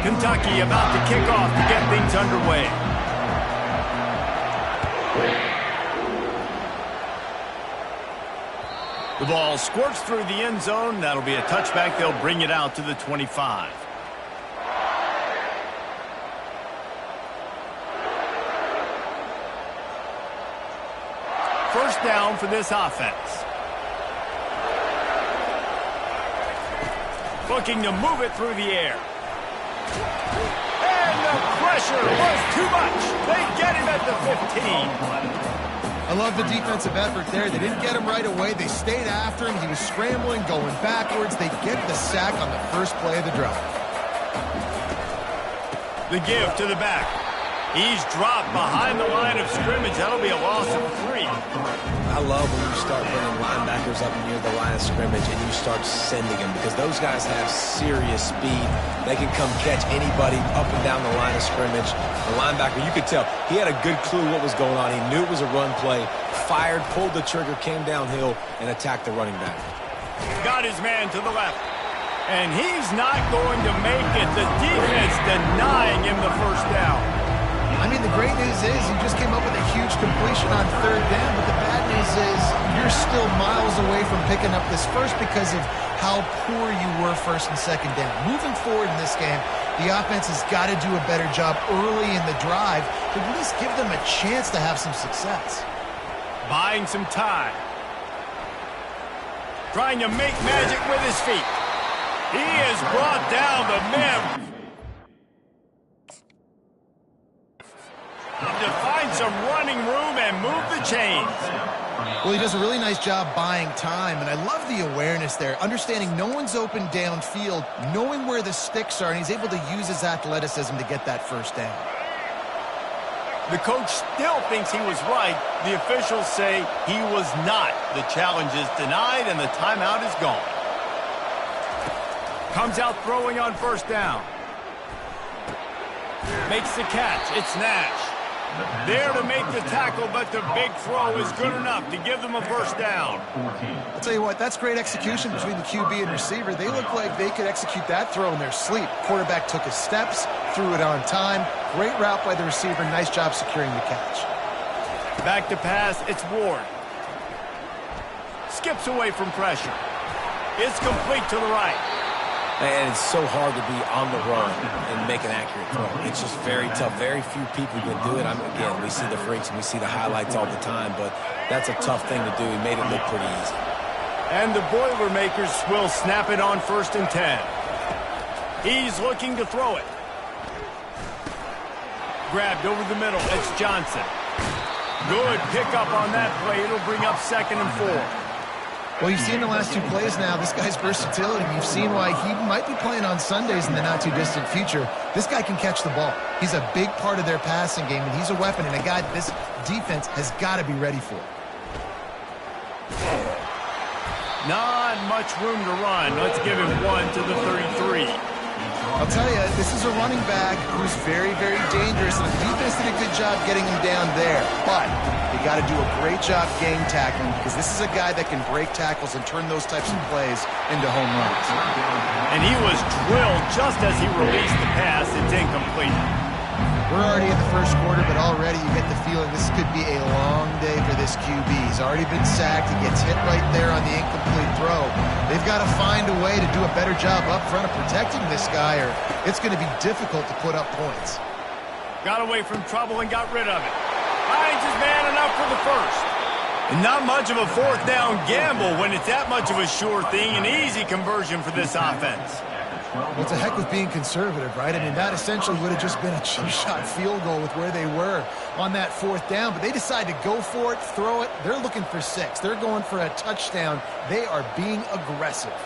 Kentucky about to kick off to get things underway. The ball squirts through the end zone. That'll be a touchback. They'll bring it out to the 25. First down for this offense. Looking to move it through the air. And the pressure was too much. They get him at the 15. I love the defensive effort there. They didn't get him right away. They stayed after him. He was scrambling, going backwards. They get the sack on the first play of the drive. The give to the back. He's dropped behind the line of scrimmage. That'll be a loss of 3. I love when you start bringing linebackers up near the line of scrimmage and you start sending them because those guys have serious speed. They can come catch anybody up and down the line of scrimmage. The linebacker, you could tell, he had a good clue what was going on. He knew it was a run play, fired, pulled the trigger, came downhill, and attacked the running back. Got his man to the left. And he's not going to make it. The defense denying him the first down. I mean, the great news is you just came up with a huge completion on third down, but the bad news is you're still miles away from picking up this first because of how poor you were first and second down. Moving forward in this game, the offense has got to do a better job early in the drive to at least give them a chance to have some success. Buying some time. Trying to make magic with his feet. He has brought down the men. To find some running room and move the chains. Well, he does a really nice job buying time, and I love the awareness there, understanding no one's open downfield, knowing where the sticks are, and he's able to use his athleticism to get that first down. The coach still thinks he was right. The officials say he was not. The challenge is denied, and the timeout is gone. Comes out throwing on first down. Makes the catch. It's Nash. There to make the tackle, but the big throw is good enough to give them a first down. I'll tell you what, that's great execution between the QB and receiver. They look like they could execute that throw in their sleep. Quarterback took his steps, threw it on time. Great route by the receiver. Nice job securing the catch. Back to pass, it's Ward. Skips away from pressure. It's complete to the right. And it's so hard to be on the run and make an accurate throw. It's just very tough. Very few people can do it. Again, we see the freaks and we see the highlights all the time, but that's a tough thing to do. He made it look pretty easy. And the Boilermakers will snap it on 1st and 10. He's looking to throw it. Grabbed over the middle. It's Johnson. Good pickup on that play. It'll bring up 2nd and 4. Well, you've seen the last 2 plays now. This guy's versatility. You've seen why he might be playing on Sundays in the not-too-distant future. This guy can catch the ball. He's a big part of their passing game, and he's a weapon and a guy this defense has got to be ready for. Not much room to run. Let's give him 1 to the 33. I'll tell you, this is a running back who's very, very dangerous, and the defense did a good job getting him down there. But you got to do a great job game tackling because this is a guy that can break tackles and turn those types of plays into home runs. And he was drilled just as he released the pass. It's incomplete. We're already in the first quarter, but already you get the feeling this could be a long day for this QB. He's already been sacked. He gets hit right there on the incomplete throw. They've got to find a way to do a better job up front of protecting this guy, or it's going to be difficult to put up points. Got away from trouble and got rid of it. Finds his man enough for the first. And not much of a 4th down gamble when it's that much of a sure thing. An easy conversion for this offense. Well, it's a heck of being conservative, right? I mean, that essentially would have just been a cheap-shot field goal with where they were on that 4th down. But they decide to go for it, throw it. They're looking for 6. They're going for a touchdown. They are being aggressive.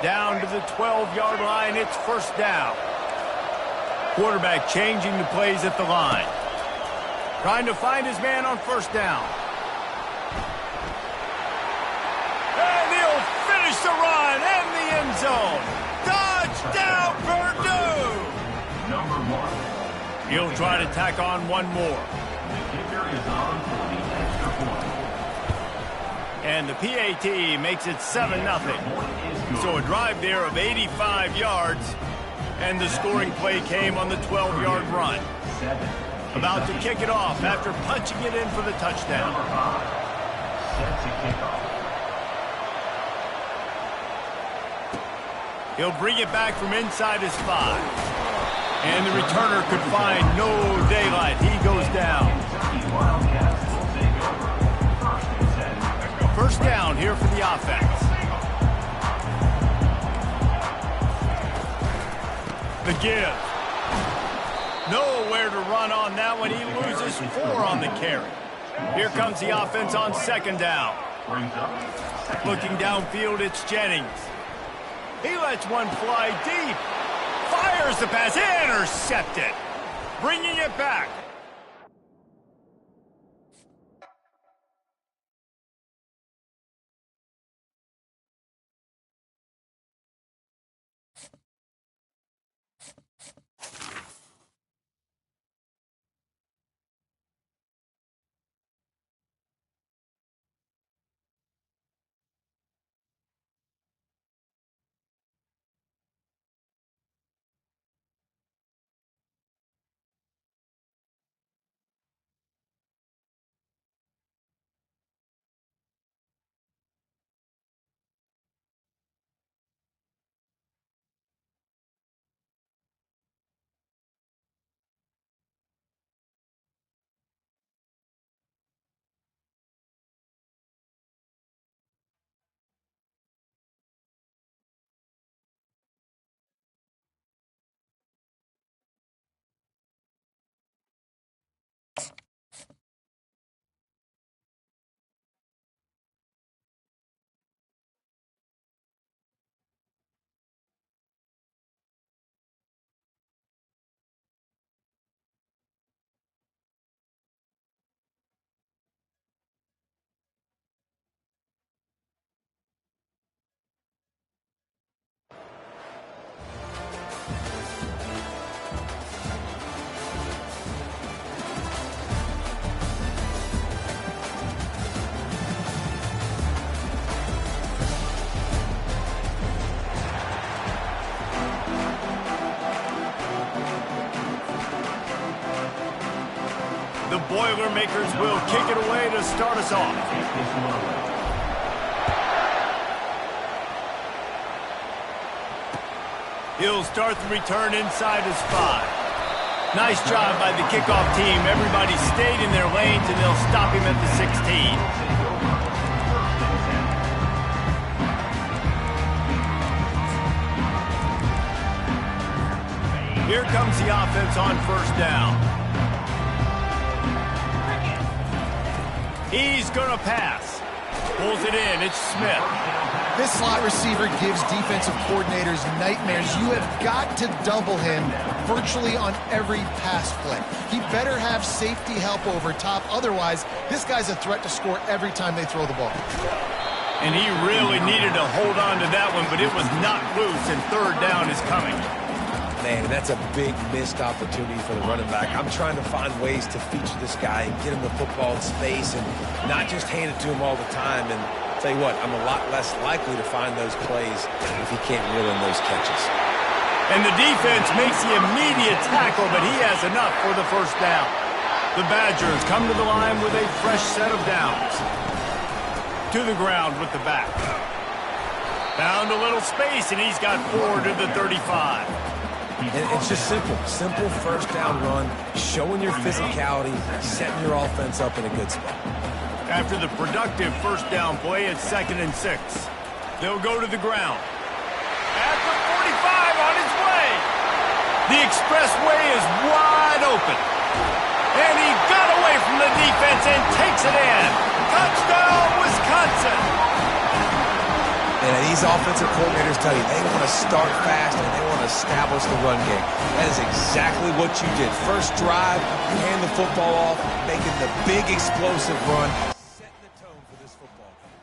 Down to the 12-yard line. It's first down. Quarterback changing the plays at the line. Trying to find his man on first down. And he'll finish the run and the end zone. Touchdown, Purdue! He'll try to tack on one more. And the PAT makes it 7-0. So a drive there of 85 yards. And the scoring play came on the 12-yard run. About to kick it off after punching it in for the touchdown. He'll bring it back from inside his 5. And the returner could find no daylight. He goes down. First down here for the offense. The give. Nowhere to run on that one. He loses 4 on the carry. Here comes the offense on second down. Looking downfield, it's Jennings. He lets one fly deep. Fires the pass. Intercepted. Bringing it back. The Boilermakers will kick it away to start us off. He'll start the return inside his 5. Nice job by the kickoff team. Everybody stayed in their lanes, and they'll stop him at the 16. Here comes the offense on first down. He's going to pass. Pulls it in. It's Smith. This slot receiver gives defensive coordinators nightmares. You have got to double him virtually on every pass play. He better have safety help over top. Otherwise, this guy's a threat to score every time they throw the ball. And he really needed to hold on to that one, but it was not loose, and third down is coming. Man, that's a big missed opportunity for the running back. I'm trying to find ways to feature this guy and get him the football in space and not just hand it to him all the time. And tell you what, I'm a lot less likely to find those plays if he can't reel in those catches. And the defense makes the immediate tackle, but he has enough for the first down. The Badgers come to the line with a fresh set of downs. To the ground with the back. Found a little space, and he's got 4 to the 35. And it's just simple first down run, showing your physicality, setting your offense up in a good spot. After the productive first down play, it's 2nd and 6. They'll go to the ground. At the 45 on his way. The expressway is wide open. And he got away from the defense and takes it in. Touchdown, Wisconsin. And these offensive coordinators tell you they want to start fast and they want to establish the run game. That is exactly what you did. First drive, you hand the football off, making the big explosive run, setting the tone for this football game.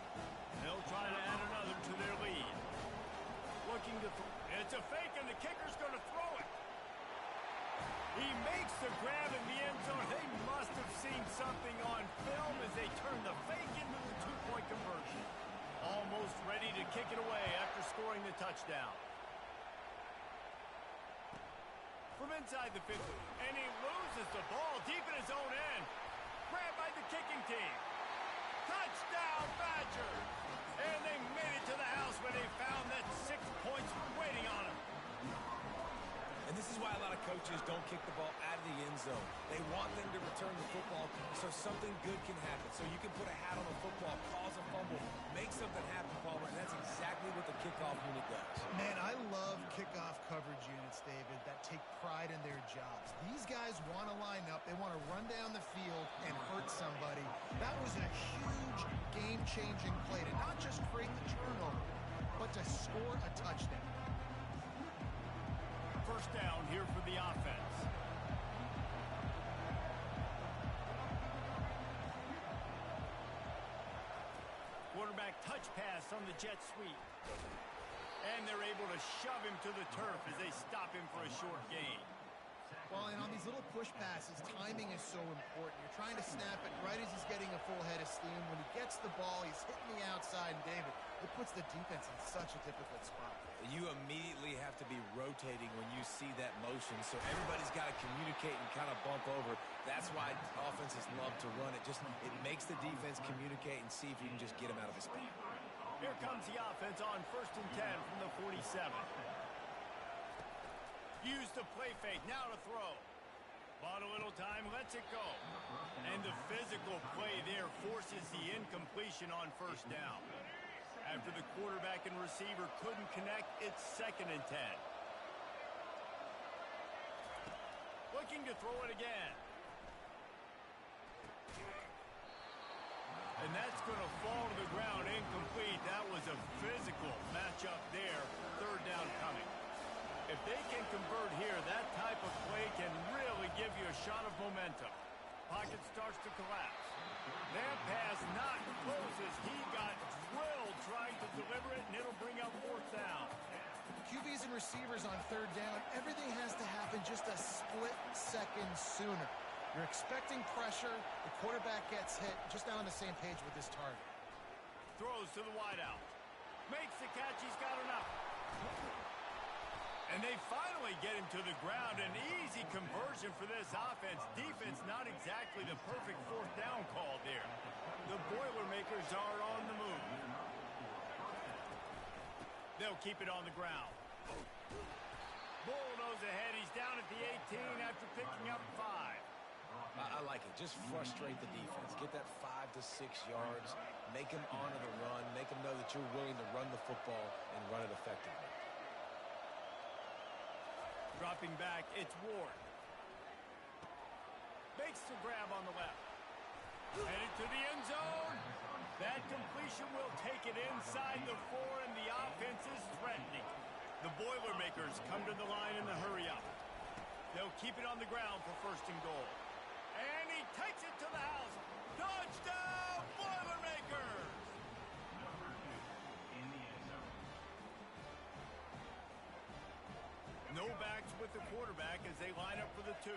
They'll try to add another to their lead. Looking to it's a fake, and the kicker's going to throw it. He makes the grab in the end zone. They must have seen something on film as they turn the fake into the two-point conversion. Almost ready to kick it away after scoring the touchdown. from inside the 50. And he loses the ball deep in his own end. Grabbed by the kicking team. Touchdown, Badgers! And they made it to the house when they found that 6 points waiting on them. And this is why a lot of coaches don't kick the ball out of the end zone. They want them to return the football so something good can happen. So you can put a hat on the football, cause a fumble, make something happen, Palmer, and that's exactly what the kickoff unit does. Man, I love kickoff coverage units, David, that take pride in their jobs. These guys want to line up. They want to run down the field and hurt somebody. That was a huge game-changing play to not just create the turnover, but to score a touchdown. First down here for the offense. Quarterback touch pass on the jet sweep. And they're able to shove him to the turf as they stop him for a short gain. Well, and on these little push passes, timing is so important. You're trying to snap it right as he's getting a full head of steam. When he gets the ball, he's hitting the outside, and David, it puts the defense in such a difficult spot. You immediately have to be rotating when you see that motion, so everybody's got to communicate and kind of bump over. That's why offenses love to run it. It makes the defense communicate and see if you can just get him out of his speed. Here comes the offense on 1st and 10 from the 47. Use the play fake, now to throw. Bought a little time, lets it go. And the physical play there forces the incompletion on first down. After the quarterback and receiver couldn't connect, it's 2nd and 10. Looking to throw it again. And that's going to fall to the ground incomplete. That was a physical matchup there. 3rd down coming. If they can convert here, that type of play can really give you a shot of momentum. Pocket starts to collapse. That pass not closes. He got drilled trying to deliver it, and it'll bring up 4th down. QBs and receivers on 3rd down, everything has to happen just a split second sooner. You're expecting pressure. The quarterback gets hit, just not on the same page with his target. Throws to the wideout. Makes the catch. He's got enough. And they finally get him to the ground. An easy conversion for this offense. Defense not exactly the perfect 4th down call there. The Boilermakers are on the move. They'll keep it on the ground. Bulldoze ahead. He's down at the 18 after picking up 5. I like it. Just frustrate the defense. Get that 5 to 6 yards. Make them honor the run. Make them know that you're willing to run the football and run it effectively. Dropping back, it's Ward. Makes the grab on the left. Headed to the end zone. That completion will take it inside the 4, and the offense is threatening. The Boilermakers come to the line in the hurry-up. They'll keep it on the ground for 1st and goal. And he takes it to the house. Touchdown, Boilermakers! No backs with the quarterback as they line up for the 2.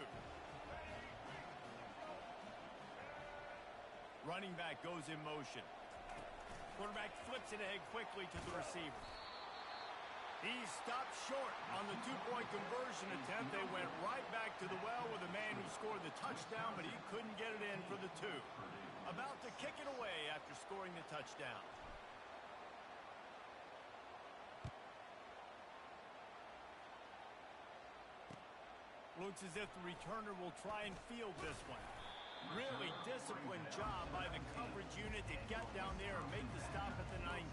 Running back goes in motion. Quarterback flips it ahead quickly to the receiver. He stopped short on the 2-point conversion attempt. They went right back to the well with the man who scored the touchdown, but he couldn't get it in for the 2. About to kick it away after scoring the touchdown. Looks as if the returner will try and field this one. Really disciplined job by the coverage unit to get down there and make the stop at the 19.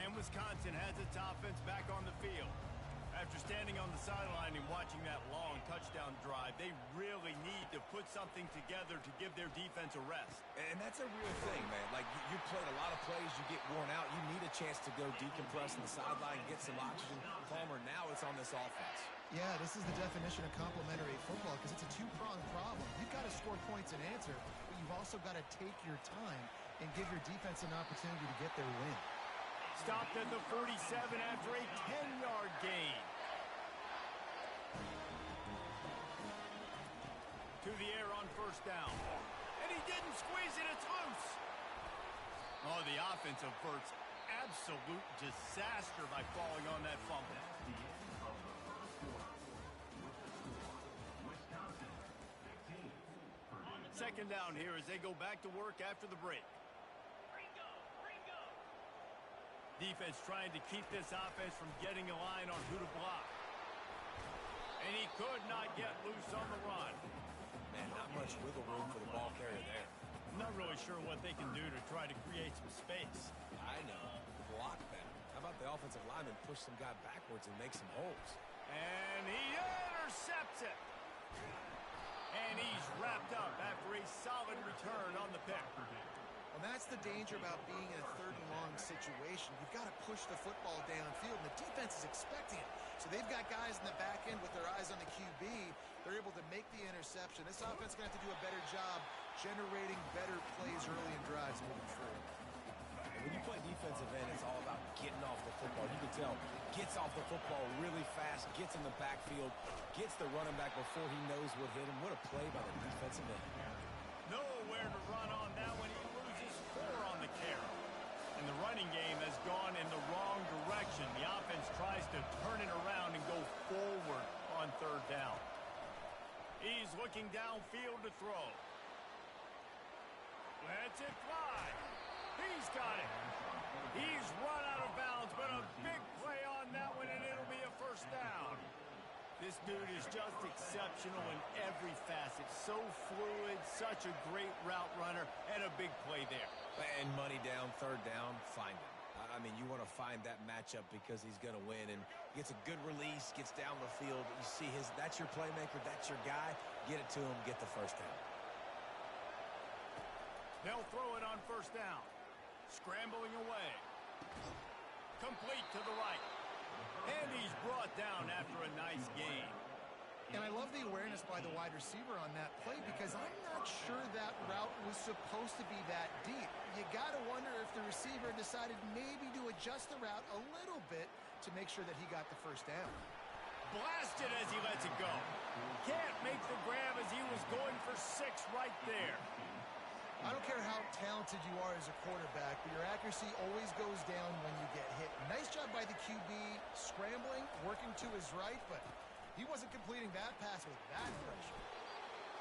And Wisconsin has its offense back on the field. After standing on the sideline and watching that long touchdown drive, they really need to put something together to give their defense a rest. And that's a real thing, man. Like, you played a lot of plays, you get worn out, you need a chance to go decompress on the sideline, get some oxygen. Palmer, now it's on this offense. Yeah, this is the definition of complementary football because it's a 2-pronged problem. You've got to score points and answer, but you've also got to take your time and give your defense an opportunity to get their win. Stopped at the 47 after a 10-yard gain. To the air on 1st down. And he didn't squeeze it, it's loose. Oh, the offense averts absolute disaster by falling on that fumble. Second down here as they go back to work after the break. Defense trying to keep this offense from getting a line on who to block. And he could not get loose on the run. Man, not much wiggle room for the ball carrier there. I'm not really sure what they can do to try to create some space. I know. Block better. How about the offensive lineman push some guy backwards and make some holes? And he intercepts it. And he's wrapped up after a solid return on the pick. Well, that's the danger about being in a third and long situation. You've got to push the football downfield, and the defense is expecting it. So they've got guys in the back end with their eyes on the QB. They're able to make the interception. This offense is going to have to do a better job generating better plays early in drives moving forward. When you play defensive end, it's all about getting off the football. You can tell, gets off the football really fast, gets in the backfield, gets the running back before he knows what hit him. What a play by the defensive end. Nowhere to run on that one. He loses 4 on the carry. And the running game has gone in the wrong direction. The offense tries to turn it around and go forward on third down. He's looking downfield to throw. Lets it fly. He's got it. He's run out of bounds, but a big play on that one, and it'll be a first down. This dude is just exceptional in every facet. So fluid, such a great route runner, and a big play there. And money down, third down, find him. I mean, you want to find that matchup because he's going to win, and gets a good release, gets down the field. You see that's your playmaker, that's your guy. Get it to him, get the first down. They'll throw it on first down. Scrambling away. Complete to the right. And he's brought down after a nice gain. And I love the awareness by the wide receiver on that play because I'm not sure that route was supposed to be that deep. You got to wonder if the receiver decided maybe to adjust the route a little bit to make sure that he got the first down. Blasted as he lets it go. Can't make the grab as he was going for 6 right there. I don't care how talented you are as a quarterback, but your accuracy always goes down when you get hit. Nice job by the QB scrambling, working to his right, but he wasn't completing that pass with that pressure.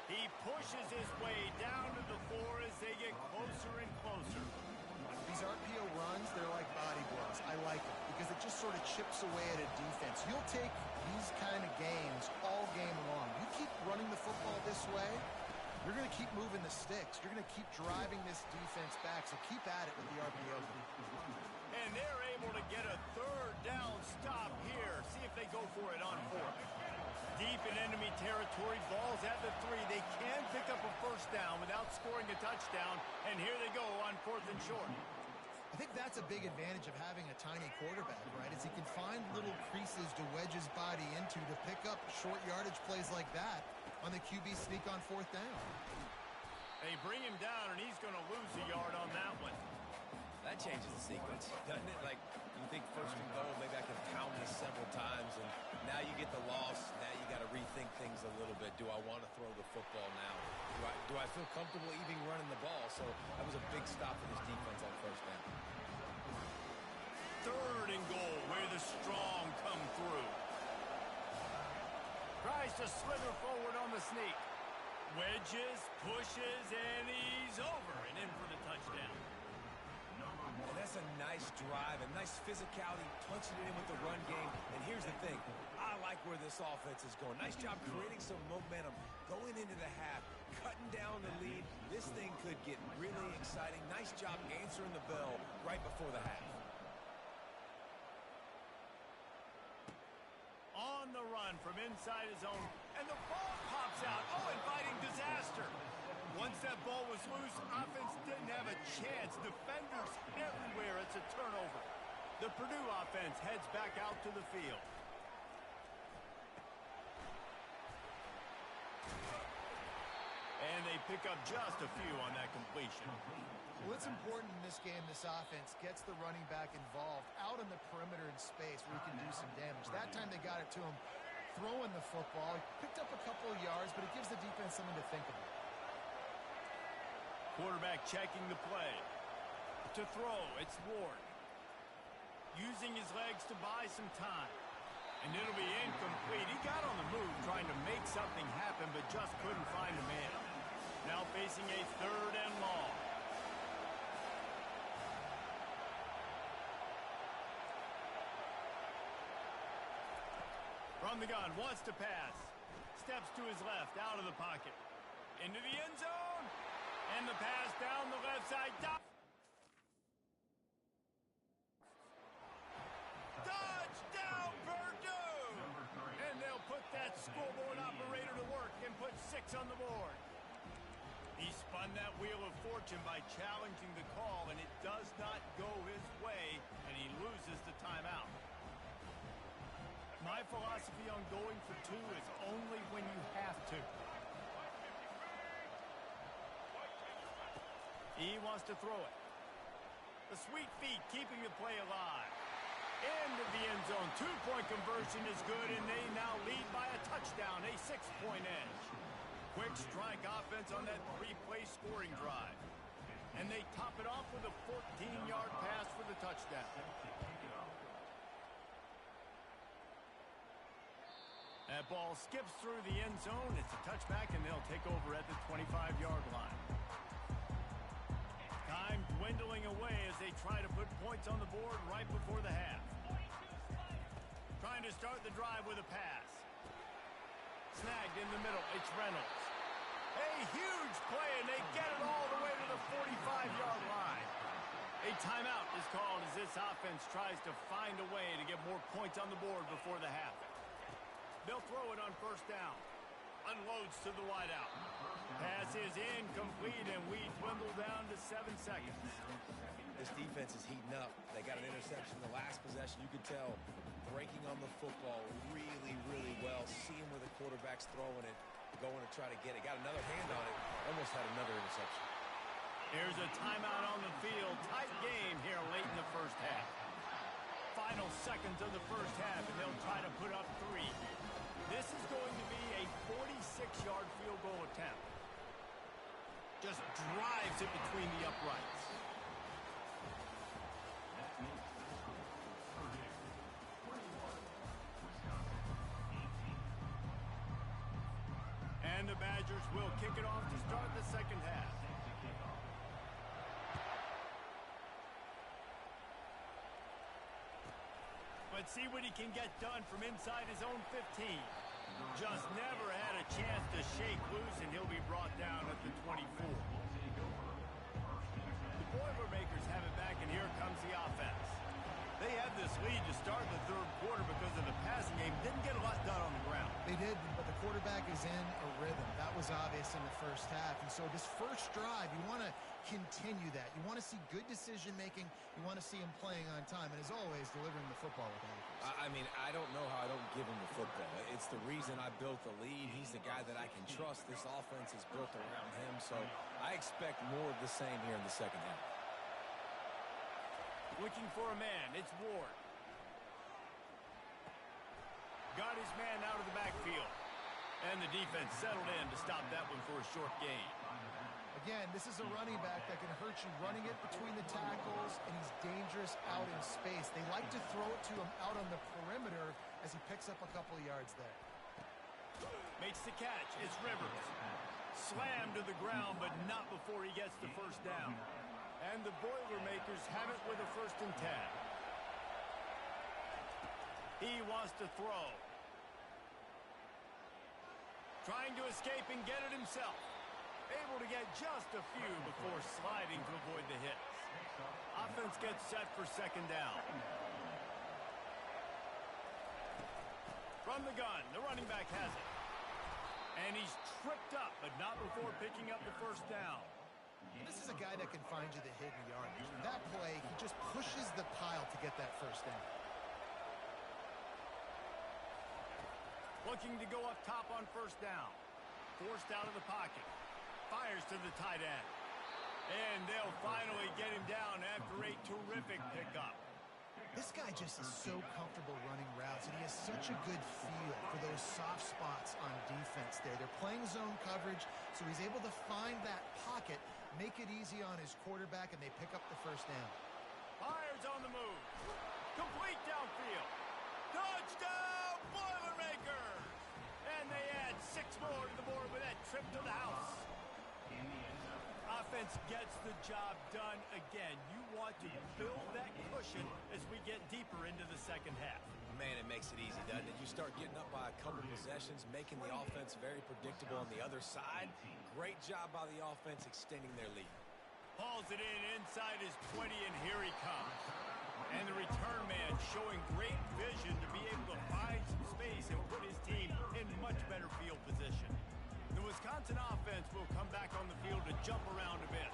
He pushes his way down to the floor as they get closer and closer. These RPO runs, they're like body blows. I like them because it just sort of chips away at a defense. You'll take these kind of games all game long. You keep running the football this way, you're going to keep moving the sticks. You're going to keep driving this defense back, so keep at it with the RPO. And they're able to get a third down stop here. See if they go for it on 4th. Deep in enemy territory, ball's at the 3. They can pick up a first down without scoring a touchdown, and here they go on 4th and short. I think that's a big advantage of having a tiny quarterback, right? Is he can find little creases to wedge his body into to pick up short yardage plays like that on the QB sneak on 4th down. They bring him down, and he's going to lose a yard on that one. That changes the sequence, doesn't it? Like, you think first and goal, maybe I can pound this several times, and now you get the loss. Now you got to rethink things a little bit. Do I want to throw the football now? Do I feel comfortable even running the ball? So that was a big stop for this defense on first down. 3rd and goal, where the strong come through. Tries to slither forward on the sneak. Wedges, pushes, and he's over and in for the touchdown. Well, that's a nice drive, a nice physicality, punching it in with the run game. And here's the thing, I like where this offense is going. Nice job creating some momentum, going into the half, cutting down the lead. This thing could get really exciting. Nice job answering the bell right before the half. On the run from inside his own, and the ball pops out. Oh, inviting disaster. Once that ball was loose, offense didn't have a chance. Defenders everywhere. It's a turnover. The Purdue offense heads back out to the field. And they pick up just a few on that completion. Well, it's important in this game this offense gets the running back involved out on the perimeter in space where he can do some damage. That time they got it to him throwing the football. He picked up a couple of yards, but it gives the defense something to think about. Quarterback checking the play. To throw, it's Ward. using his legs to buy some time. And it'll be incomplete. He got on the move trying to make something happen, but just couldn't find a man. Now facing a 3rd and long. From the gun, wants to pass. Steps to his left, out of the pocket. Into the end zone. And the pass down the left side. Touchdown, Purdue! And they'll put that scoreboard operator to work and put 6 on the board. He spun that wheel of fortune by challenging the call, and it does not go his way, and he loses the timeout. My philosophy on going for 2 is only when you have to. He wants to throw it. The sweet feet keeping the play alive. Into the end zone. 2-point conversion is good, and they now lead by a touchdown, a 6-point edge. Quick strike offense on that 3-play scoring drive. And they top it off with a 14-yard pass for the touchdown. That ball skips through the end zone. It's a touchback, and they'll take over at the 25-yard line. Time dwindling away as they try to put points on the board right before the half. Trying to start the drive with a pass. Snagged in the middle. It's Reynolds. A huge play, and they get it all the way to the 45-yard line. A timeout is called as this offense tries to find a way to get more points on the board before the half. They'll throw it on 1st down. Unloads to the wideout. Pass is incomplete, and we dwindle down to 7 seconds. This defense is heating up. They got an interception the last possession. You could tell breaking on the football really, really well. Seeing where the quarterback's throwing it, going to try to get it. Got another hand on it. Almost had another interception. Here's a timeout on the field. Tight game here late in the first half. Final seconds of the first half, and they'll try to put up 3. This is going to be a 46-yard field goal attempt. Just drives it between the uprights. And the Badgers will kick it off to start the second half. Let's see what he can get done from inside his own 15. Just never had a chance to shake loose, and he'll be brought down at the 24. The Boilermakers have it back, and here comes the offense. They had this lead to start the 3rd quarter because of the passing game. Didn't get a lot done on the ground. They did, but the quarterback is in a rhythm. That was obvious in the first half. And so this first drive, you want to continue that. You want to see good decision-making. You want to see him playing on time. And as always, delivering the football with accuracy. I mean, I don't know how I don't give him the football. It's the reason I built the lead. He's the guy that I can trust. This offense is built around him. So I expect more of the same here in the second half. Looking for a man. It's Ward. Got his man out of the backfield. And the defense settled in to stop that one for a short gain. Again, this is a running back that can hurt you running it between the tackles, and he's dangerous out in space. They like to throw it to him out on the perimeter as he picks up a couple of yards there. Makes the catch. It's Rivers. Slammed to the ground, but not before he gets the 1st down. And the Boilermakers have it with a 1st and 10. He wants to throw. Trying to escape and get it himself. Able to get just a few before sliding to avoid the hits. Offense gets set for 2nd down. From the gun, the running back has it. And he's tripped up, but not before picking up the 1st down. This is a guy that can find you the hidden yardage. In that play, he just pushes the pile to get that 1st down. Looking to go up top on 1st down. Forced out of the pocket. Fires to the tight end. And they'll finally get him down after a terrific pickup. This guy just is so comfortable running routes, and he has such a good feel for those soft spots on defense there. They're playing zone coverage, so he's able to find that pocket, make it easy on his quarterback, and they pick up the 1st down. Fires on the move. Complete downfield. Touchdown, Boilermakers! And they add 6 more to the board with that trip to the house. Offense gets the job done again. You want to build that cushion as we get deeper into the second half. Man, it makes it easy, doesn't it? You start getting up by a couple possessions, making the offense very predictable on the other side. Great job by the offense extending their lead. Hauls it in inside his 20, and here he comes. And the return man showing great vision to be able to find some space and put his team in much better field position. The Wisconsin offense will come back on the field to jump around a bit.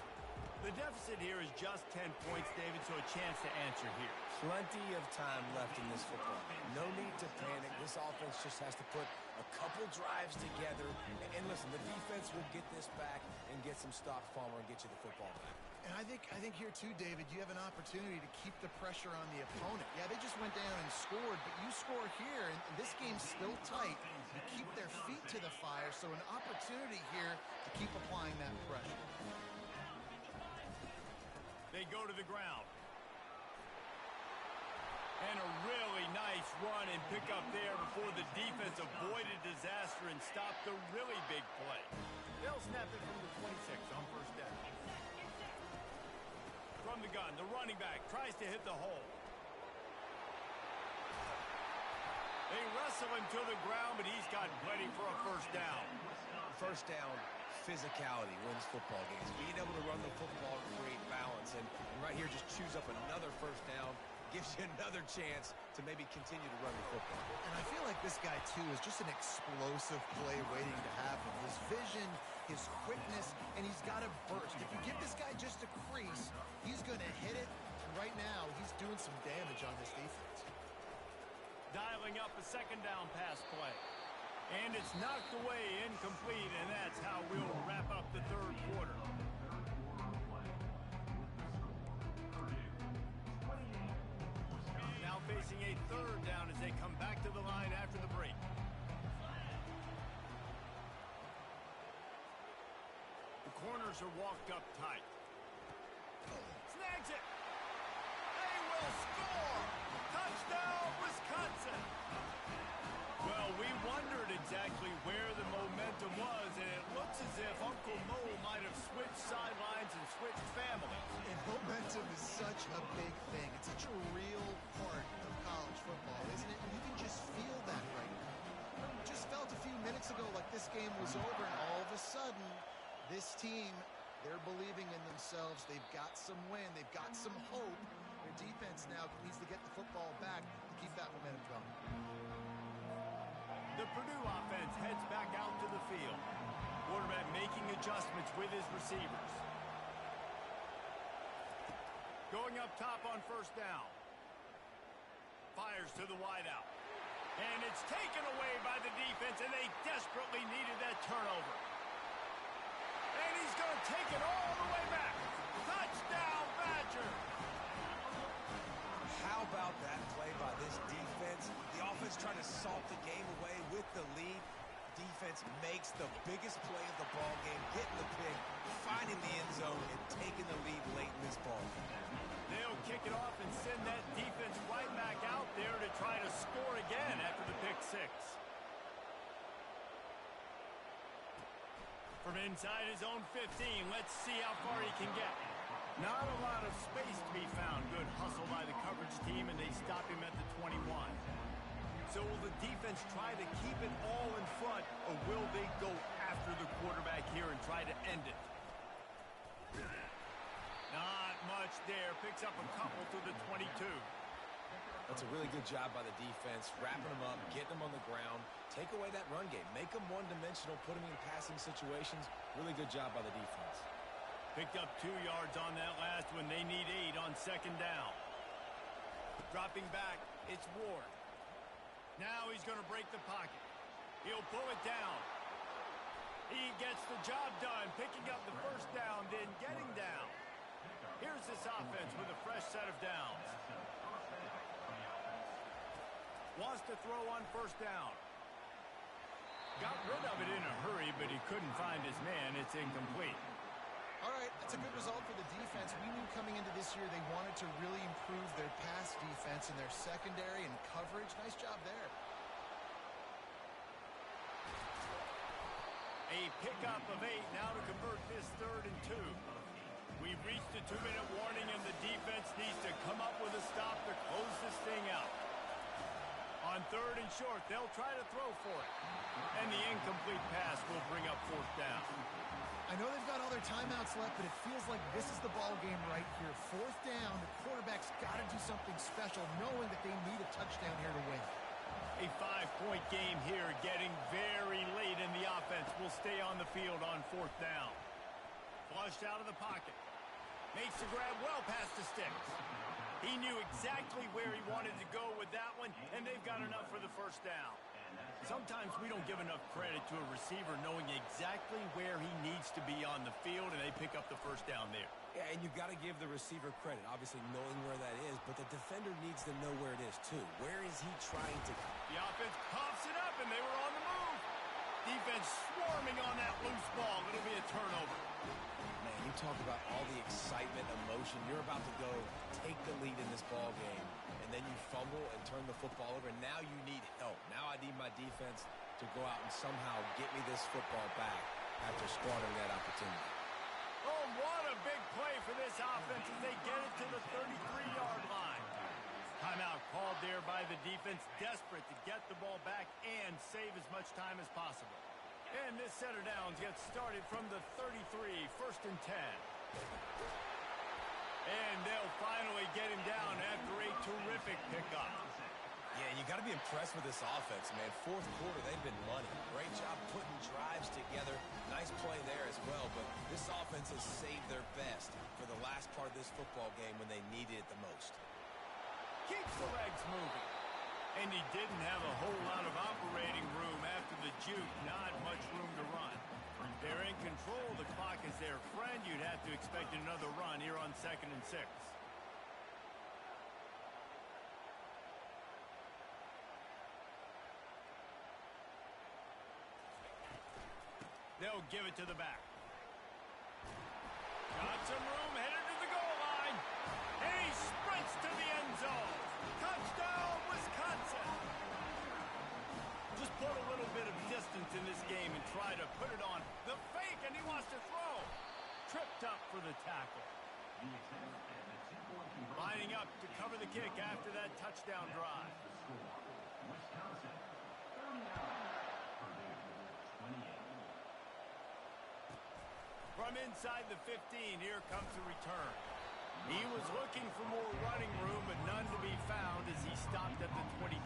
The deficit here is just 10 points, David, so a chance to answer here. Plenty of time left in this football game. No need to panic. This offense just has to put a couple drives together. And listen, the defense will get this back and get some stops, Palmer, and get you the football back. And I think here too, David, you have an opportunity to keep the pressure on the opponent. Yeah, they just went down and scored, but you score here, and this game's still tight. You keep their feet to the fire, so an opportunity here to keep applying that pressure. They go to the ground. And a really nice run and pick up there before the defense avoided disaster and stopped the really big play. They'll snap it from the 26 on first down. From the gun, the running back tries to hit the hole. They wrestle him to the ground, but he's got plenty for a first down. First down, physicality wins football games. Being able to run the football to create balance. And right here, just choose up another first down. Gives you another chance to maybe continue to run the football. And I feel like this guy, too, is just an explosive play waiting to happen. His vision, his quickness, and he's got a burst. If you give this guy just a crease, he's going to hit it. And right now, he's doing some damage on this defense. Dialing up a second down pass play. And it's knocked away, incomplete, and that's how we'll wrap up the third quarter. Now facing a third down as they come back to the line after the break. The corners are walked up tight. Snags it. They will score. Touchdown, Wisconsin. Well, we wondered exactly where the momentum was, and it looks as if Uncle Mo might have switched sidelines and switched families. And momentum is such a big thing. It's such a real part of college football, isn't it? And you can just feel that right now. Just felt a few minutes ago like this game was over, and all of a sudden, this team, they're believing in themselves. They've got some wind. They've got some hope. Their defense now needs to get the football back to keep that momentum going. The Purdue offense heads back out to the field. Quarterback making adjustments with his receivers. Going up top on first down. Fires to the wideout. And it's taken away by the defense, and they desperately needed that turnover. And he's going to take it all the way back. Touchdown, Badgers! How about that play by this defense? The offense trying to salt the game away with the lead. Defense makes the biggest play of the ball game, getting the pick, finding the end zone, and taking the lead late in this ball. They'll kick it off and send that defense right back out there to try to score again after the pick six. From inside his own 15, let's see how far he can get. Not a lot of space to be found. Good hustle by the coverage team, and they stop him at the 21. So will the defense try to keep it all in front, or will they go after the quarterback here and try to end it? Not much there. Picks up a couple to the 22. That's a really good job by the defense, wrapping them up, getting them on the ground, take away that run game, make them one-dimensional, put them in passing situations. Really good job by the defense. Picked up 2 yards on that last one. They need 8 on second down. Dropping back, it's Ward. Now he's going to break the pocket. He'll pull it down. He gets the job done, picking up the first down, then getting down. Here's this offense with a fresh set of downs. Wants to throw on first down. Got rid of it in a hurry, but he couldn't find his man. It's incomplete. All right, that's a good result for the defense. We knew coming into this year they wanted to really improve their pass defense and their secondary and coverage. Nice job there. A pickup of 8 now to convert this 3rd and 2. We've reached a 2-minute warning, and the defense needs to come up with a stop to close this thing out. On 3rd and short, they'll try to throw for it. And the incomplete pass will bring up 4th down. I know they've got all their timeouts left, but it feels like this is the ball game right here. 4th down, the quarterback's got to do something special, knowing that they need a touchdown here to win. A 5-point game here, getting very late in the offense. Will stay on the field on 4th down. Flushed out of the pocket. Makes the grab well past the sticks. He knew exactly where he wanted to go with that one, and they've got enough for the 1st down. Sometimes we don't give enough credit to a receiver knowing exactly where he needs to be on the field, and they pick up the 1st down there. Yeah, and you've got to give the receiver credit, obviously knowing where that is, but the defender needs to know where it is too. Where is he trying to go? The offense pops it up, and they were on the move. Defense swarming on that loose ball. It'll be a turnover. Man, you talk about all the excitement, emotion. You're about to go take the lead in this ball game, and then you fumble and turn the football over, and now you need help. Now I need my defense to go out and somehow get me this football back after squandering that opportunity. Oh, what a big play for this offense as they get it to the 33-yard line. Timeout called there by the defense, desperate to get the ball back and save as much time as possible. And this set of downs gets started from the 33, 1st and 10. And they'll finally get him down after a terrific pickup. Yeah, and you got to be impressed with this offense, man. 4th quarter, they've been money. Great job putting drives together. Nice play there as well, but this offense has saved their best for the last part of this football game when they needed it the most. Keeps the legs moving. And he didn't have a whole lot of operating room after the juke. Not much room to run. They're in control. The clock is their friend. You'd have to expect another run here on 2nd and 6. They'll give it to the back. Got some room, headed to the goal line. And he sprints to the end zone. Touchdown, Wisconsin. Just put a little bit of distance in this game and try to put it on the fake, and he wants to throw. Tripped up for the tackle. Lining up to cover the kick after that touchdown drive. Wisconsin, 39, 28. From inside the 15, here comes the return. He was looking for more running room, but none to be found as he stopped at the 23.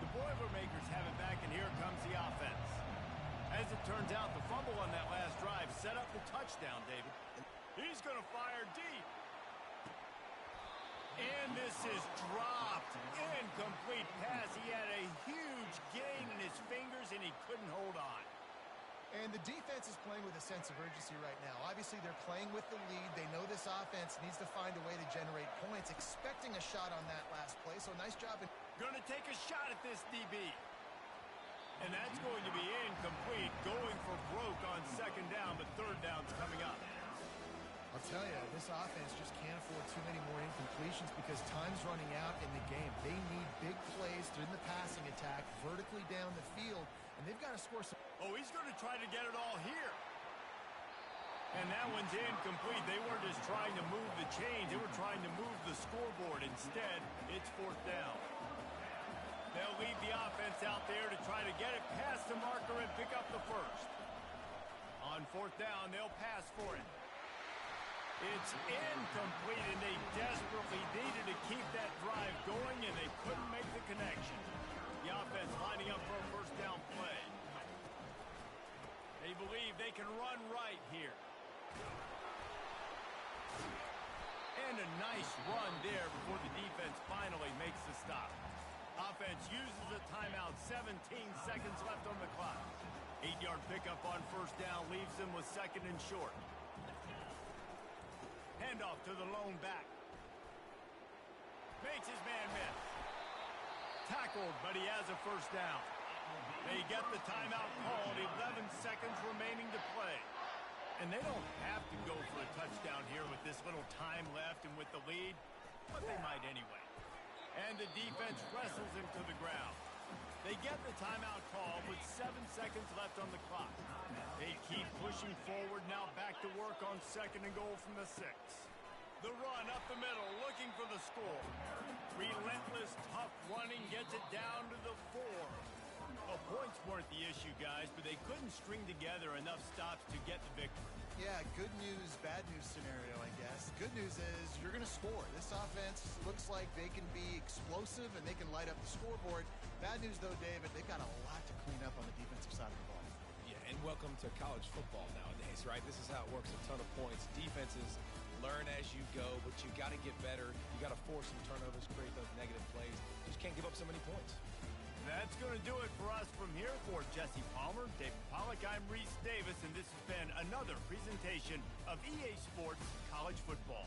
The Boilermakers have it back, and here comes the offense. As it turns out, the fumble on that last drive set up the touchdown, David. He's going to fire deep. And this is dropped. Incomplete pass. He had a huge gain in his fingers, and he couldn't hold on. And the defense is playing with a sense of urgency right now. Obviously, they're playing with the lead. They know this offense needs to find a way to generate points, expecting a shot on that last play. So nice job. Going to take a shot at this DB. And that's going to be incomplete. Going for broke on 2nd down, but 3rd down's coming up. I'll tell you, this offense just can't afford too many more incompletions because time's running out in the game. They need big plays in the passing attack, vertically down the field, and they've got to score some. Oh, he's going to try to get it all here. And that one's incomplete. They weren't just trying to move the chains. They were trying to move the scoreboard. Instead, it's 4th down. They'll leave the offense out there to try to get it past the marker and pick up the 1st. On 4th down, they'll pass for it. It's incomplete, and they desperately needed to keep that drive going, and they couldn't make the connection. The offense lining up for a 1st down play. They believe they can run right here. And a nice run there before the defense finally makes the stop. Offense uses a timeout, 17 seconds left on the clock. 8-yard pickup on 1st down leaves them with 2nd and short. Handoff to the lone back. Makes his man miss. Tackled, but he has a 1st down. They get the timeout called, 11 seconds remaining to play. And they don't have to go for a touchdown here with this little time left and with the lead, but they might anyway. And the defense wrestles him to the ground. They get the timeout call with 7 seconds left on the clock. They keep pushing forward, now back to work on 2nd and goal from the 6. The run up the middle, looking for the score. Relentless, tough running gets it down to the 4. The points weren't the issue, guys, but they couldn't string together enough stops to get the victory. Yeah, good news, bad news scenario, I guess. Good news is you're going to score. This offense looks like they can be explosive and they can light up the scoreboard. Bad news, though, David, they've got a lot to clean up on the defensive side of the ball. Yeah, and welcome to college football nowadays, right? This is how it works, a ton of points. Defenses learn as you go, but you got to get better. You got to force some turnovers, create those negative plays. You just can't give up so many points. That's going to do it for us from here. For Jesse Palmer, David Pollack, I'm Reese Davis, and this has been another presentation of EA Sports College Football.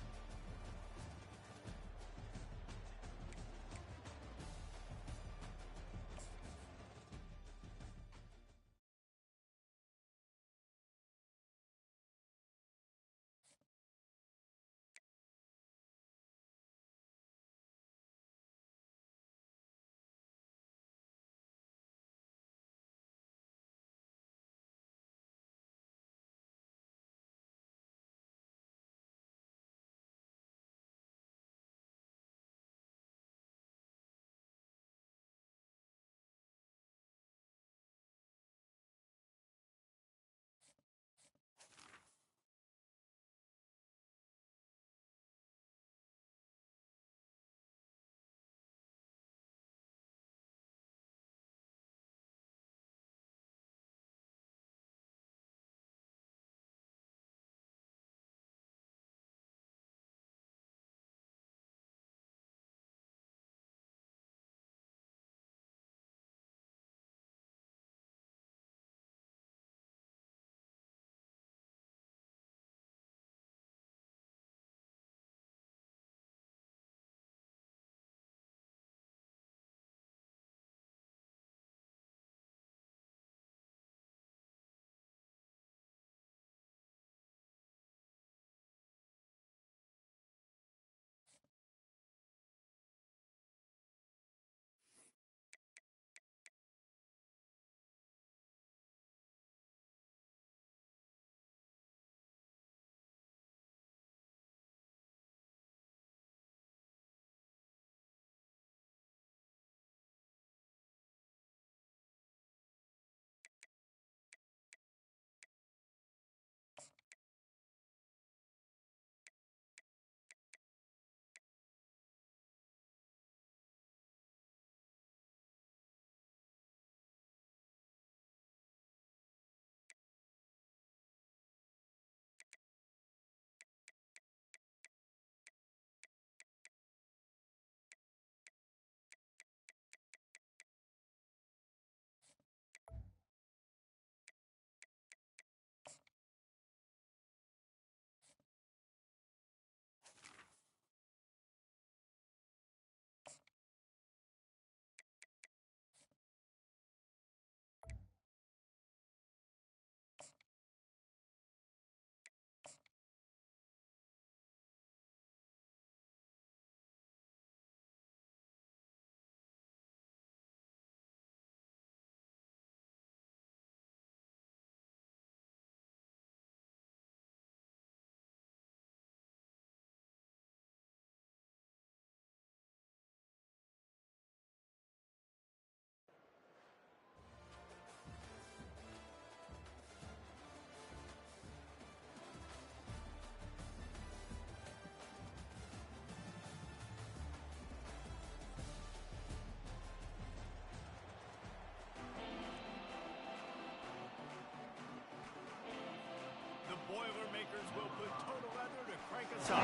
Boilermakers will put total leather to crank us up.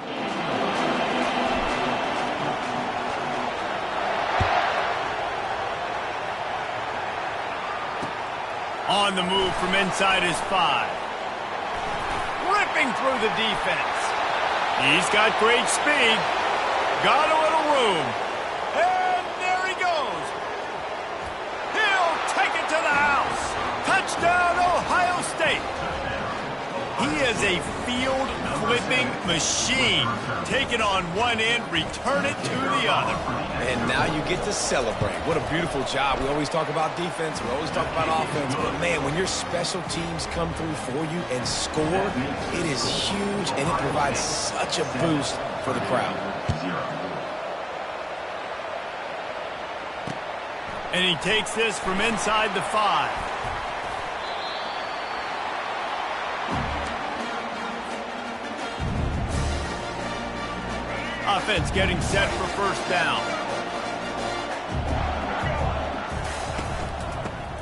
On the move from inside his 5. Ripping through the defense. He's got great speed. Got a little room. And there he goes. He'll take it to the house. Touchdown, Ohio State. He is a field-flipping machine. Take it on one end, return it to the other. And now you get to celebrate. What a beautiful job. We always talk about defense. We always talk about offense. But, man, when your special teams come through for you and score, it is huge, and it provides such a boost for the crowd. And he takes this from inside the 5. Offense getting set for first down.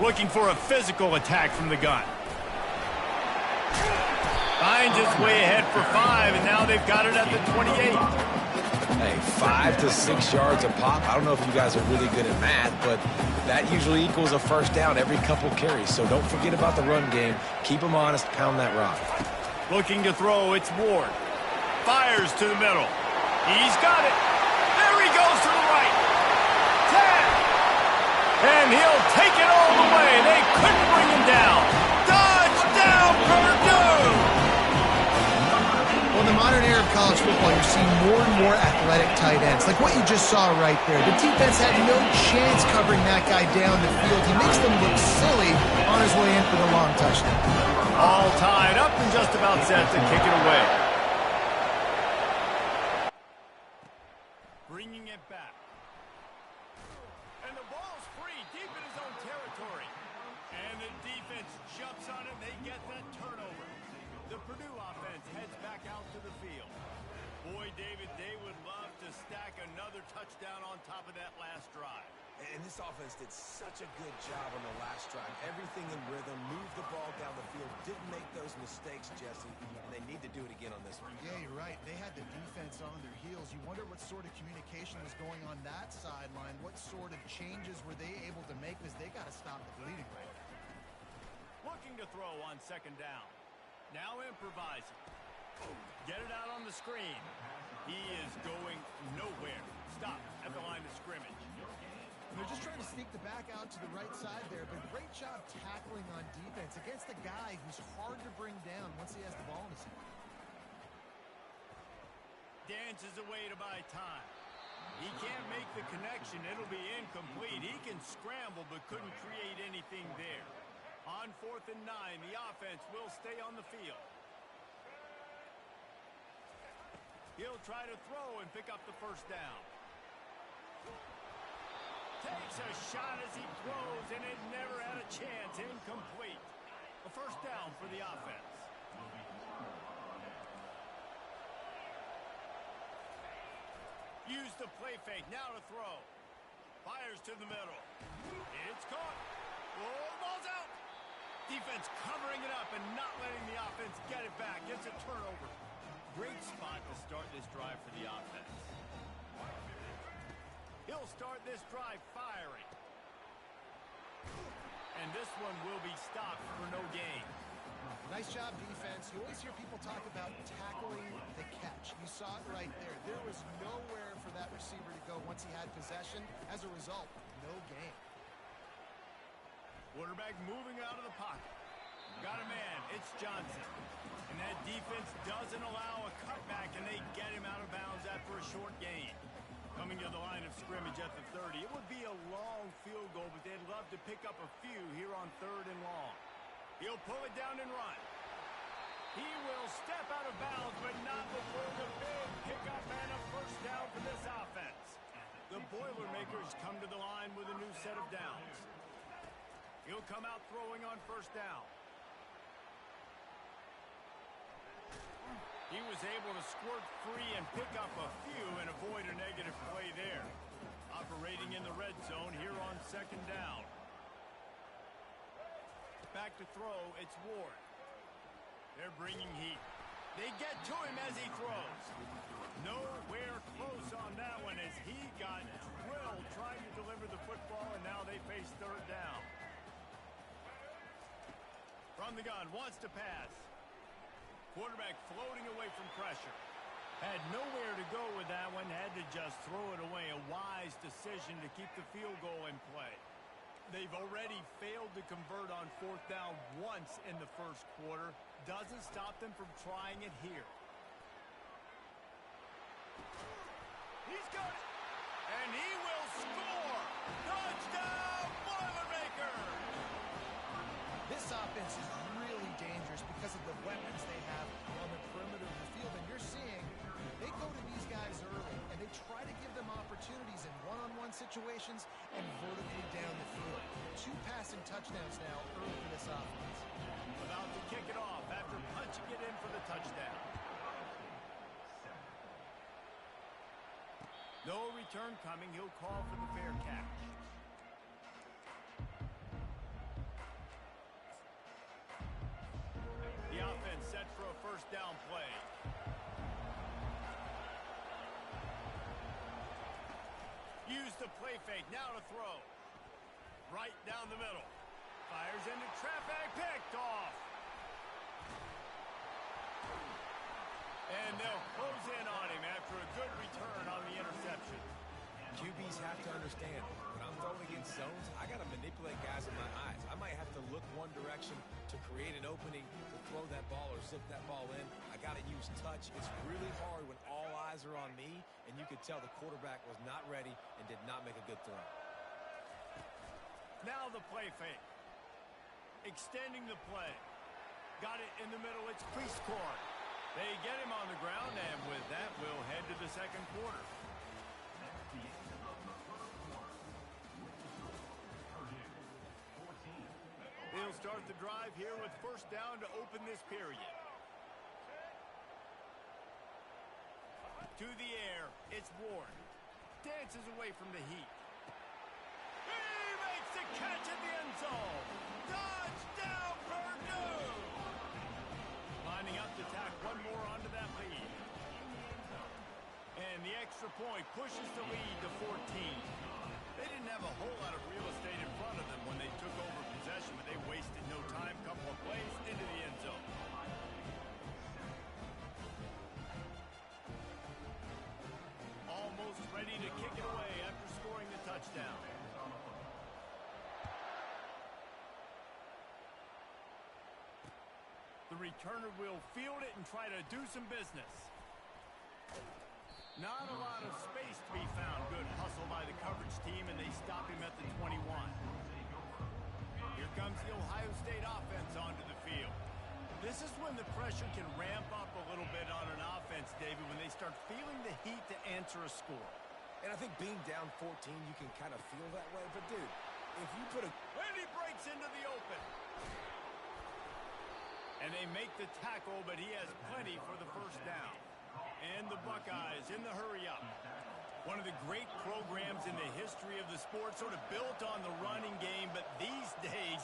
Looking for a physical attack from the gun. Finds its way ahead for 5, and now they've got it at the 28. Hey, 5 to 6 yards a pop. I don't know if you guys are really good at math, but that usually equals a first down every couple carries. So don't forget about the run game. Keep them honest. Pound that rock. Looking to throw, it's Ward. Fires to the middle. He's got it. There he goes to the right. 10. And he'll take it all the way. They couldn't bring him down. Touchdown, Purdue! Well, in the modern era of college football, you're seeing more and more athletic tight ends. Like what you just saw right there. The defense had no chance covering that guy down the field. He makes them look silly on his way in for the long touchdown. All tied up and just about set to kick it away. Bringing it back. And the ball's free deep in his own territory. And the defense jumps on it. They get that turnover. The Purdue offense heads back out to the field. Boy, David, they would love to stack another touchdown on top of that last drive. And this offense did such a good job on the last drive. Everything in rhythm, moved the ball down the field, didn't make those mistakes, Jesse, and they need to do it again on this one. Yeah, you're right. They had the defense on their heels. You wonder what sort of communication was going on that sideline. What sort of changes were they able to make, because they got to stop the bleeding right now. Looking to throw on second down. Now improvising. Get it out on the screen. He is going nowhere. Stop at the line of scrimmage. They're just trying to sneak the back out to the right side there, but great job tackling on defense against a guy who's hard to bring down once he has the ball in his hand. Dances away to buy time. He can't make the connection. It'll be incomplete. He can scramble but couldn't create anything there. On 4th and 9, the offense will stay on the field. He'll try to throw and pick up the first down. Takes a shot as he throws, and it never had a chance. Incomplete. A first down for the offense. Use the play fake. Now to throw. Fires to the middle. It's caught. Oh, the ball's out. Defense covering it up and not letting the offense get it back. Gets a turnover. Great spot to start this drive for the offense. He'll start this drive firing. And this one will be stopped for no gain. Nice job, defense. You always hear people talk about tackling the catch. You saw it right there. There was nowhere for that receiver to go once he had possession. As a result, no gain. Quarterback moving out of the pocket. Got a man. It's Johnson. And that defense doesn't allow a cutback, and they get him out of bounds after a short gain. Coming to the line of scrimmage at the 30. It would be a long field goal, but they'd love to pick up a few here on 3rd and long. He'll pull it down and run. He will step out of bounds, but not before the big pickup and a first down for this offense. The Boilermakers come to the line with a new set of downs. He'll come out throwing on first down. He was able to squirt free and pick up a few and avoid a negative play there. Operating in the red zone here on 2nd down. Back to throw, it's Ward. They're bringing heat. They get to him as he throws. Nowhere close on that one as he got drilled trying to deliver the football, and now they face 3rd down. From the gun, wants to pass. Quarterback floating away from pressure. Had nowhere to go with that one. Had to just throw it away. A wise decision to keep the field goal in play. They've already failed to convert on fourth down once in the first quarter. Doesn't stop them from trying it here. He's got it. And he will score. Touchdown, Boilermaker! This offense is really dangerous because of the weapons they have on the perimeter of the field. And you're seeing they go to these guys early, and they try to give them opportunities in one-on-one situations and vertically down the field. 2 passing touchdowns now early for this offense. About to kick it off after punching it in for the touchdown. No return coming. He'll call for the fair catch. The offense set for a first down play. Use the play fake. Now to throw. Right down the middle. Fires into traffic. Picked off. And they'll close in on him after a good return on the interception. QBs have to understand, when I'm throwing against zones, I got to manipulate guys in my eyes. I might have to look one direction to create an opening to throw that ball or zip that ball in. I got to use touch. It's really hard when all eyes are on me, and you could tell the quarterback was not ready and did not make a good throw. Now the play fake. Extending the play. Got it in the middle. It's crease court. They get him on the ground, and with that, we'll head to the second quarter. That's the end of the first quarter. With the score, Purdue 14. They'll start the drive here with first down to open this period. To the air, it's Ward. Dances away from the heat. He makes the catch at the end zone. Touchdown, Purdue! Lining up to tack one more onto that lead. And the extra point pushes the lead to 14. They didn't have a whole lot of real estate in front of them when they took over possession, but they wasted no time. Couple of plays into the end zone. Almost ready to kick it away after scoring the touchdown. The returner will field it and try to do some business. Not a lot of space to be found. Good hustle by the coverage team, and they stop him at the 21. Here comes the Ohio State offense onto the field. This is when the pressure can ramp up a little bit on an offense, David, when they start feeling the heat to answer a score. And I think being down 14, you can kind of feel that way. But, dude, if you put a... And he breaks into the open. And they make the tackle, but he has plenty for the first down. And the Buckeyes in the hurry-up. One of the great programs in the history of the sport, sort of built on the running game, but these days,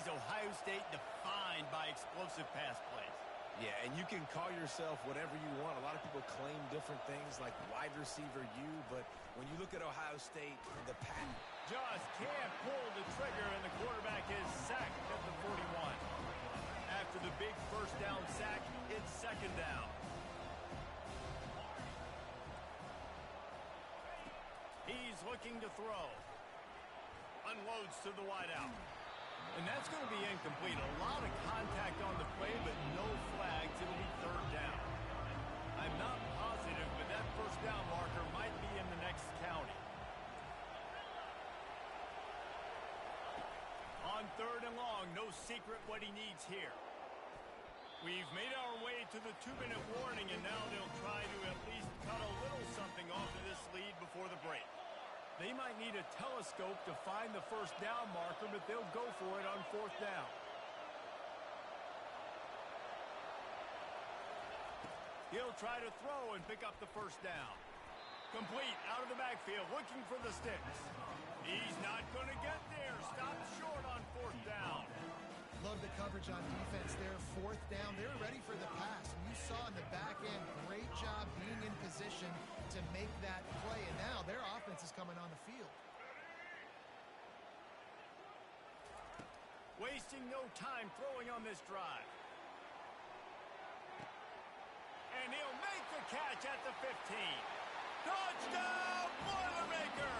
Ohio State defined by explosive pass plays. Yeah, and you can call yourself whatever you want. A lot of people claim different things like wide receiver U, but when you look at Ohio State, the pattern... Just can't pull the trigger, and the quarterback is sacked at the 41. After the big first down sack, it's second down. He's looking to throw. Unloads to the wideout. And that's going to be incomplete. A lot of contact on the play, but no flags. It'll be third down. I'm not positive, but that first down marker might be in the next county. On third and long, no secret what he needs here. We've made our way to the 2-minute warning, and now they'll try to at least cut a little something off of this lead before the break. They might need a telescope to find the first down marker, but they'll go for it on fourth down. He'll try to throw and pick up the first down. Complete out of the backfield, looking for the sticks. He's not going to get there. Stopped short on fourth down. Love the coverage on defense there. Fourth down, they're ready for the pass. And you saw in the back end, great job being in position to make that play. And now their offense is coming on the field. Wasting no time throwing on this drive. And he'll make the catch at the 15. Touchdown, Boilermaker!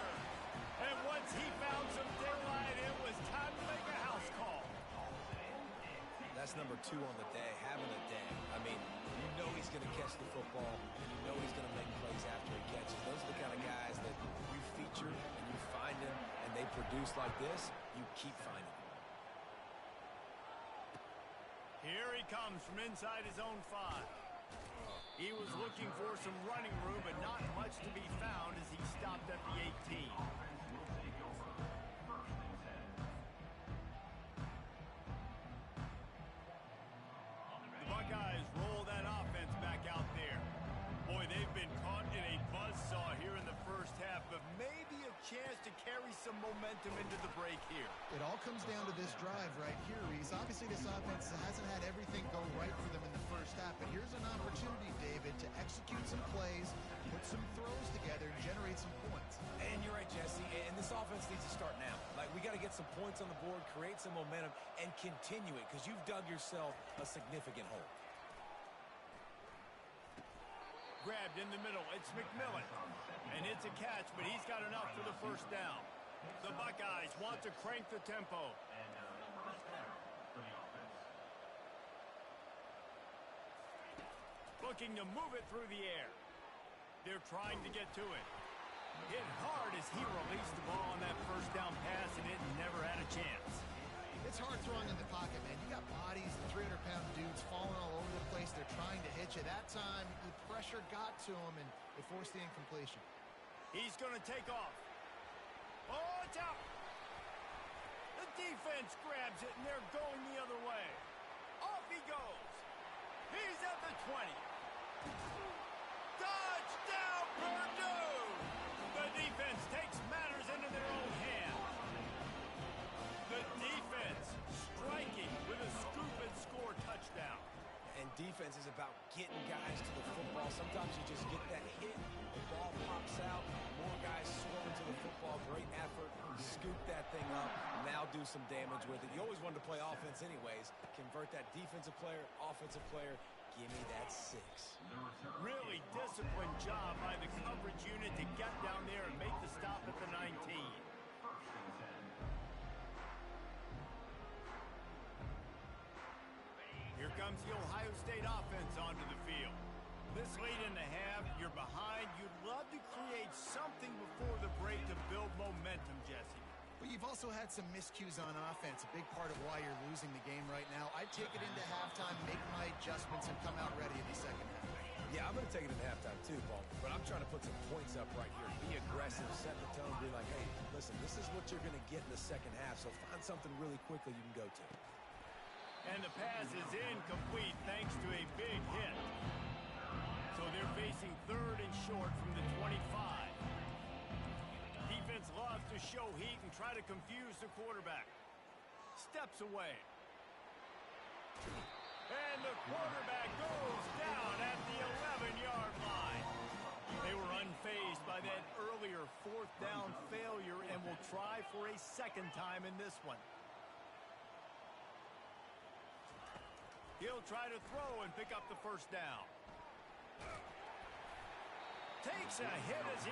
And once he found some daylight for 2 on the day, having a day. I mean, you know he's going to catch the football, and you know he's going to make plays after he catches. Those are the kind of guys that you feature and you find them, and they produce like this, you keep finding them. Here he comes from inside his own 5. He was looking for some running room, but not much to be found as he stopped at the 18. Will take over. 1st and 10. The Buckeyes roll that offense back out there. Boy, they've been caught in a buzzsaw here in the first half, but maybe a chance to carry some momentum into the break here. It all comes down to this drive right here, Reese. Obviously, this offense hasn't had everything go right for them in the first half, but here's an opportunity, David, to execute some plays, put some throws together, and generate some points. And you're right, Jesse, and this offense needs to start now. Like, we got to get some points on the board, create some momentum, and continue it, because you've dug yourself a significant hole. Grabbed in the middle. It's McMillan. And it's a catch, but he's got enough for the first down. The Buckeyes want to crank the tempo. And 1st down for the offense. Looking to move it through the air. They're trying to get to it. Hit hard as he released the ball on that first down pass, and it never had a chance. It's hard throwing in the pocket, man. You got bodies, 300-pound dudes falling all over the place. They're trying to hit you. That time, the pressure got to him, and it forced the incompletion. He's going to take off. Oh, it's out. The defense grabs it, and they're going the other way. Off he goes. He's at the 20. Touchdown, Purdue! The defense takes matters into their own hands. The defense striking with a scoop and score touchdown. And defense is about getting guys to the football. Sometimes you just get that hit, the ball pops out, more guys swarm to the football. Great effort, scoop that thing up, now do some damage with it. You always wanted to play offense anyways. Convert that defensive player, offensive player, give me that 6. Really disciplined job by the coverage unit to get down there and make the stop at the 19. 1st and 10. Here comes the Ohio State offense onto the field. This late in the half, you're behind. You'd love to create something before the break to build momentum, Jesse. But you've also had some miscues on offense, a big part of why you're losing the game right now. I'd take it into halftime, make my adjustments, and come out ready in the second half. Yeah, I'm going to take it into halftime too, Paul. But I'm trying to put some points up right here. Be aggressive, set the tone, be like, hey, listen, this is what you're going to get in the second half, so find something really quickly you can go to. And the pass is incomplete thanks to a big hit. So they're facing 3rd and short from the 25. Defense loves to show heat and try to confuse the quarterback. Steps away. And the quarterback goes down at the 11-yard line. They were unfazed by that earlier 4th down failure and will try for a second time in this one. He'll try to throw and pick up the first down. Takes a hit as he...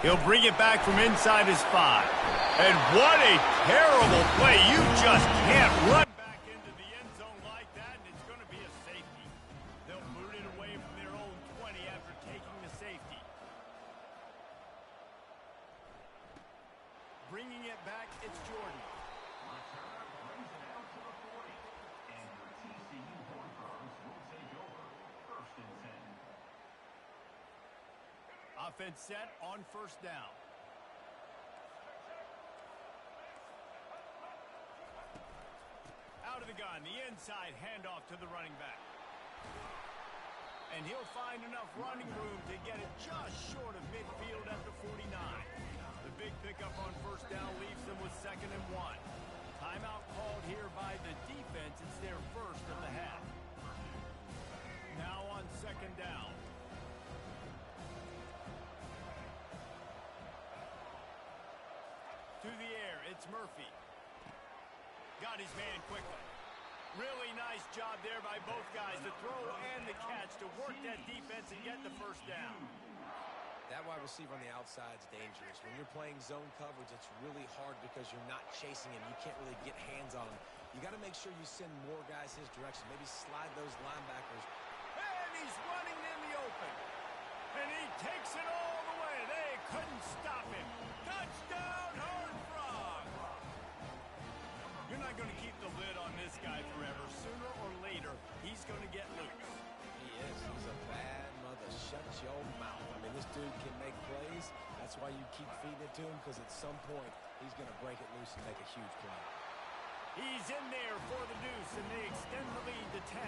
He'll bring it back from inside his 5. And what a terrible play. You just can't run back into the end zone like that, and it's going to be a safety. They'll boot it away from their own 20 after taking the safety. Bringing it back, it's Jordan. Return brings it out to the 40. And your TCU Horned Frogs will take over 1st and 10. Offense set on 1st down. Out of the gun, the inside handoff to the running back. And he'll find enough running room to get it just short of midfield at the 49. The big pickup on 1st down leaves them with 2nd and 1. Timeout called here by the defense. It's their first of the half. Now on 2nd down. To the air, it's Murphy. Got his man quickly. Really nice job there by both guys, the throw and the catch, to work that defense and get the 1st down. That wide receiver on the outside is dangerous. When you're playing zone coverage, it's really hard because you're not chasing him. You can't really get hands on him. You got to make sure you send more guys his direction. Maybe slide those linebackers. And he's running in the open. And he takes it all the way. They couldn't stop him. Touchdown, Horned Frogs! You're not going to keep the lid on this guy forever. Sooner or later, he's going to get loose. He is. He's a bad mother. Shut your mouth. I mean, this dude can make plays. That's why you keep feeding it to him, because at some point, he's going to break it loose and make a huge play. He's in there for the deuce, and they extend the lead to 10.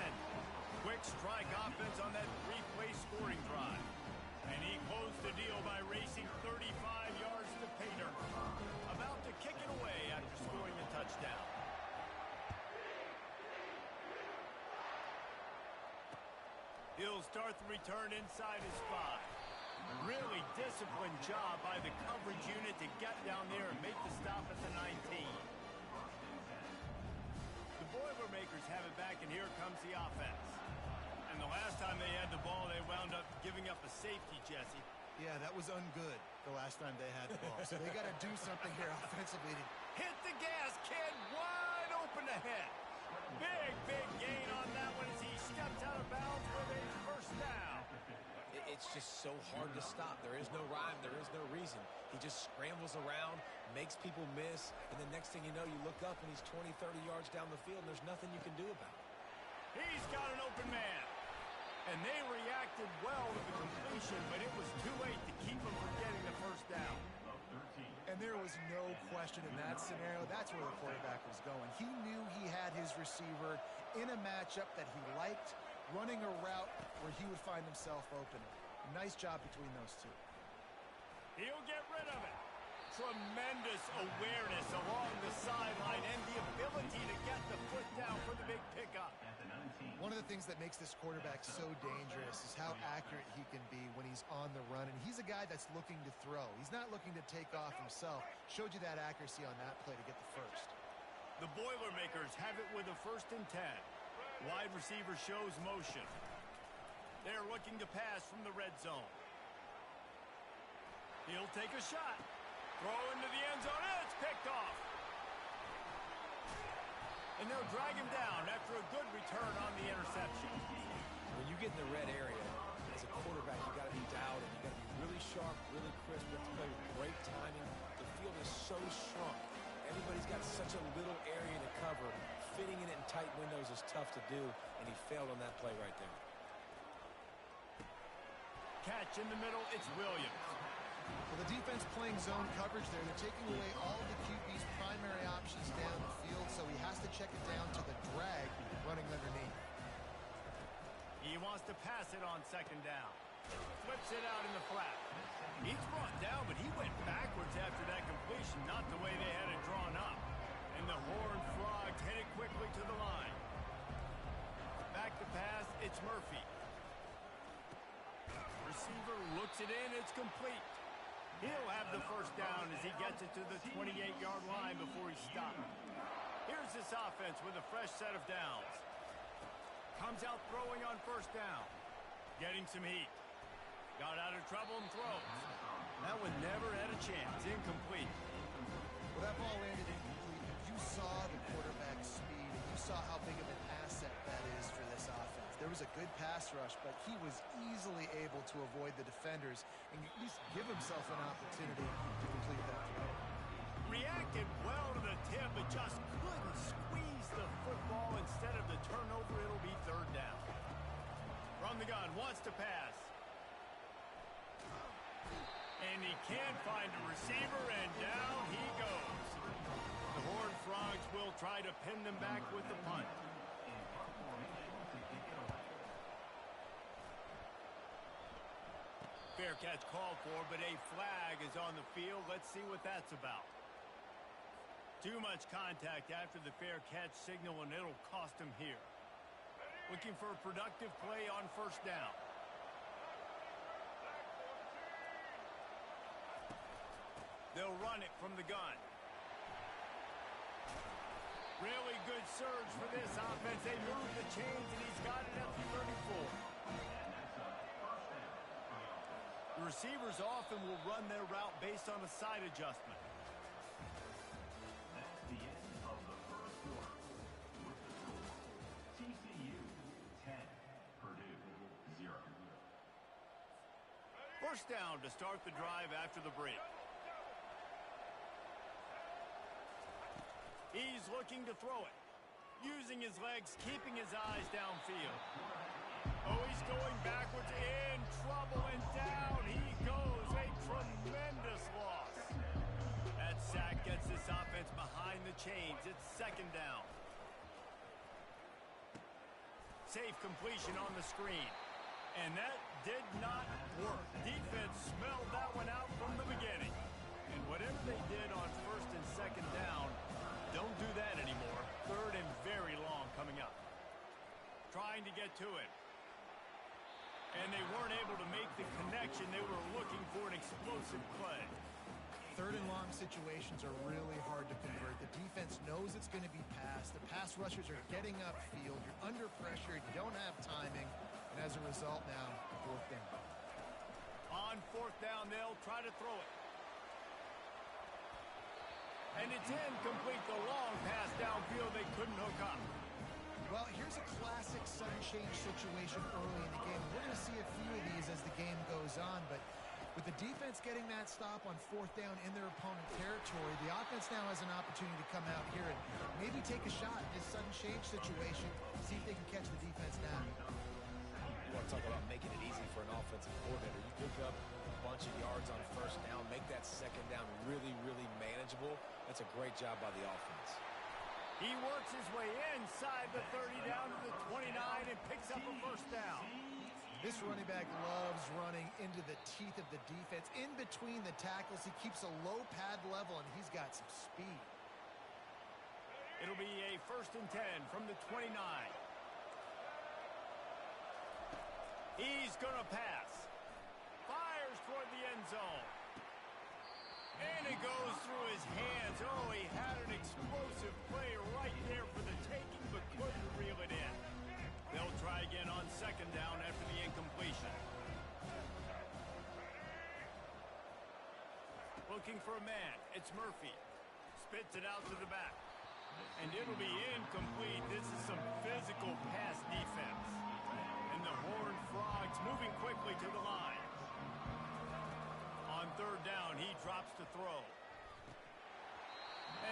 Quick strike offense on that 3-play scoring drive. And he closed the deal by racing 35 yards to pay dirt. About to kick it away after scoring a touchdown. He'll start the return inside his 5. Really disciplined job by the coverage unit to get down there and make the stop at the 19. The Boilermakers have it back, and here comes the offense. And the last time they had the ball, they wound up giving up a safety, Jesse. Yeah, that was ungood the last time they had the ball. So they got to do something here offensively. Hit the gas, kid. Wide open ahead. Big gain on that one as he steps out of bounds with a 1st down. It's just so hard to stop. There is no rhyme. There is no reason. He just scrambles around, makes people miss, and the next thing you know, you look up and he's 20, 30 yards down the field, and there's nothing you can do about it. He's got an open man. And they reacted well to the completion, but it was too late to keep him from getting the 1st down. And there was no question in that scenario. That's where the quarterback was going. He knew he had his receiver in a matchup that he liked, running a route where he would find himself open. Nice job between those two. He'll get rid of it. Tremendous awareness along the sideline and the ability to get the foot down for the big pickup. One of the things that makes this quarterback so dangerous is how accurate he can be when he's on the run. And he's a guy that's looking to throw. He's not looking to take off himself. Showed you that accuracy on that play to get the 1st. The Boilermakers have it with a 1st and 10. Wide receiver shows motion. They're looking to pass from the red zone. He'll take a shot. Throw into the end zone. It's picked off. And they'll drag him down after a good return on the interception. When you get in the red area, as a quarterback, you got to be dialed in. You got to be really sharp, really crisp. You have to play with great timing. The field is so shrunk. Everybody's got such a little area to cover. Fitting in it in tight windows is tough to do, and he failed on that play right there. Catch in the middle, it's Williams. Well, the defense playing zone coverage there. They're taking away all of the QB's primary options down the field, so he has to check it down to the drag running underneath. He wants to pass it on 2nd down. Flips it out in the flat. He's brought down, but he went backwards after that completion, not the way they had it drawn up. And the Horned Frogs headed quickly to the line. Back to pass, it's Murphy. Receiver looks it in, it's complete. He'll have the 1st down as he gets it to the 28-yard line before he stopped. Here's this offense with a fresh set of downs. Comes out throwing on 1st down. Getting some heat. Got out of trouble and throws. That one never had a chance. Incomplete. Well, that ball landed incomplete. You saw the quarterback's speed, and you saw how big of an asset that is for this offense. There was a good pass rush, but he was easily able to avoid the defenders and at least give himself an opportunity to complete that throw. Reacted well to the tip, but just couldn't squeeze the football. Instead of the turnover, it'll be third down. From the gun, wants to pass. And he can't find a receiver, and down he goes. The Horned Frogs will try to pin them back with the punt. Fair catch called for, but a flag is on the field. Let's see what that's about. Too much contact after the fair catch signal, and it'll cost him here. Looking for a productive play on first down. They'll run it from the gun. Really good surge for this offense. They move the chains, and he's got it at the 34. The receivers often will run their route based on a side adjustment. That's the end of the first quarter. With the score, TCU 10, Purdue 0. First down to start the drive after the break. He's looking to throw it. Using his legs, keeping his eyes downfield. Oh, he's going backwards, in trouble, and down he goes. A tremendous loss. That sack gets this offense behind the chains. It's second down. Safe completion on the screen. And that did not work. Defense smelled that one out from the beginning. And whatever they did on first and second down, don't do that anymore. Third and very long coming up. Trying to get to it. And they weren't able to make the connection. They were looking for an explosive play. Third and long situations are really hard to convert. The defense knows it's going to be passed. The pass rushers are getting upfield. You're under pressure. You don't have timing. And as a result now, fourth down. On fourth down, they'll try to throw it. And it's incomplete. The long pass downfield, they couldn't hook up. Well, here's a classic sudden change situation early in the game. We're going to see a few of these as the game goes on, but with the defense getting that stop on fourth down in their opponent territory, the offense now has an opportunity to come out here and maybe take a shot at this sudden change situation, see if they can catch the defense now. You want to talk about making it easy for an offensive coordinator. You pick up a bunch of yards on first down, make that second down really, really manageable. That's a great job by the offense. He works his way inside the 30 down to the 29 and picks up a first down. This running back loves running into the teeth of the defense. In between the tackles, he keeps a low pad level, and he's got some speed. It'll be a first and 10 from the 29. He's going to pass. Fires toward the end zone. And it goes through his hands. Oh, he had an explosive play right there for the taking, but couldn't reel it in. They'll try again on second down after the incompletion. Looking for a man. It's Murphy. Spits it out to the back. And it'll be incomplete. This is some physical pass defense. And the Horned Frogs moving quickly to the line. On third down, he drops to throw.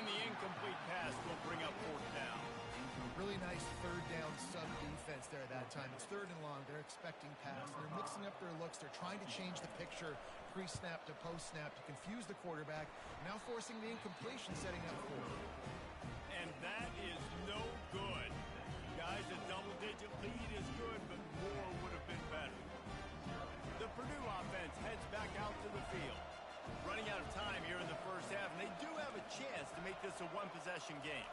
And the incomplete pass will bring up fourth down. Really nice third down sub-defense there that time. It's third and long. They're expecting pass. They're mixing up their looks. They're trying to change the picture pre-snap to post-snap to confuse the quarterback. Now forcing the incompletion, setting up fourth. And that is no good. Guys, a double-digit lead is good, but more would have been better. The Purdue offense heads back out to the field. Running out of time here in the first half, and they do have a chance to make this a one-possession game.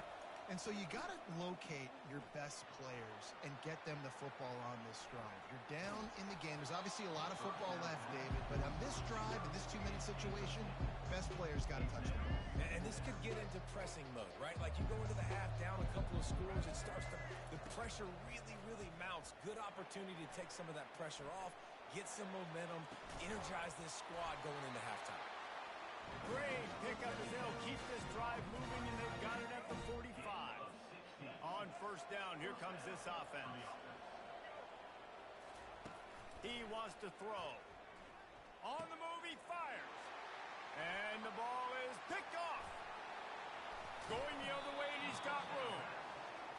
And so you got to locate your best players and get them the football on this drive. You're down in the game. There's obviously a lot of football left, David, but on this drive, in this 2-minute situation, best players got to touch the ball. And this could get into pressing mode, right? Like you go into the half down a couple of scores, it starts to, the pressure really, really mounts. Good opportunity to take some of that pressure off. get some momentum, energize this squad going into halftime. Great pickup as they'll keep this drive moving, and they've got it at the 45. On first down, here comes this offense. He wants to throw. On the move, he fires. And the ball is picked off. Going the other way, and he's got room.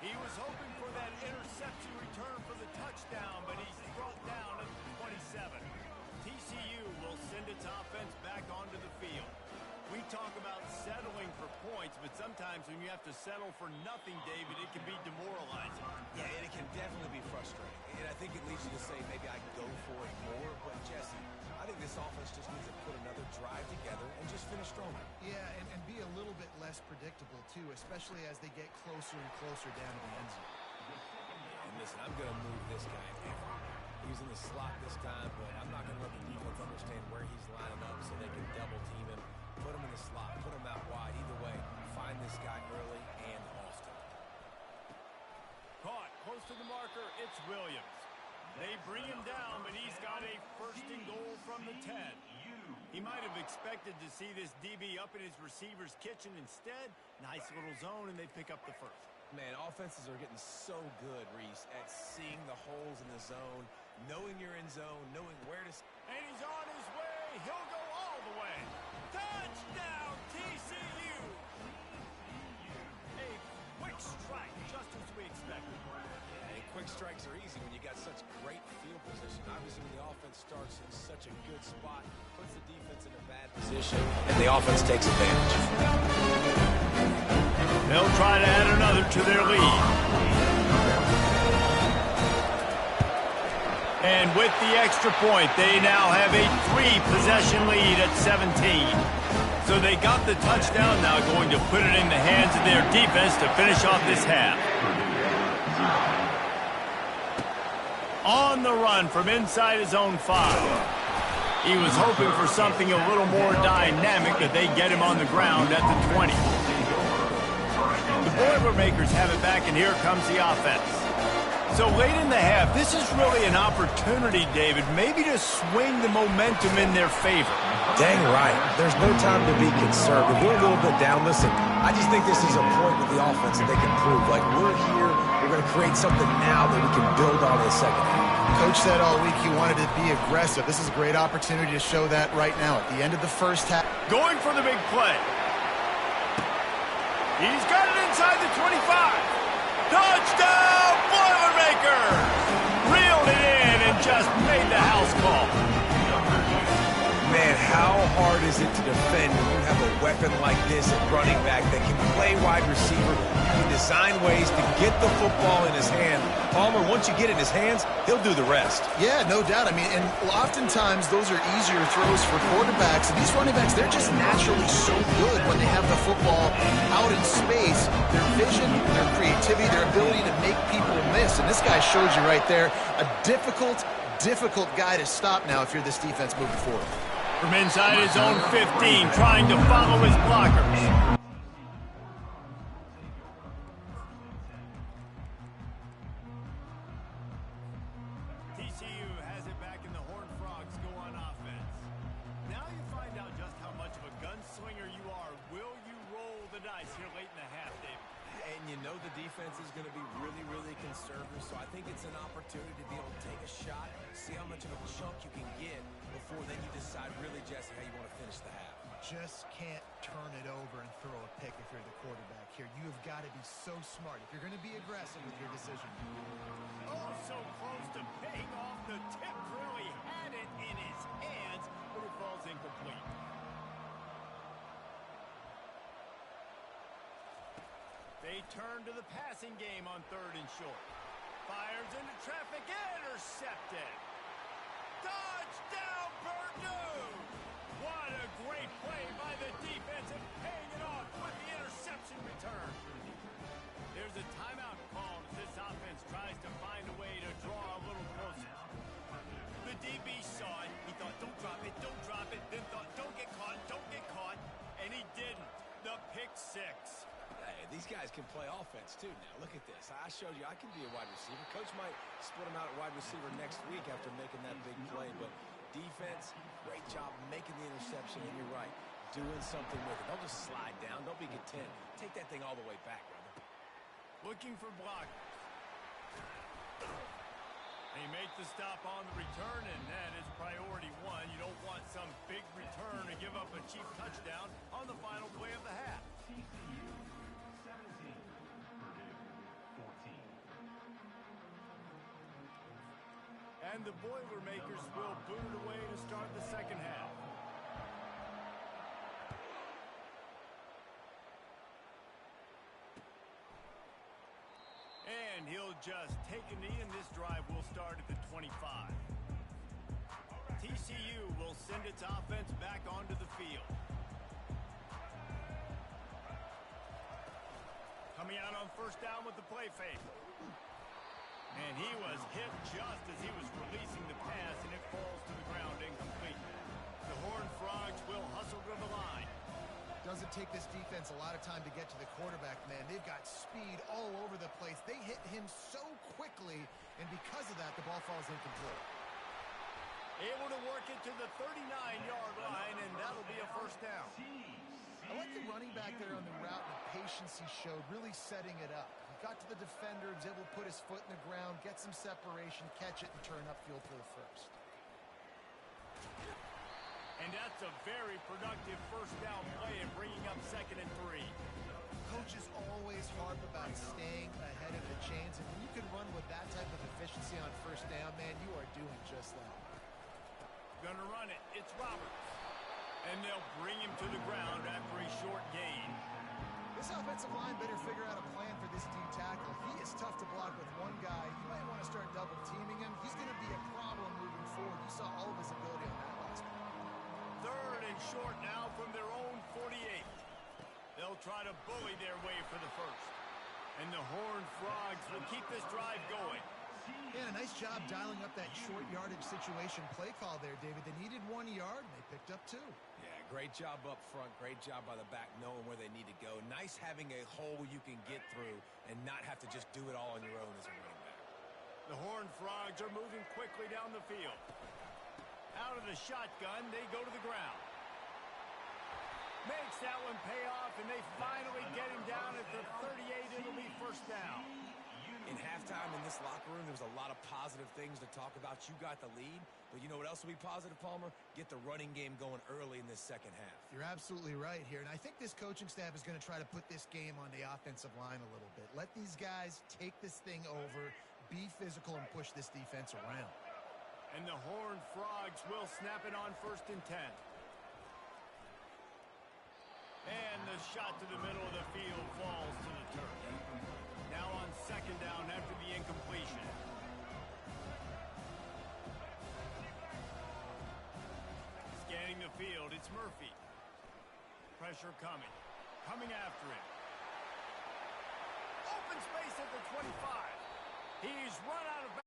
He was hoping for that interception return for the touchdown, but he's brought down at the 27. TCU will send its offense back onto the field. We talk about settling for points, but sometimes when you have to settle for nothing, David, it can be demoralizing. Yeah, and it can definitely be frustrating. And I think it leads you to say maybe I can go for it more. But, Jesse, I think this offense just needs to put another drive together and just finish stronger. Yeah, and be a little bit less predictable, too, especially as they get closer and closer down to the end zone. And listen, I'm going to move this guy everywhere. He's in the slot this time, but I'm not going to let the defense understand where he's lining up so they can double team him. Put him in the slot, put him out wide. Either way, find this guy early and often. Caught close to the marker, it's Williams. They bring him down, but he's got a first and goal from the 10. He might have expected to see this DB up in his receiver's kitchen. Instead, nice little zone, and they pick up the first. Man, offenses are getting so good, Reese, at seeing the holes in the zone, knowing you're in zone, knowing where to... And he's on his way. He'll go all the way. Touchdown, TCU! A quick strike, just as we expected. Yeah, and quick strikes are easy when you got such great field position. Obviously, when the offense starts in such a good spot, puts the defense in a bad position, and the offense takes advantage. They'll try to add another to their lead. And with the extra point, they now have a 3-possession lead at 17. So they got the touchdown, now going to put it in the hands of their defense to finish off this half. On the run from inside his own 5. He was hoping for something a little more dynamic, but they get him on the ground at the 20. The Boilermakers have it back, and here comes the offense. So late in the half, this is really an opportunity, David, maybe to swing the momentum in their favor. Dang right. There's no time to be conservative. We're a little bit down. Listen, I just think this is a point with the offense that they can prove. Like, we're here, we're going to create something now that we can build on in the second half. Coach said all week he wanted to be aggressive. This is a great opportunity to show that right now at the end of the first half. Going for the big play. He's got it inside the 25. Touchdown, Boilermakers! Reeled it in and just made the house call. Man, how hard is it to defend when you have a weapon like this at running back that can play wide receiver, can design ways to get the football in his hand. Palmer, once you get it in his hands, he'll do the rest. Yeah, no doubt. I mean, and oftentimes those are easier throws for quarterbacks. And these running backs, they're just naturally so good when they have the football out in space. Their vision, their creativity, their ability to make people miss. And this guy showed you right there, a difficult guy to stop now if you're this defense moving forward. From inside his own 15, trying to follow his blockers. TCU has it back in the Horned Frogs go on offense. Now you find out just how much of a gunslinger you are. Will you roll the dice here late in the half, David? And you know the defense is going to be really, really conservative, so I think it's an opportunity to be able to take a shot, see how much of a chunk you can get before then you decide really, Jesse, how you want to finish the half. Just can't turn it over and throw a pick if you're the quarterback here. You have got to be so smart if you're going to be aggressive with your decision. Oh, so close to paying off the tip. Really had it in his hands, but it falls incomplete. They turn to the passing game on 3rd and short. Fires into traffic, intercepted. Touchdown, Purdue! What a great play by the defense and paying it off with the interception return. There's a timeout called as this offense tries to find a way to draw a little closer. The DB saw it. He thought, don't drop it, then thought, don't get caught, and he didn't. The pick 6. these guys can play offense too now. Look at this. I showed you I can be a wide receiver. Coach might split him out at wide receiver next week after making that big play, but defense, great job making the interception, and you're right, doing something with it. Don't just slide down. Don't be content. Take that thing all the way back, brother. Looking for blockers. They make the stop on the return, and that is priority one. You don't want some big return to give up a cheap touchdown on the final play of the half. TCU 17, Purdue 14. And the Boilermakers will boot it away to start the second half. And he'll just take a knee, and this drive will start at the 25. TCU will send its offense back onto the field. Coming out on first down with the play fake. And he was hit just as he was releasing the pass, and it falls to the ground incomplete. The Horned Frogs will hustle to the line. Doesn't take this defense a lot of time to get to the quarterback, man. They've got speed all over the place. They hit him so quickly, and because of that, the ball falls incomplete. Able to work it to the 39-yard line, and that'll be a first down. I like the running back there on the route and the patience he showed, really setting it up. He got to the defender, was able to put his foot in the ground, get some separation, catch it, and turn upfield for the first. And that's a very productive first down play and bringing up 2nd and 3. Coaches always harp about staying ahead of the chains, and when you can run with that type of efficiency on first down, man, you are doing just that. Gonna run it. It's Roberts. And they'll bring him to the ground after a short gain. This offensive line better figure out a plan for this D tackle. He is tough to block with one guy. You might want to start double teaming him. He's going to be a problem moving forward. You saw all of his ability on that last one. 3rd and short now from their own 48. They'll try to bully their way for the first. And the Horned Frogs will keep this drive going. Yeah, nice job dialing up that short yardage situation play call there, David. They needed 1 yard, and they picked up 2. Yeah, great job up front. Great job by the back knowing where they need to go. Nice having a hole you can get through and not have to just do it all on your own as a running back. The Horned Frogs are moving quickly down the field. Out of the shotgun, they go to the ground. Makes that one pay off, and they finally get him down at the 38. It'll be first down. In halftime in this locker room, there was a lot of positive things to talk about. You got the lead, but you know what else will be positive, Palmer? Get the running game going early in this second half. You're absolutely right here, and I think this coaching staff is going to try to put this game on the offensive line a little bit. Let these guys take this thing over, be physical, and push this defense around. And the Horned Frogs will snap it on 1st and 10. And the shot to the middle of the field falls to the turf. Now on 2nd down after the incompletion. Scanning the field, it's Murphy. Pressure coming. Coming after him. Open space at the 25. He's run out of bounds.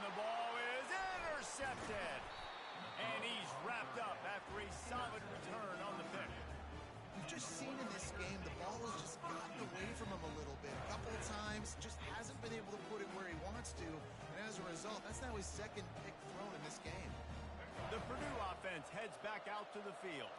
the ball is intercepted. And he's wrapped up after a solid return on the pick. You've just seen in this game, the ball has just gotten away from him a little bit. A couple of times, just hasn't been able to put it where he wants to. And as a result, that's now his second pick thrown in this game. The Purdue offense heads back out to the field.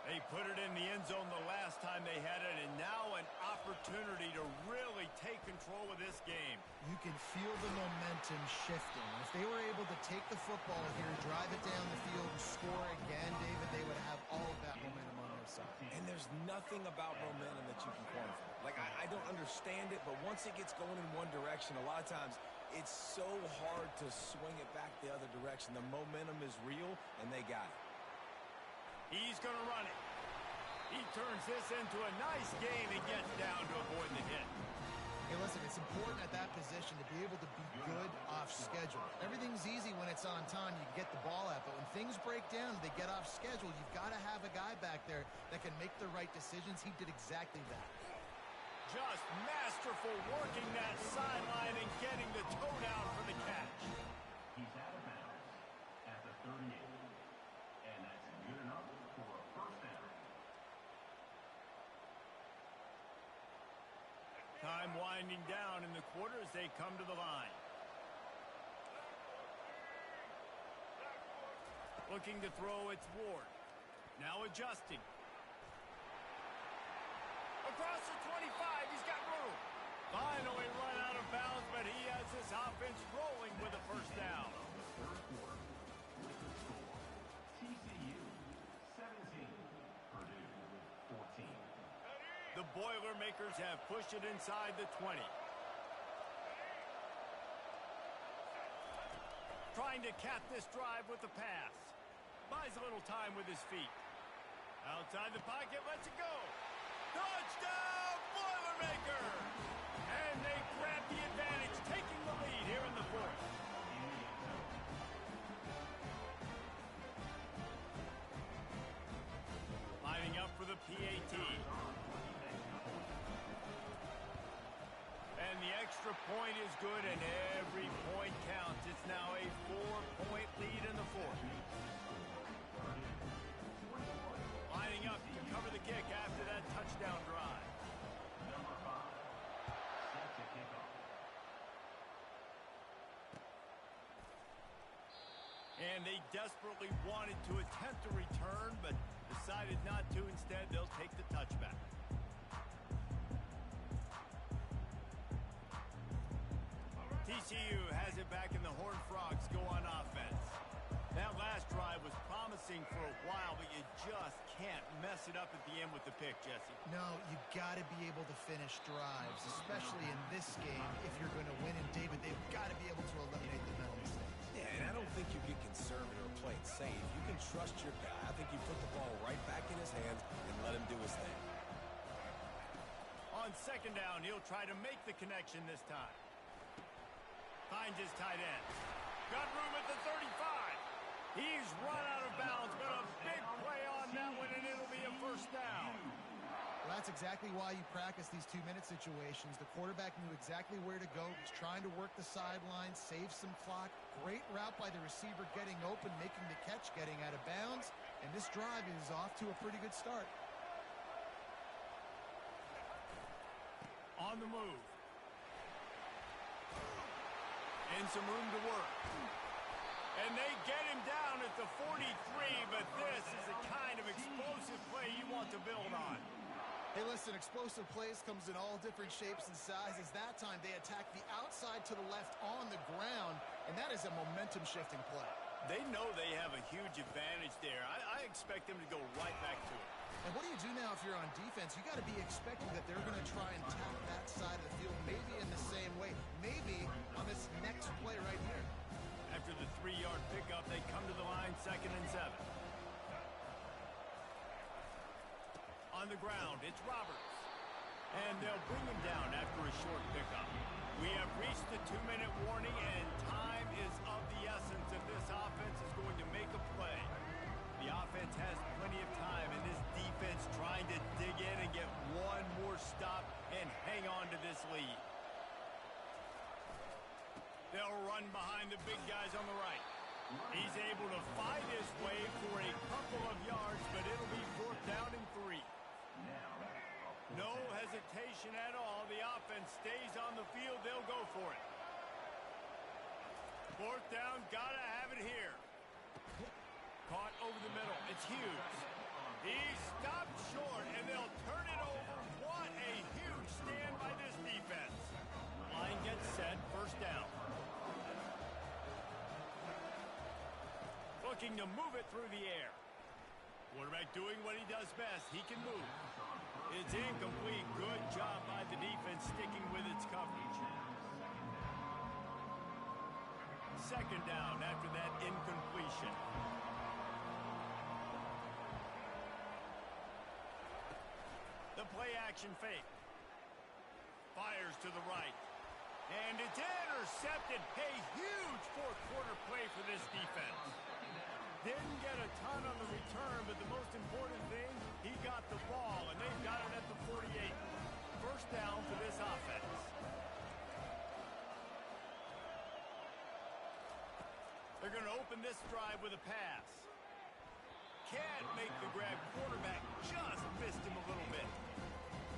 They put it in the end zone the last time they had it, and now an opportunity to really take control of this game. You can feel the momentum shifting. If they were able to take the football here, drive it down the field, and score again, David, they would have all of that momentum on their side. And there's nothing about momentum that you can quantify. Like, I don't understand it, but once it gets going in one direction, a lot of times it's so hard to swing it back the other direction. The momentum is real, and they got it. He's going to run it. He turns this into a nice game and gets down to avoid the hit. Hey, listen, it's important at that position to be able to be good off schedule. Everything's easy when it's on time. You get the ball out. But when things break down, they get off schedule, you've got to have a guy back there that can make the right decisions. He did exactly that. Just masterful working that sideline and getting the toe down for the catch. He's out of bounds at the 38. And that's good enough for a first down. Time winding down in the quarter as they come to the line. Looking to throw, it's Ward. Now adjusting. Across the 25, he's got room. Finally run out of bounds, but he has this offense rolling with a first down. The third quarter with the score. TCU 17, Purdue 14. The Boilermakers have pushed it inside the 20. Trying to cap this drive with the pass. Buys a little time with his feet. Outside the pocket, lets it go. Touchdown, Boilermakers! And they grab the advantage, taking the lead here in the fourth. Lining up for the PAT. And the extra point is good, and every point counts. It's now a 4-point lead in the fourth. Lining up to cover the kick after that touchdown drive. Number 5, set to kick off. And they desperately wanted to attempt a return, but decided not to. Instead, they'll take the touchback. TCU has it back, and the Horned Frogs go on offense. That last drive was promising for a while, but you just can't mess it up at the end with the pick, Jesse. No, you've got to be able to finish drives, especially in this game. If you're going to win, and David, they've got to be able to eliminate the mental mistakes. Yeah, and I don't think you get conservative or play it safe. You can trust your guy. I think you put the ball right back in his hands and let him do his thing. On second down, he'll try to make the connection this time. Finds his tight end. Got room at the 35. He's run out of bounds, but a big play on that one, and it'll be a first down. Well, that's exactly why you practice these 2-minute situations. The quarterback knew exactly where to go. He's trying to work the sideline, save some clock. Great route by the receiver getting open, making the catch, getting out of bounds. And this drive is off to a pretty good start. On the move. And some room to work. And they get him down at the 43, but this is the kind of explosive play you want to build on. Hey, listen, explosive plays comes in all different shapes and sizes. That time they attack the outside to the left on the ground, and that is a momentum-shifting play. They know they have a huge advantage there. I expect them to go right back to it. And what do you do now if you're on defense? You got to be expecting that they're going to try and tap that side of the field, maybe in the same way, maybe on this next play right here. After the 3-yard pickup, they come to the line, 2nd and 7. On the ground, it's Roberts. And they'll bring him down after a short pickup. We have reached the 2-minute warning, and time is of the essence if this offense is going to make a play. The offense has plenty of time, and this defense trying to dig in and get one more stop and hang on to this lead. They'll run behind the big guys on the right. He's able to fight his way for a couple of yards, but it'll be 4th down and 3. No hesitation at all. The offense stays on the field. They'll go for it. 4th down, gotta have it here. Caught over the middle. It's Hughes. He stopped short, and they'll turn it over. What a huge stand by this defense. Line gets set, 1st down. Looking to move it through the air. Quarterback doing what he does best. He can move. It's incomplete. Good job by the defense sticking with its coverage. 2nd down after that incompletion. The play action fake. Fires to the right. And it's intercepted. A huge 4th quarter play for this defense. Didn't get a ton on the return, but the most important thing, he got the ball, and they've got it at the 48. 1st down for this offense. They're going to open this drive with a pass. Can't make the grab. Quarterback just missed him a little bit.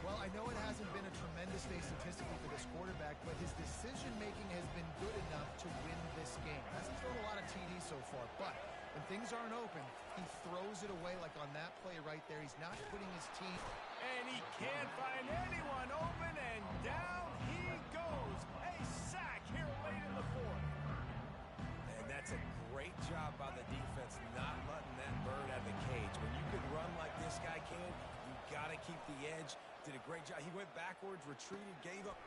Well, I know it hasn't been a tremendous day statistically for this quarterback, but his decision-making has been good enough to win this game. Hasn't thrown a lot of TDs so far, but when things aren't open, he throws it away like on that play right there. He's not putting his team... And he can't find anyone open, and down he goes. A sack here late in the 4th. And that's a great job by the defense not letting that bird out of the cage. When you can run like this guy can, you got to keep the edge. Did a great job. He went backwards, retreated, gave up.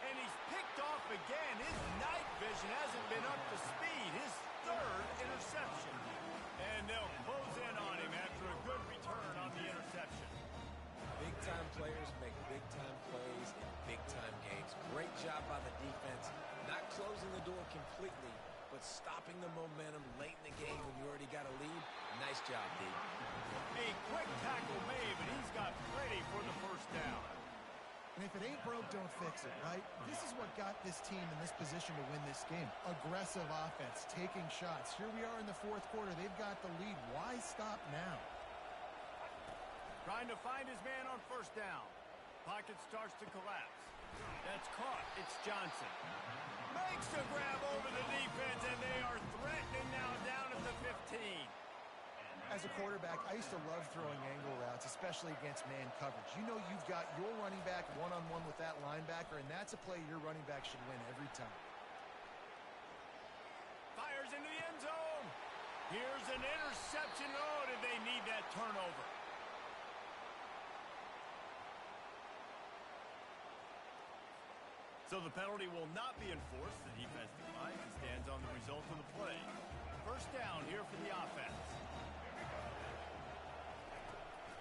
And he's picked off again. His night vision hasn't been up to speed. His 3rd interception. And they'll close in on him after a good return on the interception. Big-time players make big-time plays in big-time games. Great job by the defense. Not closing the door completely, but stopping the momentum late in the game when you already got a lead. Nice job, D. A quick tackle made, but he's got plenty for the 1st down. And if it ain't broke, don't fix it, right? This is what got this team in this position to win this game. Aggressive offense, taking shots. Here we are in the 4th quarter. They've got the lead. Why stop now? Trying to find his man on 1st down. Pocket starts to collapse. That's caught. It's Johnson. Makes a grab over the defense, and they are threatening now down at the 15. As a quarterback, I used to love throwing angle routes, especially against man coverage. You know you've got your running back one-on-one with that linebacker, and that's a play your running back should win every time. Fires into the end zone. Here's an interception. Oh, did they need that turnover? So the penalty will not be enforced. The defense declines and stands on the result of the play. 1st down here for the offense.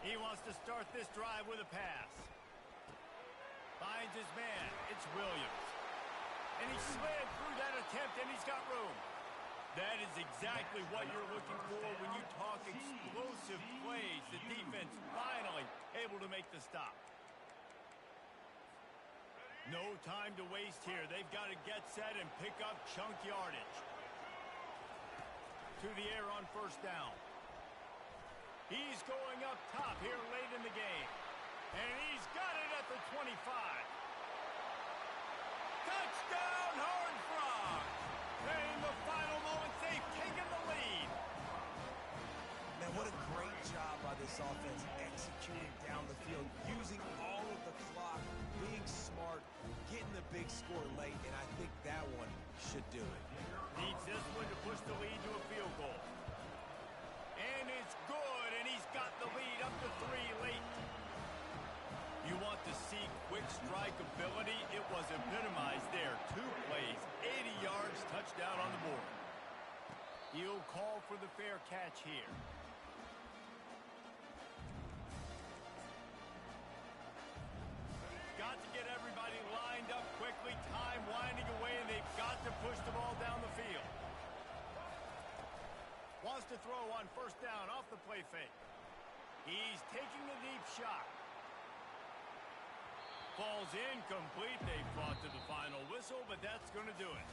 He wants to start this drive with a pass. Finds his man. It's Williams. And he slid through that attempt, and he's got room. That is exactly what you're looking for when you talk explosive plays. The defense finally able to make the stop. No time to waste here. They've got to get set and pick up chunk yardage. To the air on 1st down. He's going up top here late in the game. And he's got it at the 25. Touchdown, Horned Frogs! And in the final moments, they've taken the lead. Man, what a great job by this offense executing down the field, using all of the clock, being smart, getting the big score late, and I think that one should do it. Needs this one to push the lead to a field goal. And it's good, and he's got the lead up to 3 late. You want to see quick strike ability? It was epitomized there. 2 plays, 80 yards, touchdown on the board. He'll call for the fair catch here. Got to get everybody lined up quickly. Time winding away, and they've got to push the ball down the field. Wants to throw on 1st down off the play fake. He's taking a deep shot. Falls incomplete. They fought to the final whistle, but that's going to do it.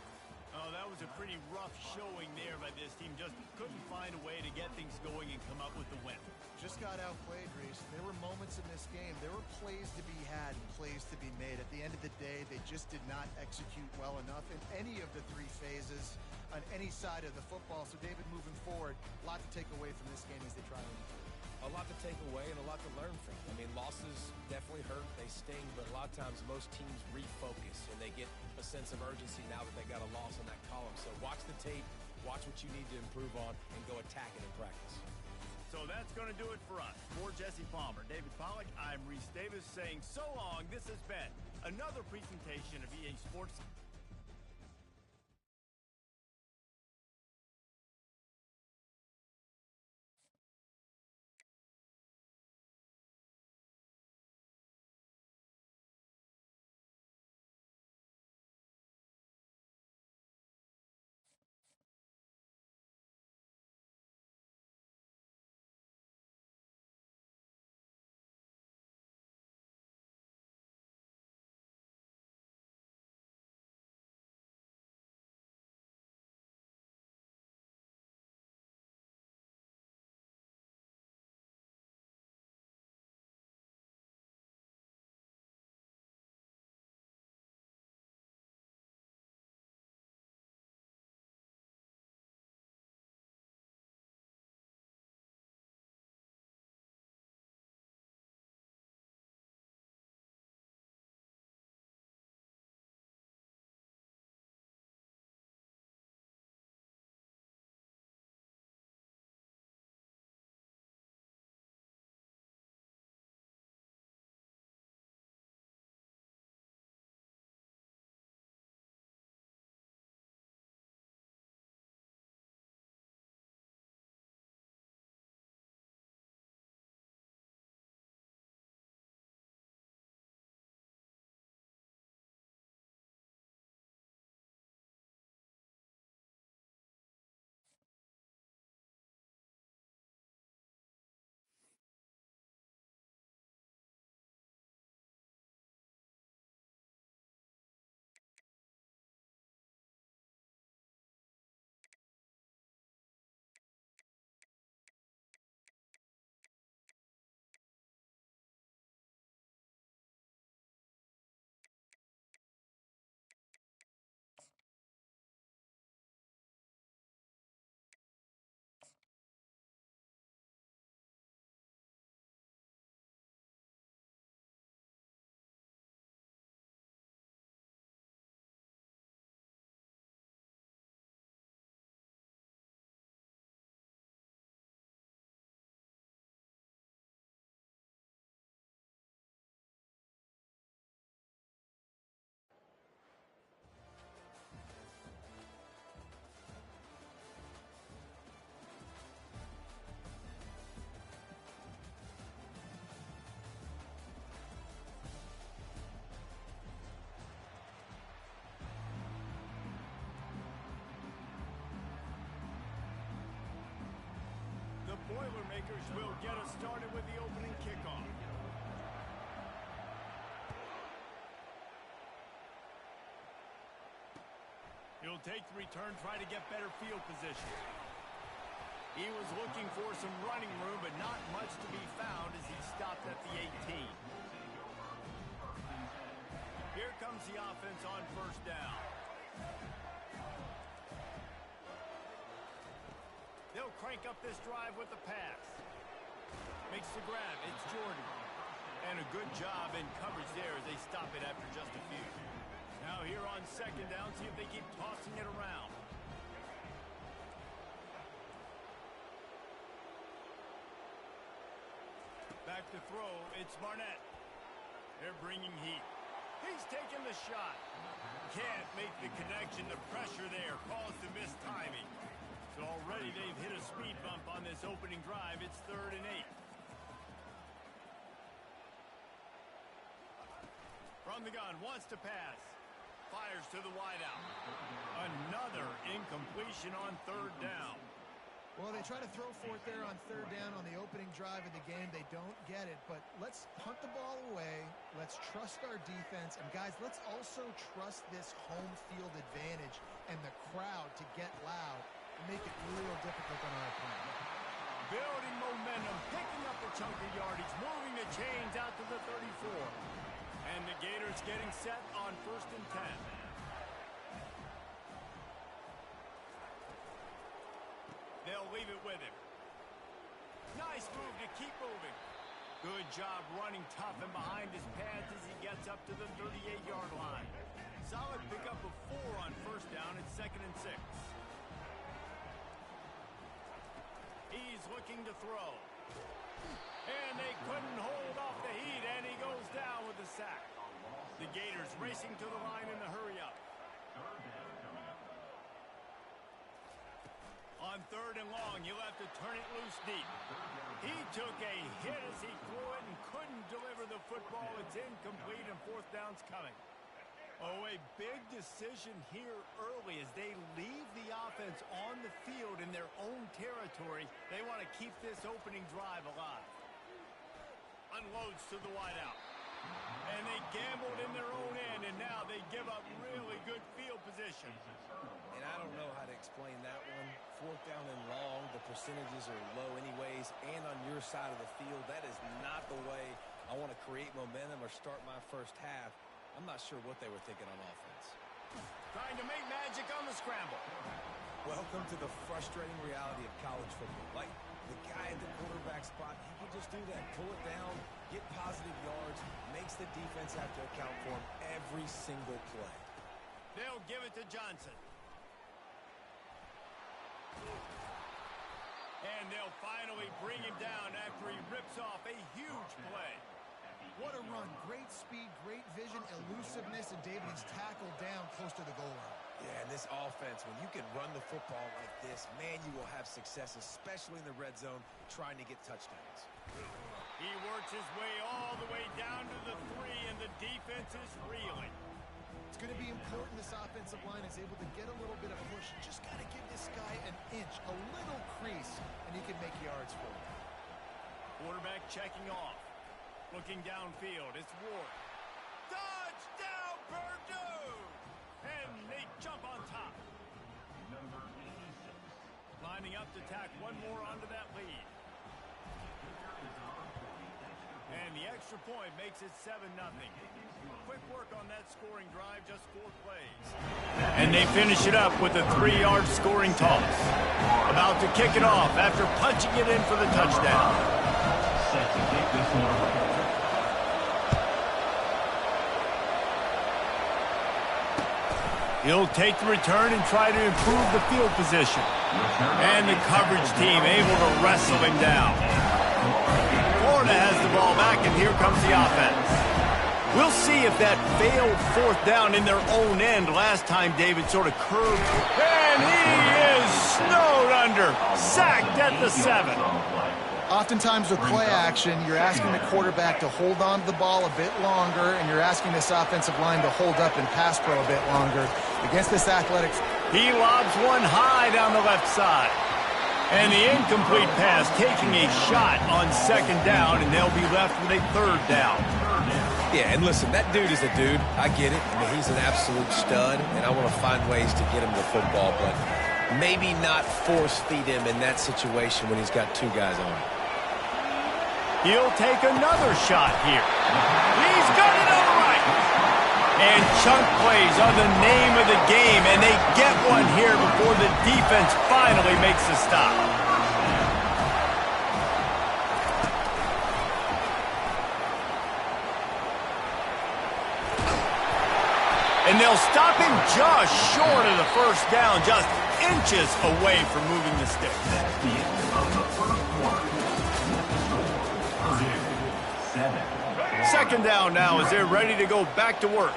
Oh, that was a pretty rough showing there by this team. Just couldn't find a way to get things going and come up with the win. Just got outplayed, Reese. There were moments in this game. There were plays to be had and plays to be made. At the end of the day, they just did not execute well enough in any of the three phases on any side of the football. So, David, moving forward, a lot to take away from this game as they try to improve. A lot to take away and a lot to learn from. I mean, losses definitely hurt, they sting, but a lot of times most teams refocus and they get a sense of urgency now that they got a loss in that column. So watch the tape, watch what you need to improve on, and go attack it in practice. So that's going to do it for us. For Jesse Palmer, David Pollack, I'm Reese Davis saying so long. This has been another presentation of EA Sports. The Boilermakers will get us started with the opening kickoff. He'll take the return, try to get better field position. He was looking for some running room, but not much to be found as he stopped at the 18. Here comes the offense on first down. They'll crank up this drive with the pass. Makes the grab. It's Jordan. And a good job in coverage there as they stop it after just a few. Now here on second down, see if they keep tossing it around. Back to throw. It's Barnett. They're bringing heat. He's taking the shot. Can't make the connection. The pressure there caused the missed timing. So already they've hit a speed bump on this opening drive. It's 3rd and 8. From the gun, wants to pass. Fires to the wideout. Another incompletion on 3rd down. Well, they try to throw for it there on third down on the opening drive of the game. They don't get it, but let's punt the ball away. Let's trust our defense. And, guys, let's also trust this home field advantage and the crowd to get loud and make it real difficult on our opponent. Building momentum, picking up a chunk of yardage, moving the chains out to the 34. And the Gators getting set on 1st and 10. They'll leave it with him. Nice move to keep moving. Good job running tough and behind his pads as he gets up to the 38-yard line. Solid pickup of 4 on 1st down at 2nd and 6. He's looking to throw. And they couldn't hold off the heat, and he goes down with a sack. The Gators racing to the line in the hurry-up. On 3rd and long, you'll have to turn it loose deep. He took a hit as he threw it and couldn't deliver the football. It's incomplete, and 4th down's coming. Oh, a big decision here early as they leave the offense on the field in their own territory. They want to keep this opening drive alive. Unloads to the wideout. And they gambled in their own end, and now they give up really good field position. And I don't know how to explain that one. 4th down and long, the percentages are low anyways, and on your side of the field, that is not the way I want to create momentum or start my first half. I'm not sure what they were thinking on offense. Trying to make magic on the scramble. Welcome to the frustrating reality of college football. Like, the guy at the quarterback spot, he can just do that. Pull it down, get positive yards, makes the defense have to account for him every single play. They'll give it to Johnson. And they'll finally bring him down after he rips off a huge play. What a run. Great speed, great vision, elusiveness, and David's tackled down close to the goal line. Yeah, and this offense, when you can run the football like this, man, you will have success, especially in the red zone, trying to get touchdowns. He works his way all the way down to the 3, and the defense is reeling. It's going to be important this offensive line is able to get a little bit of push. Just got to give this guy an inch, a little crease, and he can make yards for him. Quarterback checking off. Looking downfield, it's Ward. Touchdown, Purdue! And they jump on top. Number 86. Lining up to tack one more onto that lead. And the extra point makes it 7-0. Quick work on that scoring drive, just 4 plays. And they finish it up with a 3-yard scoring toss. About to kick it off after punching it in for the touchdown. Set to kick this one. He'll take the return and try to improve the field position. And the coverage team able to wrestle him down. Florida has the ball back, and here comes the offense. We'll see if that failed 4th down in their own end. Last time David sort of curved. And he is snowed under. Sacked at the 7. Oftentimes with play action, you're asking the quarterback to hold on to the ball a bit longer, and you're asking this offensive line to hold up and pass pro a bit longer. Against this athletic... He lobs one high down the left side. And the incomplete pass taking a shot on 2nd down, and they'll be left with a 3rd down. Yeah, and listen, that dude is a dude. I get it. I mean, he's an absolute stud, and I want to find ways to get him the football, but maybe not force feed him in that situation when he's got 2 guys on him. He'll take another shot here. He's got it on the right. And chunk plays are the name of the game, and they get one here before the defense finally makes a stop. And they'll stop him just short of the 1st down, just inches away from moving the sticks. That's the end of the first quarter. Purdue, 7. 2nd down now as they're ready to go back to work.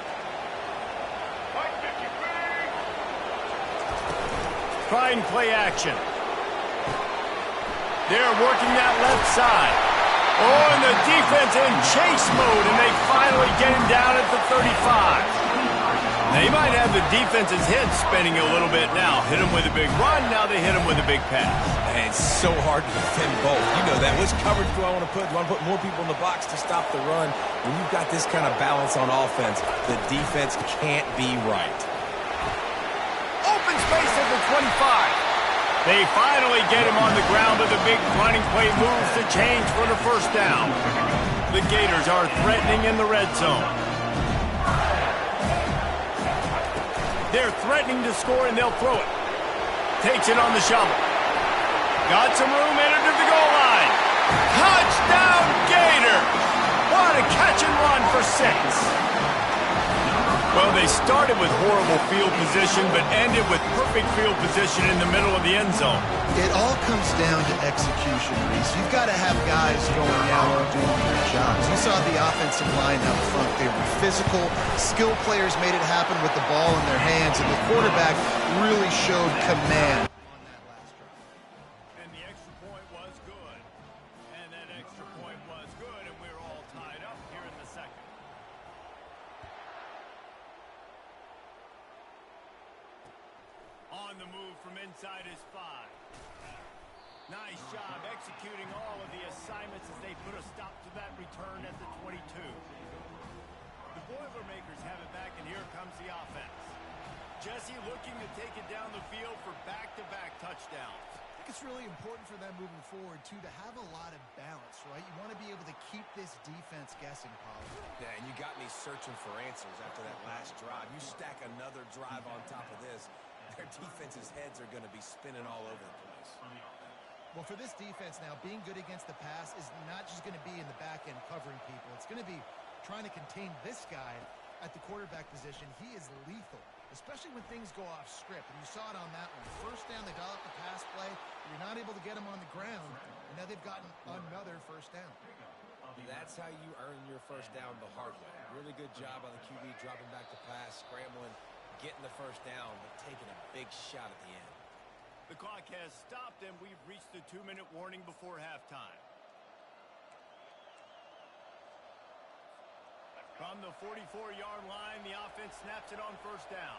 Trying play action. They're working that left side. Oh, and the defense in chase mode, and they finally get him down at the 35. They might have the defense's head spinning a little bit now. Hit them with a big run, now they hit them with a big pass. Man, it's so hard to defend both. You know that. Which coverage do I want to put? Do I want to put more people in the box to stop the run? When you've got this kind of balance on offense, the defense can't be right. Open space at the 25. They finally get him on the ground, but the big running play moves the change for the first down. The Gators are threatening in the red zone. They're threatening to score, and they'll throw it. Takes it on the shovel. Got some room, entered to the goal line. Touchdown, Gators! What a catch and run for 6. Well, they started with horrible field position, but ended with perfect field position in the middle of the end zone. It all comes down to execution, Reese. You've got to have guys going out and doing their jobs. You saw the offensive line out front. They were physical. Skilled players made it happen with the ball in their hands, and the quarterback really showed command. And the extra point was good. And that extra point was good, and we're all tied up here in the second. On the move from inside his 5. Nice job executing all of the assignments as they put a stop to that return at the 22. The Boilermakers have it back, and here comes the offense. Jesse looking to take it down the field for back-to-back touchdowns. I think it's really important for them moving forward, too, to have a lot of balance, right? You want to be able to keep this defense guessing, Paul. Yeah, and you got me searching for answers after that last drive. You stack another drive on top of this, their defense's heads are going to be spinning all over the place. Well, for this defense now, being good against the pass is not just going to be in the back end covering people. It's going to be trying to contain this guy at the quarterback position. He is lethal, especially when things go off script. And you saw it on that one. First down, they dial up the pass play. You're not able to get him on the ground, and now they've gotten another first down. That's how you earn your first down the hard way. Really good job on the QB, dropping back to pass, scrambling, getting the first down, but taking a big shot at the end. The clock has stopped, and we've reached the 2-minute warning before halftime. From the 44-yard line, the offense snaps it on first down.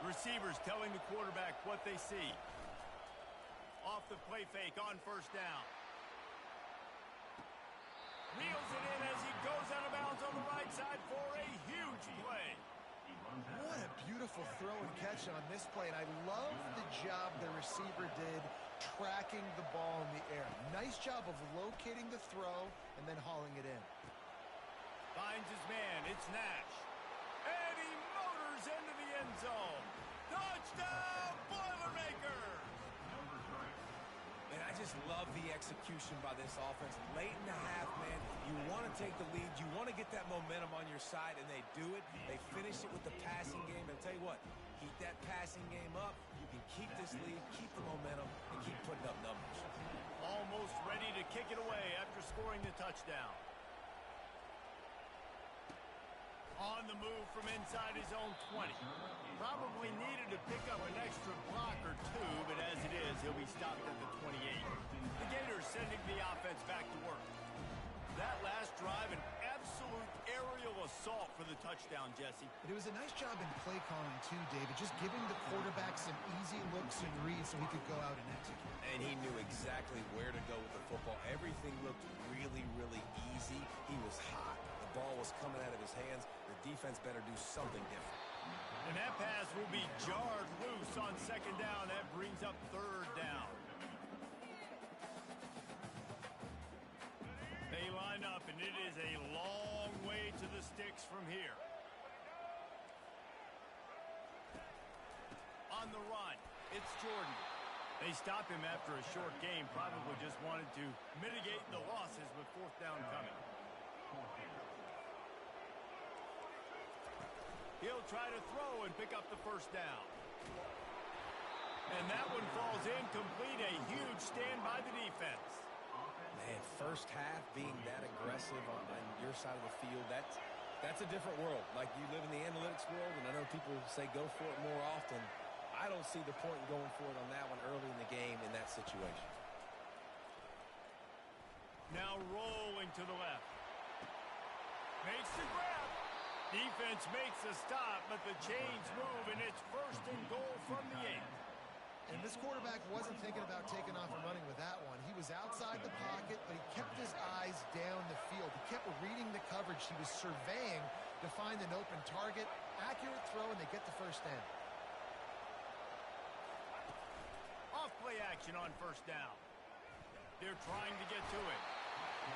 Receivers telling the quarterback what they see. Off the play fake on first down. Reels it in as he goes out of bounds on the right side for a huge play. What a beautiful throw and catch on this play, and I love the job the receiver did tracking the ball in the air. Nice job of locating the throw and then hauling it in. Finds his man, it's Nash. And he motors into the end zone. Touchdown, Boilermakers! And I just love the execution by this offense. Late in the half, man, you want to take the lead. You want to get that momentum on your side, and they do it. They finish it with the passing game. And I'll tell you what, keep that passing game up. You can keep this lead, keep the momentum, and keep putting up numbers. Almost ready to kick it away after scoring the touchdown. On the move from inside his own 20. Probably needed to pick up an extra block or two, but as it is, he'll be stopped at the 28. The Gators sending the offense back to work. That last drive, an absolute aerial assault for the touchdown, Jesse. But it was a nice job in play calling, too, David, just giving the quarterback some easy looks and reads so he could go out and execute. And he knew exactly where to go with the football. Everything looked really, really easy. He was hot. The ball was coming out of his hands. The defense better do something different. And that pass will be jarred loose on second down. That brings up third down. They line up, and it is a long way to the sticks from here. On the run, it's Jordan. They stop him after a short game. Probably just wanted to mitigate the losses with fourth down coming. He'll try to throw and pick up the first down. And that one falls incomplete. A huge stand by the defense. Man, first half being that aggressive on your side of the field, that's a different world. Like, you live in the analytics world, and I know people say go for it more often. I don't see the point in going for it on that one early in the game in that situation. Now rolling to the left. Makes the grab. Defense makes a stop, but the chains move, and it's 1st and goal from the 8. And this quarterback wasn't thinking about taking off and running with that one. He was outside the pocket, but he kept his eyes down the field. He kept reading the coverage. He was surveying to find an open target. Accurate throw, and they get the first down. Off play action on 1st down. They're trying to get to it.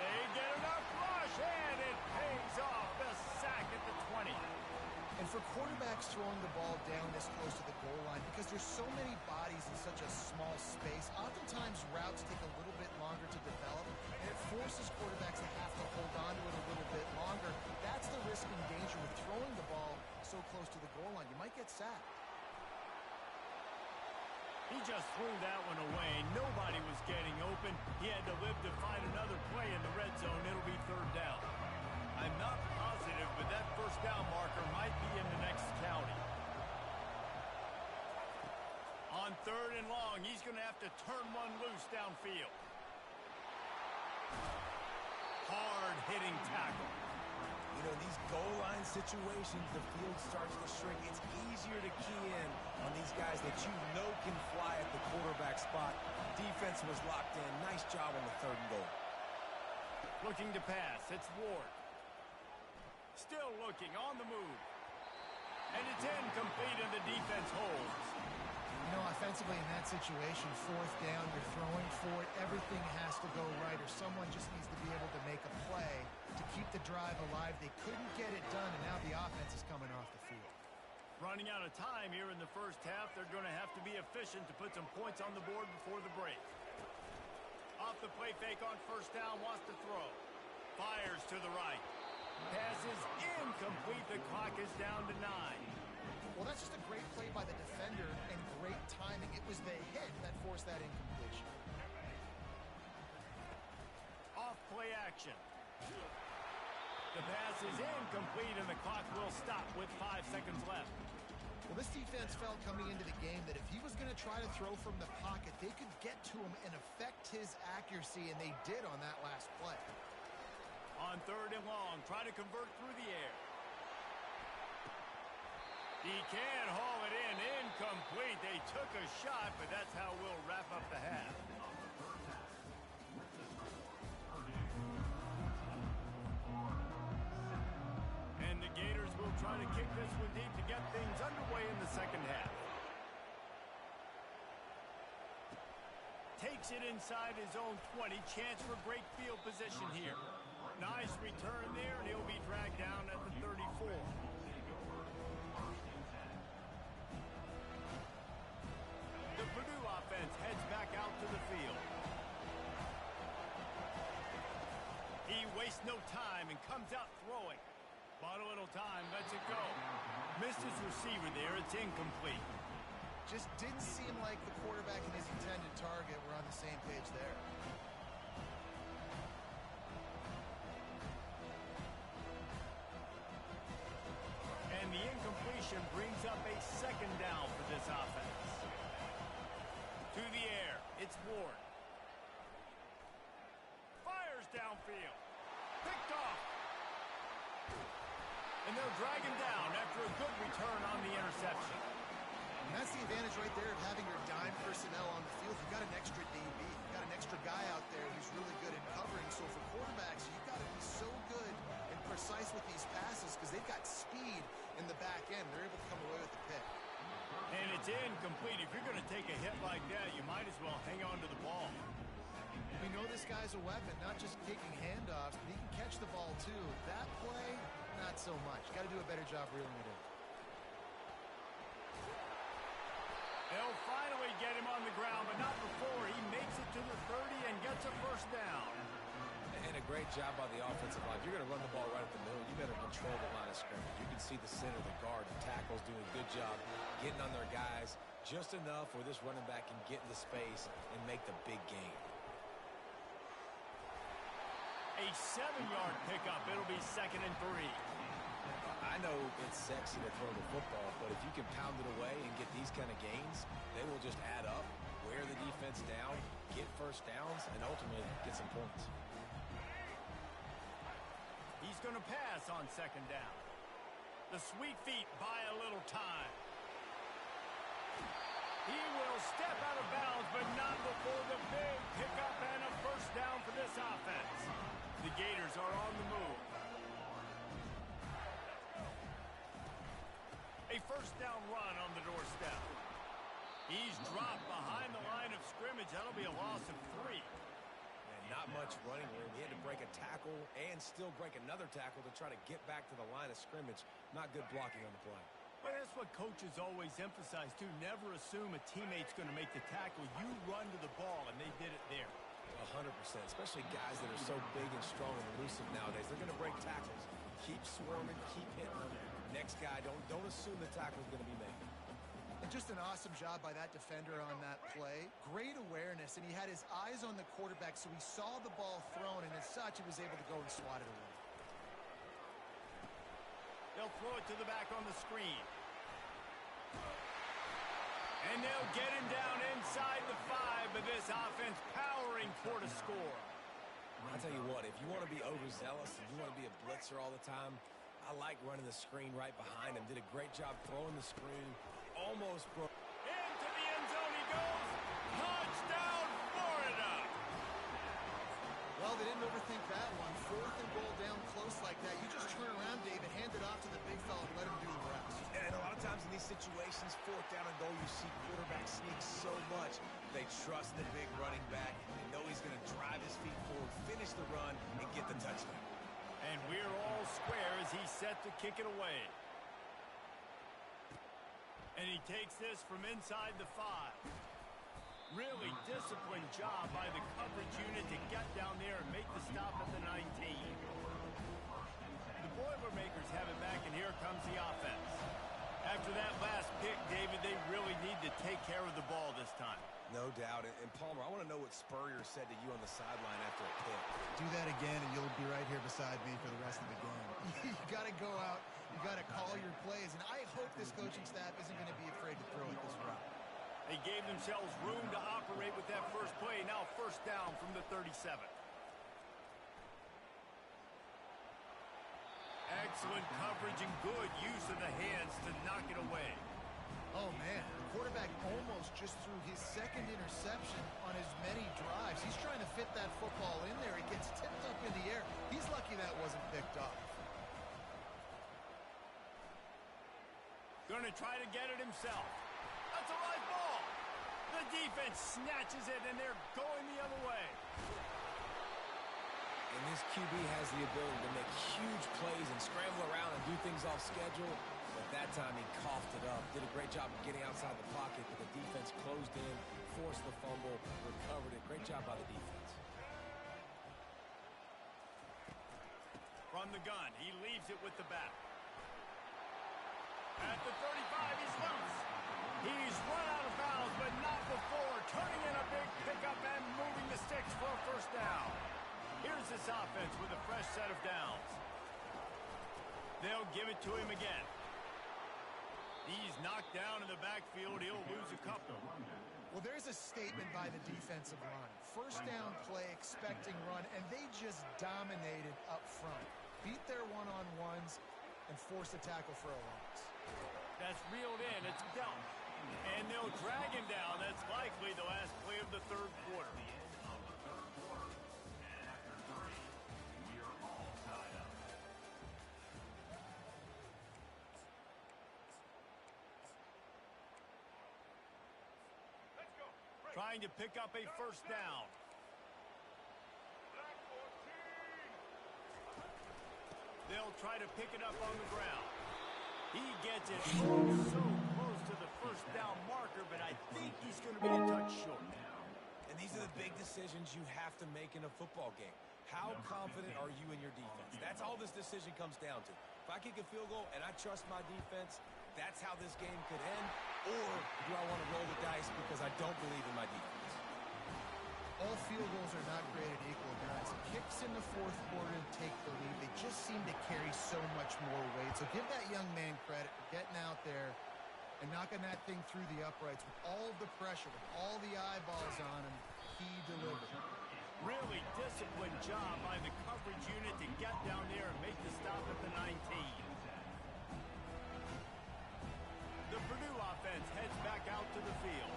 They get enough rush, and it pays off. The sack at the 20. And for quarterbacks throwing the ball down this close to the goal line, because there's so many bodies in such a small space, oftentimes routes take a little bit longer to develop, and it forces quarterbacks to have to hold on to it a little bit longer. That's the risk and danger with throwing the ball so close to the goal line. You might get sacked. He just threw that one away. Nobody was getting open. He had to live to find another play in the red zone. It'll be 3rd down. I'm not positive, but that 1st down marker might be in the next county. On 3rd and long, he's going to have to turn one loose downfield. Hard-hitting tackle. You know, these goal line situations, the field starts to shrink. It's easier to key in on these guys that you know can fly at the quarterback spot. Defense was locked in. Nice job on the 3rd and goal. Looking to pass. It's Ward. Still looking, on the move. And it's incomplete, and the defense holds. You know, offensively in that situation, 4th down, you're throwing for it. Everything has to go right, or someone just needs to be able to make a play to keep the drive alive. They couldn't get it done, and now the offense is coming off the field. Running out of time here in the 1st half. They're going to have to be efficient to put some points on the board before the break. Off the play fake on 1st down, wants to throw. Fires to the right. Pass is incomplete. The clock is down to 9. Well, that's just a great play by the defender and great timing. It was the hit that forced that incompletion. Off play action. The pass is incomplete, and the clock will stop with 5 seconds left. Well, this defense felt coming into the game that if he was going to try to throw from the pocket, they could get to him and affect his accuracy, and they did on that last play. On 3rd and long, try to convert through the air. He can't haul it in. Incomplete. They took a shot, but that's how we'll wrap up the half. And the Gators will try to kick this one deep to get things underway in the 2nd half. Takes it inside his own 20. Chance for great field position here. Nice return there, and he'll be dragged down at the 34. The Purdue offense heads back out to the field. He wastes no time and comes out throwing. Bought a little time, lets it go. Missed his receiver there. It's incomplete. Just didn't seem like the quarterback and his intended target were on the same page there. And the incompletion brings up a 2nd down for this offense. To the air, it's Ward. Fires downfield. Picked off. And they'll drag him down after a good return on the interception. And that's the advantage right there of having your dime personnel on the field. You've got an extra DB. You've got an extra guy out there who's really good at covering. So for quarterbacks, you've got to be so good and precise with these passes because they've got speed in the back end. They're able to come away with the pick. And it's incomplete. If you're going to take a hit like that, you might as well hang on to the ball. We know this guy's a weapon, not just kicking handoffs, but he can catch the ball too. That play, not so much. Got to do a better job reeling it in. They'll finally get him on the ground, but not before he makes it to the 30 and gets a 1st down. And a great job by the offensive line. If you're going to run the ball right at the middle, you better control the line of scrimmage. You can see the center, the guard, the tackles doing a good job getting on their guys just enough where this running back can get into space and make the big game. A 7-yard pickup. It'll be 2nd and 3. I know it's sexy to throw the football, but if you can pound it away and get these kind of gains, they will just add up, wear the defense down, get 1st downs, and ultimately get some points. He's going to pass on 2nd down. The sweet feet buy a little time. He will step out of bounds, but not before the big pickup and a first down for this offense. The Gators are on the move. A first down run on the doorstep. He's dropped behind the line of scrimmage. That'll be a loss of 3. And not much running room. He had to break a tackle and still break another tackle to try to get back to the line of scrimmage. Not good blocking on the play. But that's what coaches always emphasize, too. Never assume a teammate's going to make the tackle. You run to the ball, and they did it there. 100%, especially guys that are so big and strong and elusive nowadays. They're going to break tackles. Keep swarming, keep hitting them. Next guy, don't assume the tackle's going to be made. And just an awesome job by that defender on that play. Great awareness, and he had his eyes on the quarterback, so he saw the ball thrown, and as such, he was able to go and swat it away. They'll throw it to the back on the screen. And they'll get him down inside the 5, but this offense powering toward a score. I'll tell you what, if you want to be overzealous and you want to be a blitzer all the time, I like running the screen right behind him. Did a great job throwing the screen. Almost broke. Into the end zone he goes. Touchdown, Florida! Well, they didn't overthink that one. 4th and goal down close like that. You just turn around, David, hand it off to the big fella and let him do the rest. And a lot of times in these situations, 4th down and goal, you see quarterbacks sneak so much. They trust the big running back. They know he's going to drive his feet forward, finish the run, and get the touchdown. And we're all square as he's set to kick it away. And he takes this from inside the 5. Really disciplined job by the coverage unit to get down there and make the stop at the 19. The Boilermakers have it back, and here comes the offense. After that last pick, David, they really need to take care of the ball this time. No doubt. And Palmer, I want to know what Spurrier said to you on the sideline after a pick. Do that again, and you'll be right here beside me for the rest of the game. You got to go out. You got to call your plays, and I hope this coaching staff isn't going to be afraid to throw it this route. They gave themselves room to operate with that first play. Now first down from the 37. Excellent coverage and good use of the hands to knock it away. Oh, man. The quarterback almost just threw his second interception on as many drives. He's trying to fit that football in there. It gets tipped up in the air. He's lucky that wasn't picked off. Going to try to get it himself. That's a live ball. The defense snatches it, and they're going the other way. And this QB has the ability to make huge plays and scramble around and do things off schedule. But that time he coughed it up. Did a great job of getting outside the pocket, but the defense closed in, forced the fumble, recovered it. Great job by the defense. From the gun, he leaves it with the back. At the 35, he's loose. He's run out of bounds, but not before turning in a big pickup and moving the sticks for a first down. Here's this offense with a fresh set of downs. They'll give it to him again. He's knocked down in the backfield. He'll lose a couple. Well, there's a statement by the defensive line. First down play, expecting run, and they just dominated up front. Beat their one-on-ones and forced a tackle for a loss. That's reeled in. It's dealt. And they'll drag him down. That's likely the last play of the third quarter. Trying to pick up a first down. They'll try to pick it up on the ground. He gets it so close to the first down marker, but I think he's going to be a touch short. And these are the big decisions you have to make in a football game. How confident are you in your defense? That's all this decision comes down to. If I kick a field goal and I trust my defense, that's how this game could end. Or do I want to roll the dice because I don't believe in my defense? All field goals are not created equal, guys. Kicks in the fourth quarter to take the lead. They just seem to carry so much more weight. So give that young man credit for getting out there and knocking that thing through the uprights with all of the pressure, with all the eyeballs on him. He delivered. Really disciplined job by the coverage unit to get down there and make the stop at the 19. Purdue offense heads back out to the field.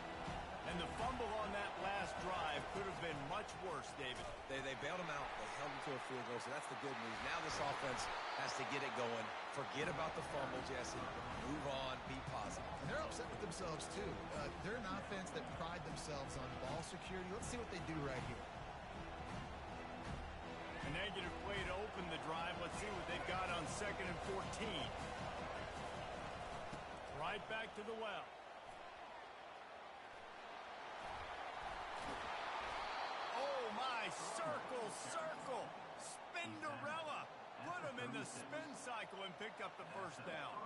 And the fumble on that last drive could have been much worse, David. They bailed him out. They held him to a field goal, so that's the good news. Now this offense has to get it going. Forget about the fumble, Jesse. Move on. Be positive. And they're upset with themselves, too. They're an offense that pride themselves on ball security. Let's see what they do right here. A negative play to open the drive. Let's see what they've got on 2nd and 14. Right back to the well. Oh, my. Circle. Spinderella. Put him in the spin cycle and picked up the first down.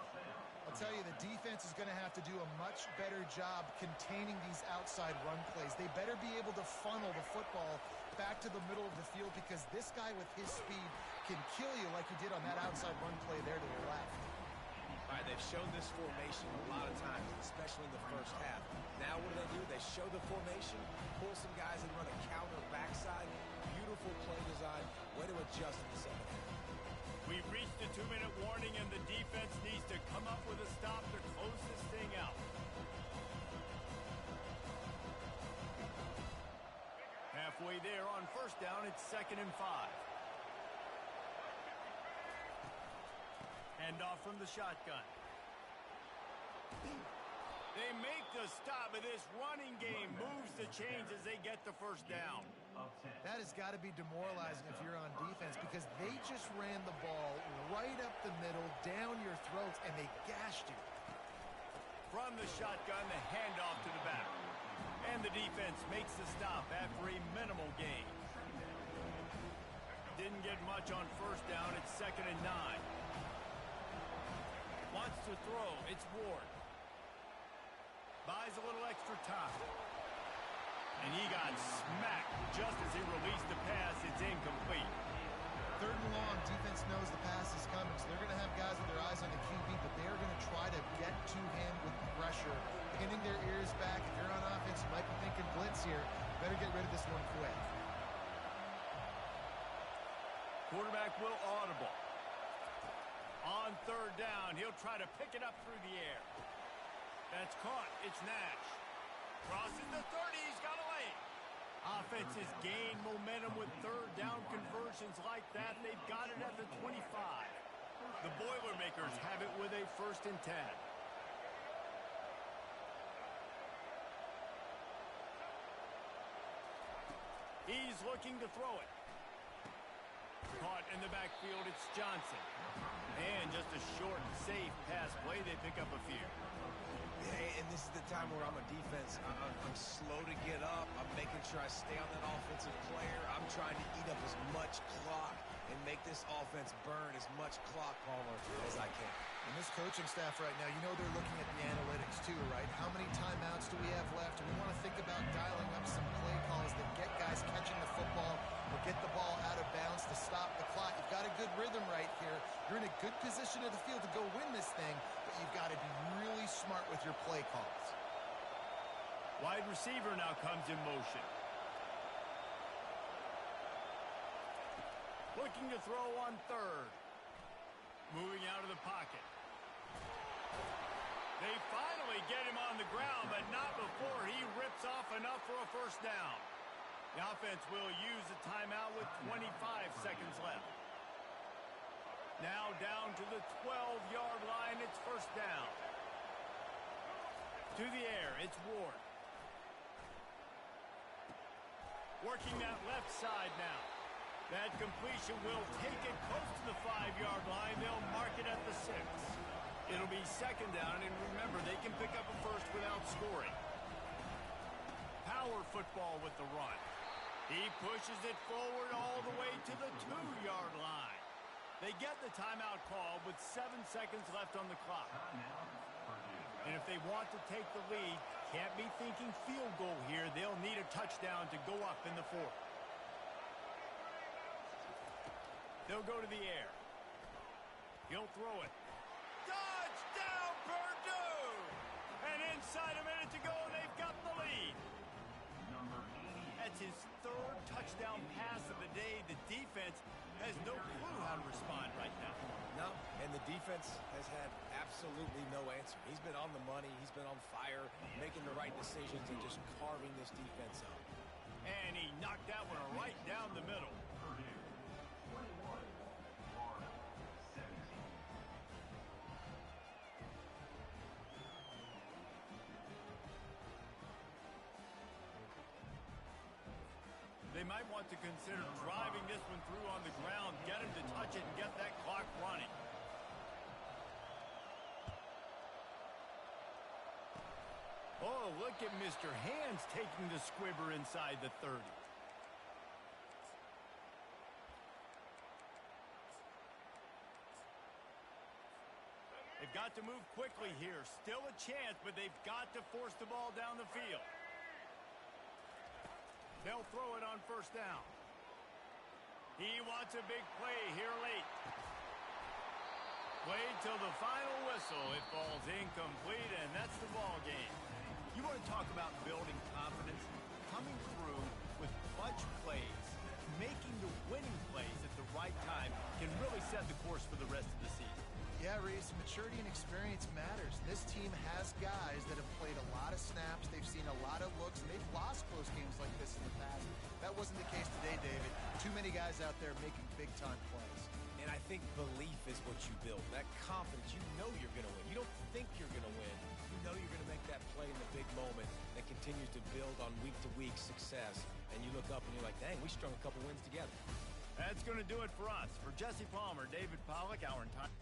I'll tell you, the defense is going to have to do a much better job containing these outside run plays. They better be able to funnel the football back to the middle of the field because this guy with his speed can kill you like he did on that outside run play there to the left. All right, they've shown this formation a lot of times, especially in the first half. Now what do? They show the formation, pull some guys and run a counter backside. Beautiful play design. Way to adjust in the second half. We've reached the 2-minute warning, and the defense needs to come up with a stop to close this thing out. Halfway there on first down, it's 2nd and 5. Handoff from the shotgun. They make the stop, but this running game moves the chains as they get the first down. That has got to be demoralizing if you're on defense because they just ran the ball right up the middle, down your throats, and they gashed you. From the shotgun, the handoff to the back. And the defense makes the stop after a minimal gain. Didn't get much on first down. It's 2nd and 9. Wants to throw. It's Ward. Buys a little extra time. And he got smacked just as he released the pass. It's incomplete. 3rd and long, defense knows the pass is coming, so they're going to have guys with their eyes on the QB, but they are going to try to get to him with pressure, pinning their ears back. If you're on offense, you might be thinking blitz here. Better get rid of this one quick. Quarterback will audible. On 3rd down, he'll try to pick it up through the air. That's caught. It's Nash. Crosses the 30. He's got a lane. Offenses gain momentum with 3rd down conversions like that. They've got it at the 25. The Boilermakers have it with a 1st and 10. He's looking to throw it. Caught in the backfield, it's Johnson. And just a short, safe pass play. They pick up a few. Yeah, and this is the time where I'm a defense. I'm slow to get up. I'm making sure I stay on that offensive player. I'm trying to eat up as much clock and make this offense burn as much clock, Palmer, as I can. And this coaching staff right now, you know they're looking at the analytics too, right? How many timeouts do we have left? And we want to think about dialing up some play calls that get guys catching the football or get the ball out of bounds to stop the clock. You've got a good rhythm right here. You're in a good position of the field to go win this thing, but you've got to be really smart with your play calls. Wide receiver now comes in motion. Looking to throw on 3rd. Moving out of the pocket. They finally get him on the ground, but not before he rips off enough for a 1st down. The offense will use a timeout with 25 seconds left. Now down to the 12-yard line. It's 1st down. To the air, it's Ward. Working that left side now. That completion will take it close to the 5-yard line. They'll mark it at the 6. It'll be 2nd down, and remember, they can pick up a 1st without scoring. Power football with the run. He pushes it forward all the way to the 2-yard line. They get the timeout call with 7 seconds left on the clock. And if they want to take the lead, can't be thinking field goal here. They'll need a touchdown to go up in the 4th. They'll go to the air. He'll throw it. Touchdown, Purdue! And inside a minute to go, they've got the lead. That's his 3rd touchdown pass of the day. The defense has no clue how to respond right now. No, and the defense has had absolutely no answer. He's been on the money. He's been on fire, making the right decisions and just carving this defense up. And he knocked that one right down the middle. Purdue, 21, Florida, 17. They might want to consider driving this one through on the ground, get him to touch it and get that clock running. Oh, look at Mr. Hands taking the squibber inside the 30. They've got to move quickly here. Still a chance, but they've got to force the ball down the field. They'll throw it on first down. He wants a big play here late. Played till the final whistle. It falls incomplete, and that's the ball game. You want to talk about building confidence? Coming through with clutch plays, making the winning plays at the right time can really set the course for the rest of the season. Yeah, Reese, maturity and experience matters. This team has guys that have played a lot of snaps. They've seen a lot of looks, and they've lost close games like this in the past. That wasn't the case today, David. Too many guys out there making big-time plays. And I think belief is what you build. That confidence, you know you're going to win. You don't think you're going to win. You know you're going to make that play in the big moment that continues to build on week-to-week success. And you look up and you're like, dang, we strung a couple wins together. That's going to do it for us. For Jesse Palmer, David Pollack, our entire...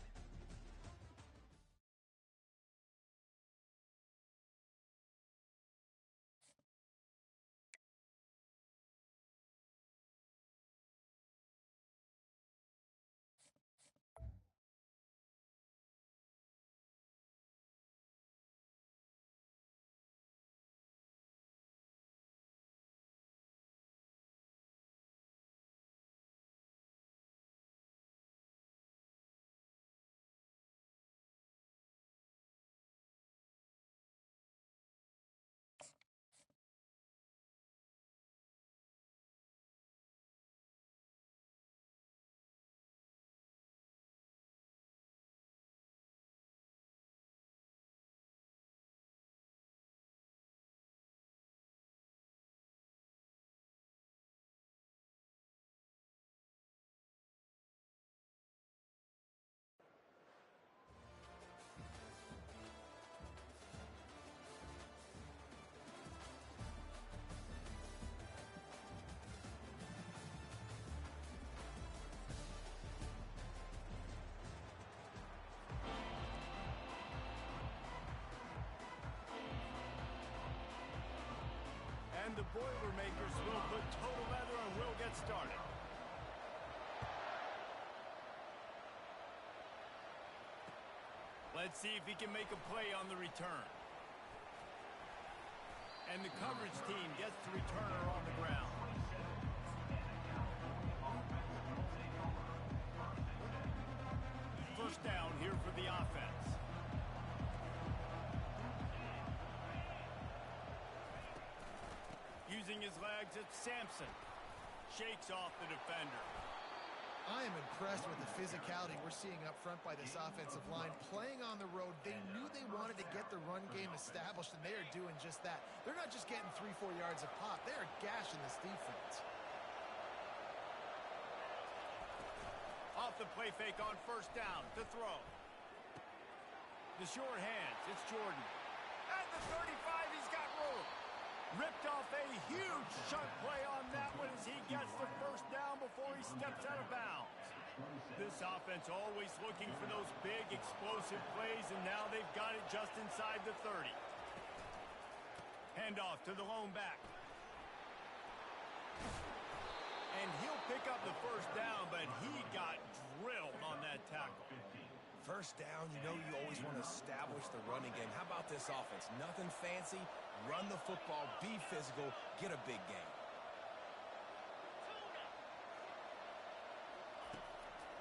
And the Boilermakers will put total leather and will get started. Let's see if he can make a play on the return. And the coverage team gets the returner on the ground. First down here for the offense. Using his legs, it's Sampson. Shakes off the defender. I am impressed with the physicality we're seeing up front by this offensive line. Playing on the road, they knew they wanted to get the run game established, and they are doing just that. They're not just getting 3-4 yards of pop. They are gashing this defense. Off the play fake on first down to throw. The short hands, it's Jordan. At the 35, he's got room. Ripped off a huge chunk play on that one as he gets the first down before he steps out of bounds. This offense always looking for those big explosive plays, and now they've got it just inside the 30. Handoff to the lone back. And he'll pick up the first down, but he got drilled on that tackle. First down, you know you always want to establish the running game. How about this offense? Nothing fancy. Run the football, be physical, get a big gain.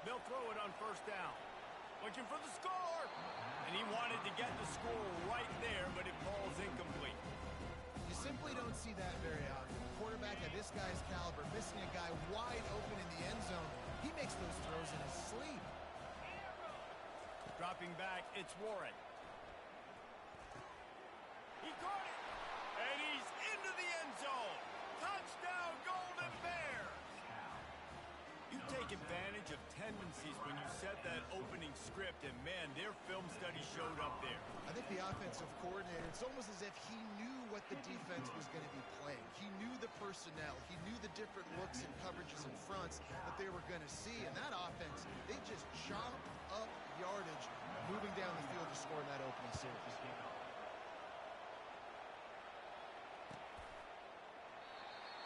They'll throw it on first down. Looking for the score. And he wanted to get the score right there, but it falls incomplete. You simply don't see that very often. A quarterback at this guy's caliber missing a guy wide open in the end zone. He makes those throws in his sleep. Stepping back, it's Warren. He caught it, and he's into the end zone. Touchdown, Golden Bears! You take advantage of tendencies when you set that opening script, and man, their film study showed up there. I think the offensive coordinator, it's almost as if he knew what the defense was going to be playing. He knew the personnel. He knew the different looks and coverages and fronts that they were going to see. And that offense, they just chopped up yardage moving down the field to score in that opening series.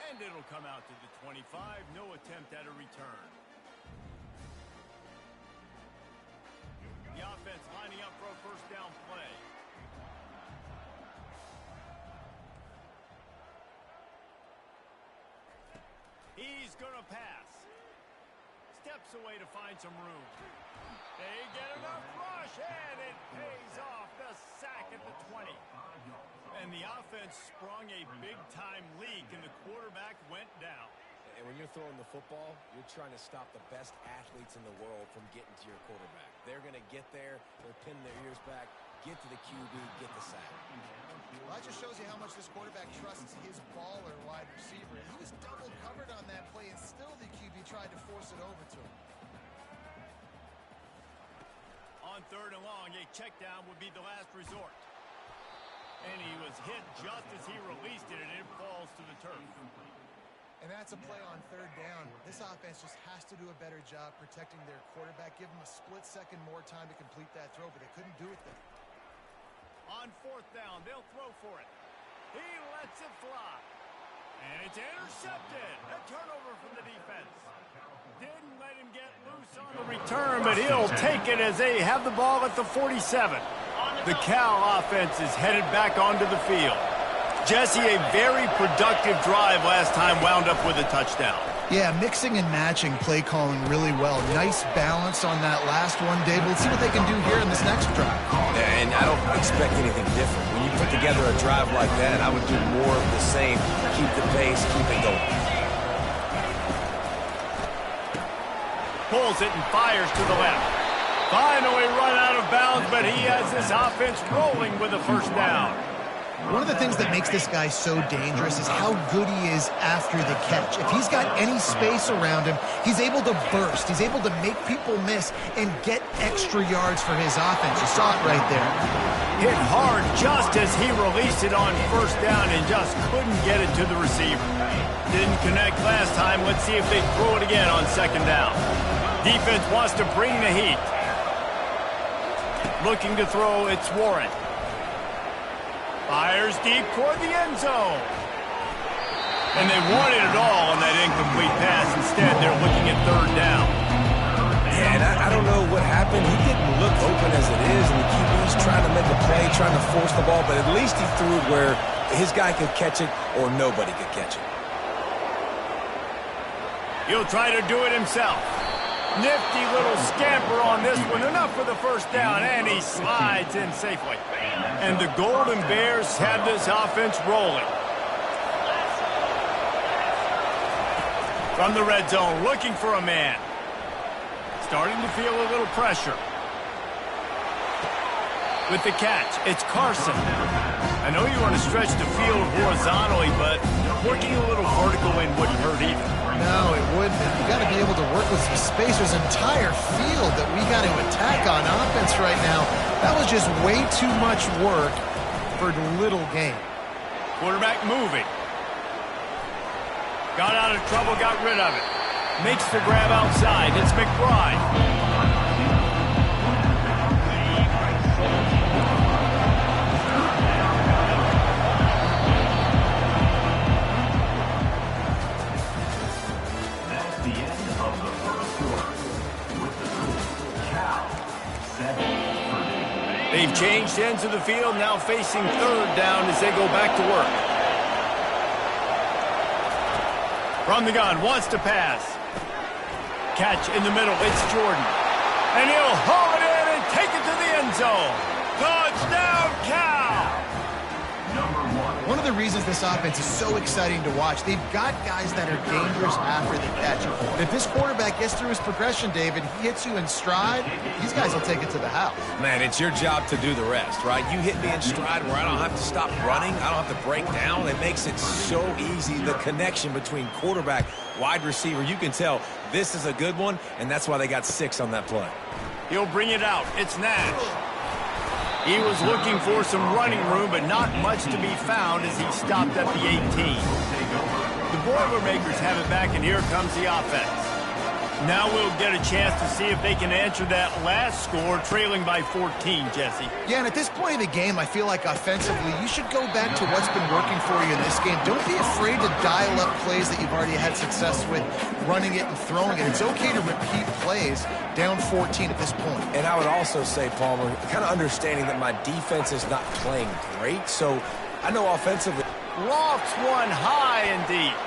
And it'll come out to the 25. No attempt at a return. The offense lining up for a first down play. He's going to pass. Steps away to find some room. They get enough rush, and it pays off. The sack at the 20. And the offense sprung a big-time leak, and the quarterback went down. And when you're throwing the football, you're trying to stop the best athletes in the world from getting to your quarterback. They're going to get there, they'll pin their ears back, get to the QB, get the sack. Well, that just shows you how much this quarterback trusts his baller wide receiver. He was double covered on that play, and still the QB tried to force it over to him. On third and long, a check down would be the last resort. And he was hit just as he released it, and it falls to the turf. And that's a play on third down. This offense just has to do a better job protecting their quarterback. Give him a split second more time to complete that throw, but they couldn't do it there. On fourth down, they'll throw for it. He lets it fly. And it's intercepted. A turnover from the defense. Didn't let him get loose on the return, but he'll take it as they have the ball at the 47. The Cal offense is headed back onto the field. Jesse, a very productive drive last time, wound up with a touchdown. Yeah, mixing and matching play calling really well. Nice balance on that last one, Dave. Let's see what they can do here in this next drive. And I don't expect anything different. When you put together a drive like that, I would do more of the same. Keep the pace, keep it going. Pulls it and fires to the left. Finally run out of bounds, but he has this offense rolling with a first down. One of the things that makes this guy so dangerous is how good he is after the catch. If he's got any space around him, he's able to burst. He's able to make people miss and get extra yards for his offense. You saw it right there. Hit hard just as he released it on first down and just couldn't get it to the receiver. Didn't connect last time. Let's see if they throw it again on second down. Defense wants to bring the heat. Looking to throw, it's Warren. Fires deep toward the end zone. And they wanted it all on that incomplete pass. Instead, they're looking at third down. Yeah, and I don't know what happened. He didn't look open as it is, and the QB's trying to make a play, trying to force the ball, but at least he threw it where his guy could catch it or nobody could catch it. He'll try to do it himself. Nifty little scamper on this one. Enough for the first down, and he slides in safely. And the Golden Bears have this offense rolling. From the red zone, looking for a man. Starting to feel a little pressure. With the catch, it's Carson. I know you want to stretch the field horizontally, but working a little vertical in wouldn't hurt either. No, it wouldn't. You got to be able to work with some space. There's an entire field that we got to attack on offense right now. That was just way too much work for little gain. Quarterback moving. Got out of trouble, got rid of it. Makes the grab outside. It's McBride. That's the end of the first quarter. With the score, Cal 7. They've changed ends of the field, now facing third down as they go back to work. From the gun, wants to pass. Catch in the middle, it's Jordan. And he'll haul it in and take it to the end zone. Touchdown, Cal! One of the reasons this offense is so exciting to watch. They've got guys that are dangerous after the catch. And if this quarterback gets through his progression, David, he hits you in stride, these guys will take it to the house. Man, it's your job to do the rest, right? You hit me in stride where I don't have to stop running. I don't have to break down. It makes it so easy. The connection between quarterback, wide receiver, you can tell this is a good one, and that's why they got 6 on that play. He'll bring it out. It's Nash. He was looking for some running room, but not much to be found as he stopped at the 18. The Boilermakers have it back, and here comes the offense. Now we'll get a chance to see if they can answer that last score, trailing by 14, Jesse. Yeah, and at this point in the game, I feel like offensively, you should go back to what's been working for you in this game. Don't be afraid to dial up plays that you've already had success with, running it and throwing it. It's okay to repeat plays down 14 at this point. And I would also say, Palmer, kind of understanding that my defense is not playing great, so I know offensively. Lofts one high and deep.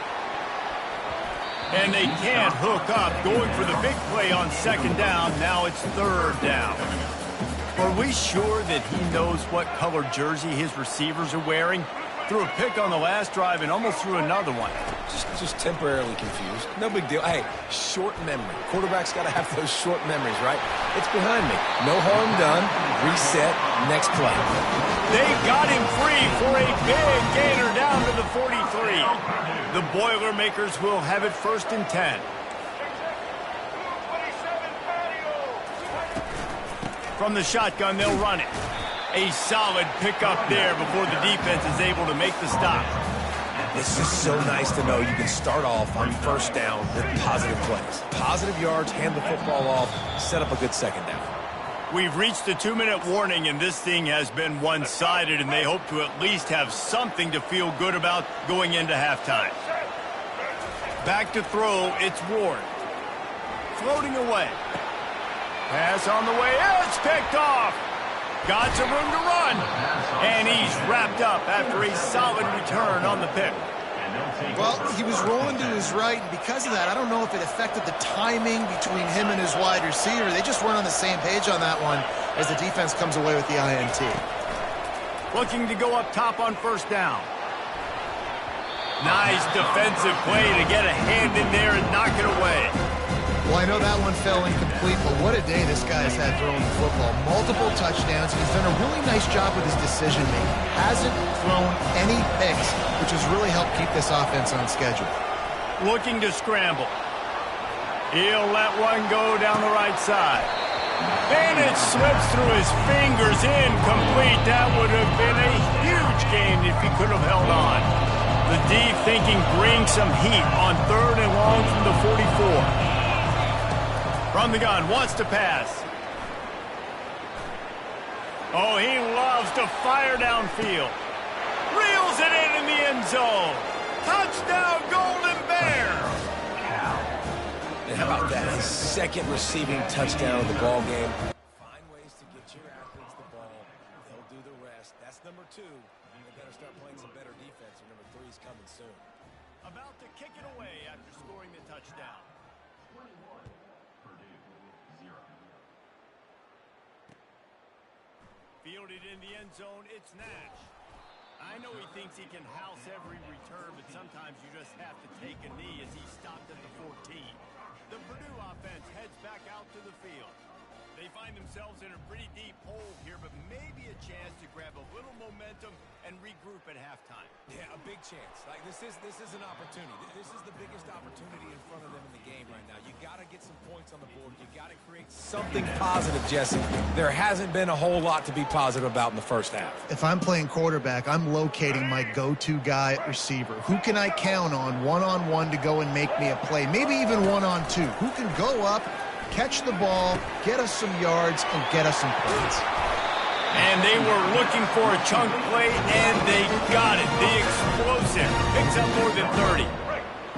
And they can't hook up, going for the big play on second down. Now it's third down. Are we sure that he knows what color jersey his receivers are wearing? Threw a pick on the last drive and almost threw another one. Just temporarily confused. No big deal. Hey, short memory. Quarterback's got to have those short memories, right? It's behind me. No harm done. Reset. Next play. They got him free for a big gainer down to the 43. The Boilermakers will have it 1st and 10. From the shotgun, they'll run it. A solid pickup there before the defense is able to make the stop. It's just so nice to know you can start off on 1st down with positive plays. Positive yards, hand the football off, set up a good 2nd down. We've reached the 2-minute warning, and this thing has been one-sided, and they hope to at least have something to feel good about going into halftime. Back to throw, it's Ward. Floating away. Pass on the way, it's picked off. Got some room to run, and he's wrapped up after a solid return on the pick. Well, he was rolling to his right, and because of that, I don't know if it affected the timing between him and his wide receiver. They just weren't on the same page on that one as the defense comes away with the INT. Looking to go up top on 1st down. Nice defensive play to get a hand in there and knock it away. Well, I know that one fell incomplete, but what a day this guy has had throwing the football. Multiple touchdowns, and he's done a really nice job with his decision-making. Hasn't thrown any picks, which has really helped keep this offense on schedule. Looking to scramble. He'll let one go down the right side. And it slips through his fingers, incomplete. That would have been a huge gain if he could have held on. The D thinking bring some heat on 3rd and long from the 44. From the gun, wants to pass. Oh, he loves to fire downfield. Reels it in the end zone. Touchdown, Golden Bear. And how about that? His 2nd receiving touchdown of the ball game. Find ways to get your athletes the ball. They'll do the rest. That's number 2. They better start playing some better defense, or number 3 is coming soon. About to kick it away after scoring the touchdown. Fielded in the end zone, it's Nash. I know he thinks he can house every return, but sometimes you just have to take a knee as he stopped at the 14. The Purdue offense heads back out to the field. They find themselves in a pretty deep hole here, but maybe a chance to grab a little momentum and regroup at halftime. Yeah, a big chance. Like this is an opportunity. This is the biggest opportunity in front of them in the game right now. You got to get some points on the board. You got to create something positive, Jesse. There hasn't been a whole lot to be positive about in the 1st half. If I'm playing quarterback, I'm locating my go-to guy at receiver. Who can I count on one-on-one to go and make me a play? Maybe even one-on-two. Who can go up, catch the ball, get us some yards, and get us some points. And they were looking for a chunk play, and they got it. The explosive picks up more than 30.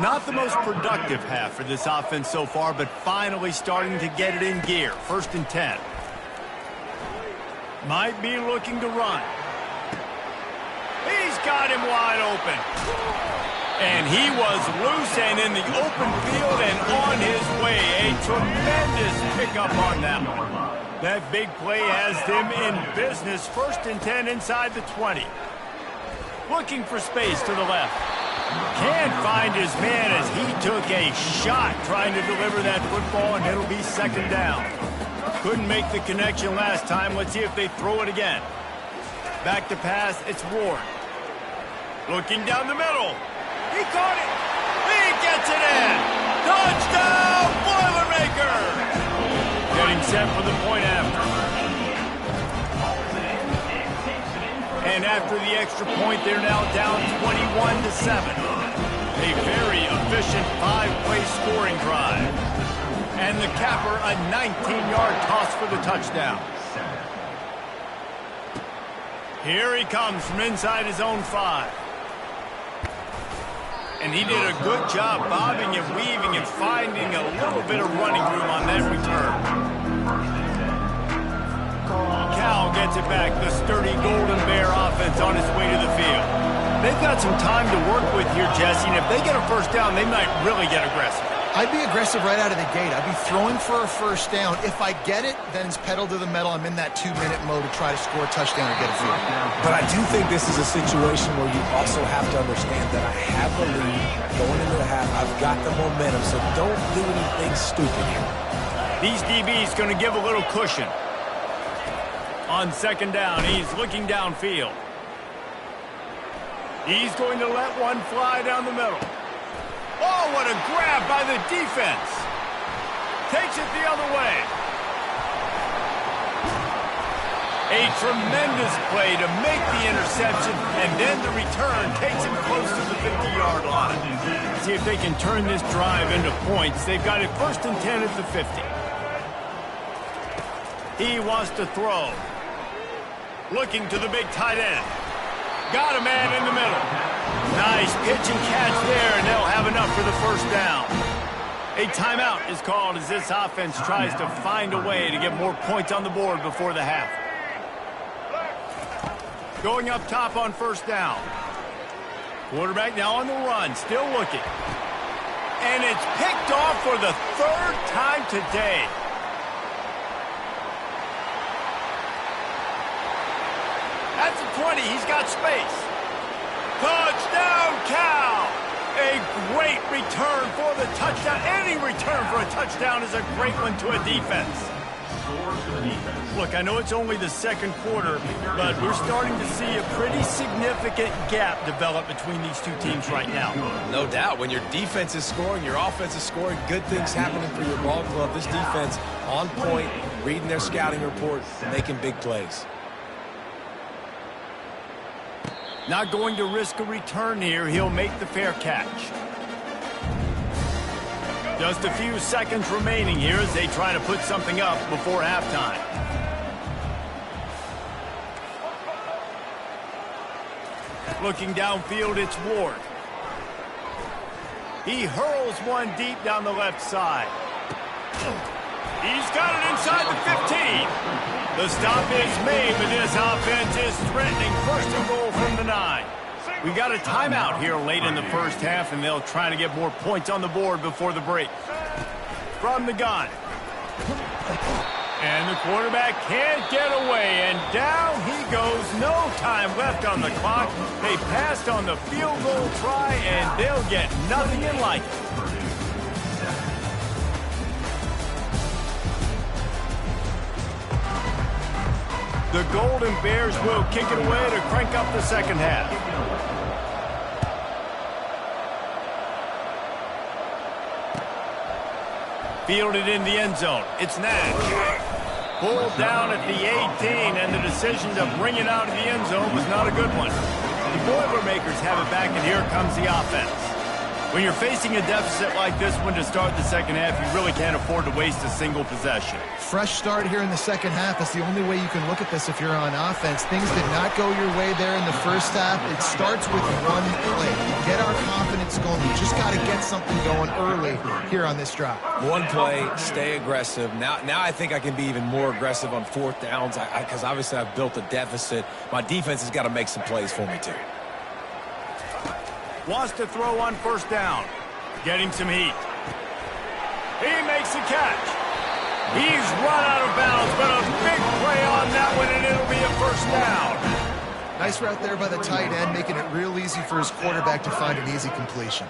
Not the most productive half for this offense so far, but finally starting to get it in gear. 1st and 10. Might be looking to run. He's got him wide open. And he was loose and in the open field and on his way. A tremendous pickup on that one. That big play has them in business. 1st and 10 inside the 20. Looking for space to the left. Can't find his man as he took a shot trying to deliver that football, and it'll be second down. Couldn't make the connection last time. Let's see if they throw it again. Back to pass, it's Ward. Looking down the middle. He caught it. He gets it in. Touchdown, Boilermaker! Getting set for the point after. And after the extra point, they're now down 21-7. A very efficient 5-play scoring drive. And the capper, a 19-yard toss for the touchdown. Here he comes from inside his own 5. And he did a good job bobbing and weaving and finding a little bit of running room on that return. Cal gets it back. The sturdy Golden Bear offense on its way to the field. They've got some time to work with here, Jesse, and if they get a first down, they might really get aggressive. I'd be aggressive right out of the gate. I'd be throwing for a first down. If I get it, then it's pedal to the metal. I'm in that 2-minute mode to try to score a touchdown or get a field. But I do think this is a situation where you also have to understand that I have the lead going into the half. I've got the momentum, so don't do anything stupid here. These DBs going to give a little cushion. On second down, he's looking downfield. He's going to let one fly down the middle. Oh, what a grab by the defense. Takes it the other way. A tremendous play to make the interception, and then the return takes him close to the 50-yard line. See if they can turn this drive into points. They've got it 1st and 10 at the 50. He wants to throw. Looking to the big tight end. Got a man in the middle. Nice pitch and catch there, and they'll have enough for the first down. A timeout is called as this offense tries to find a way to get more points on the board before the half. Going up top on first down. Quarterback now on the run, still looking. And it's picked off for the 3rd time today. That's a 20. He's got space. Touchdown, Cal! A great return for the touchdown. Any return for a touchdown is a great one to a defense. Look, I know it's only the second quarter, but we're starting to see a pretty significant gap develop between these two teams right now. No doubt. When your defense is scoring, your offense is scoring, good things happening for your ball club. This defense on point, reading their scouting report, making big plays. Not going to risk a return here. He'll make the fair catch. Just a few seconds remaining here as they try to put something up before halftime. Looking downfield, it's Ward. He hurls one deep down the left side. He's got it inside the 15. The stop is made, but this offense is threatening 1st and goal from the 9. We've got a timeout here late in the first half, and they'll try to get more points on the board before the break. From the gun. And the quarterback can't get away, and down he goes. No time left on the clock. They passed on the field goal try, and they'll get nothing in like it. The Golden Bears will kick it away to crank up the second half. Fielded in the end zone. It's Nash. Pulled down at the 18, and the decision to bring it out of the end zone was not a good one. The Boilermakers have it back, and here comes the offense. When you're facing a deficit like this one to start the second half, you really can't afford to waste a single possession. Fresh start here in the second half. That's the only way you can look at this if you're on offense. Things did not go your way there in the first half. It starts with one play. You get our confidence going. You just got to get something going early here on this drive. One play, stay aggressive. Now I think I can be even more aggressive on 4th downs because obviously I've built a deficit. My defense has got to make some plays for me too. Wants to throw on first down. Getting some heat. He makes a catch. He's run out of bounds, but a big play on that one, and it'll be a first down. Nice route there by the tight end, making it real easy for his quarterback to find an easy completion.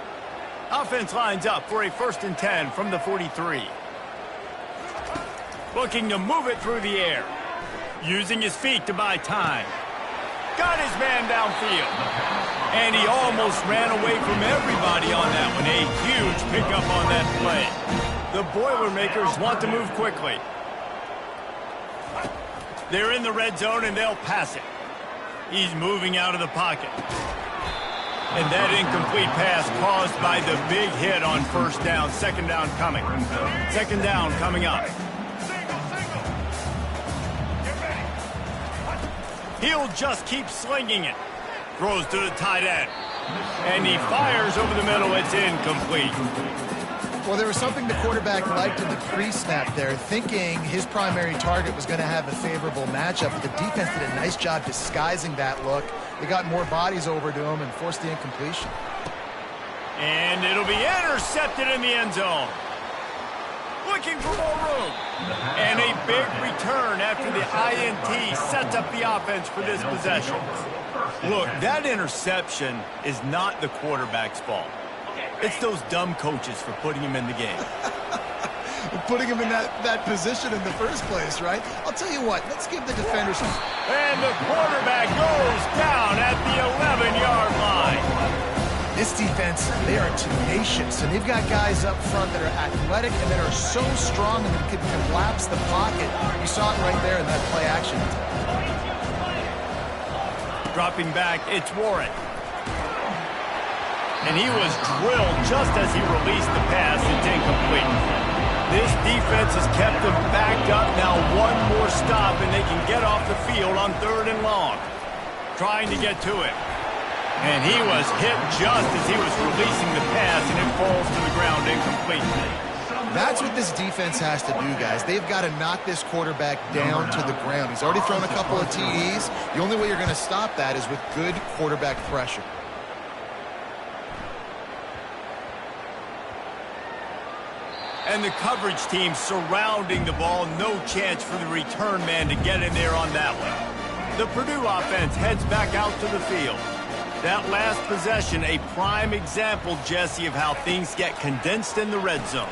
Offense lines up for a 1st and 10 from the 43. Looking to move it through the air. Using his feet to buy time. Got his man downfield. And he almost ran away from everybody on that one. A huge pickup on that play. The Boilermakers want to move quickly. They're in the red zone and they'll pass it. He's moving out of the pocket. And that incomplete pass caused by the big hit on 1st down. 2nd down coming. 2nd down coming up. He'll just keep slinging it. Throws to the tight end. And he fires over the middle. It's incomplete. Well, there was something the quarterback liked in the pre-snap there, thinking his primary target was going to have a favorable matchup. But the defense did a nice job disguising that look. They got more bodies over to him and forced the incompletion. And it'll be intercepted in the end zone. Looking for more room. And a big return after the INT sets up the offense for this possession. Look, that interception is not the quarterback's fault. It's those dumb coaches for putting him in the game. Putting him in that position in the first place, right? I'll tell you what, let's give the defenders some... And the quarterback goes down at the 11-yard line. This defense, they are tenacious, and they've got guys up front that are athletic and that are so strong and that can collapse the pocket. You saw it right there in that play action. Dropping back, it's Warren. And he was drilled just as he released the pass. It's incomplete. This defense has kept them backed up. Now one more stop, and they can get off the field on 3rd and long. Trying to get to it. And he was hit just as he was releasing the pass, and it falls to the ground incomplete. That's what this defense has to do, guys. They've got to knock this quarterback down to the ground. He's already thrown a couple of TDs. The only way you're going to stop that is with good quarterback pressure. And the coverage team surrounding the ball. No chance for the return man to get in there on that one. The Purdue offense heads back out to the field. That last possession, a prime example, Jesse, of how things get condensed in the red zone.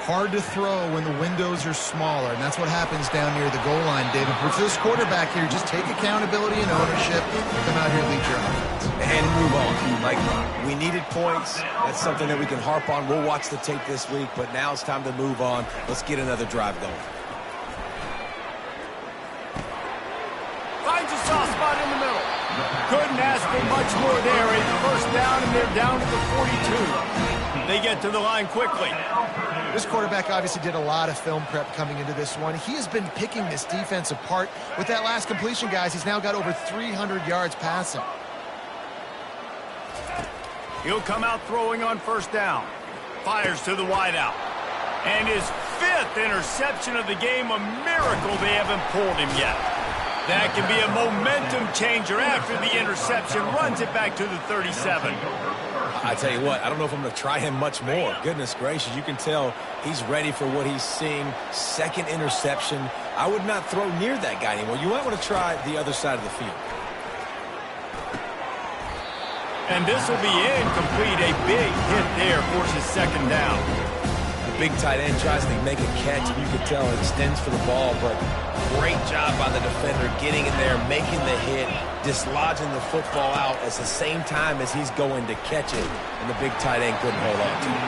Hard to throw when the windows are smaller, and that's what happens down near the goal line, David. For this quarterback here, just take accountability and ownership and come out here and lead your offense. And move on. Like, we needed points. That's something that we can harp on. We'll watch the tape this week, but now it's time to move on. Let's get another drive going. Finds a soft spot in the middle. Couldn't ask for much more there. It's 1st down, and they're down to the 42. They get to the line quickly. This quarterback obviously did a lot of film prep coming into this one. He has been picking this defense apart. With that last completion, guys, he's now got over 300 yards passing. He'll come out throwing on 1st down. Fires to the wideout. And his 5th interception of the game, a miracle they haven't pulled him yet. That can be a momentum changer after the interception. Runs it back to the 37. I tell you what, I don't know if I'm going to try him much more. Goodness gracious, you can tell he's ready for what he's seeing. 2nd interception. I would not throw near that guy anymore. You might want to try the other side of the field. And this will be incomplete. A big hit there forces 2nd down. The big tight end tries to make a catch, and you can tell it extends for the ball, but great job by the defender getting in there, making the hit, dislodging the football out at the same time as he's going to catch it, and the big tight end couldn't hold on to it.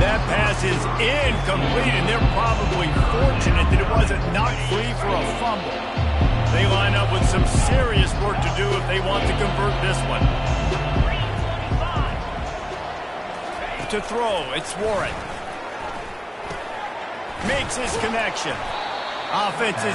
That pass is incomplete, and they're probably fortunate that it wasn't knocked free for a fumble. They line up with some serious work to do if they want to convert this one. To throw, it's Warren. Makes his connection. Offense is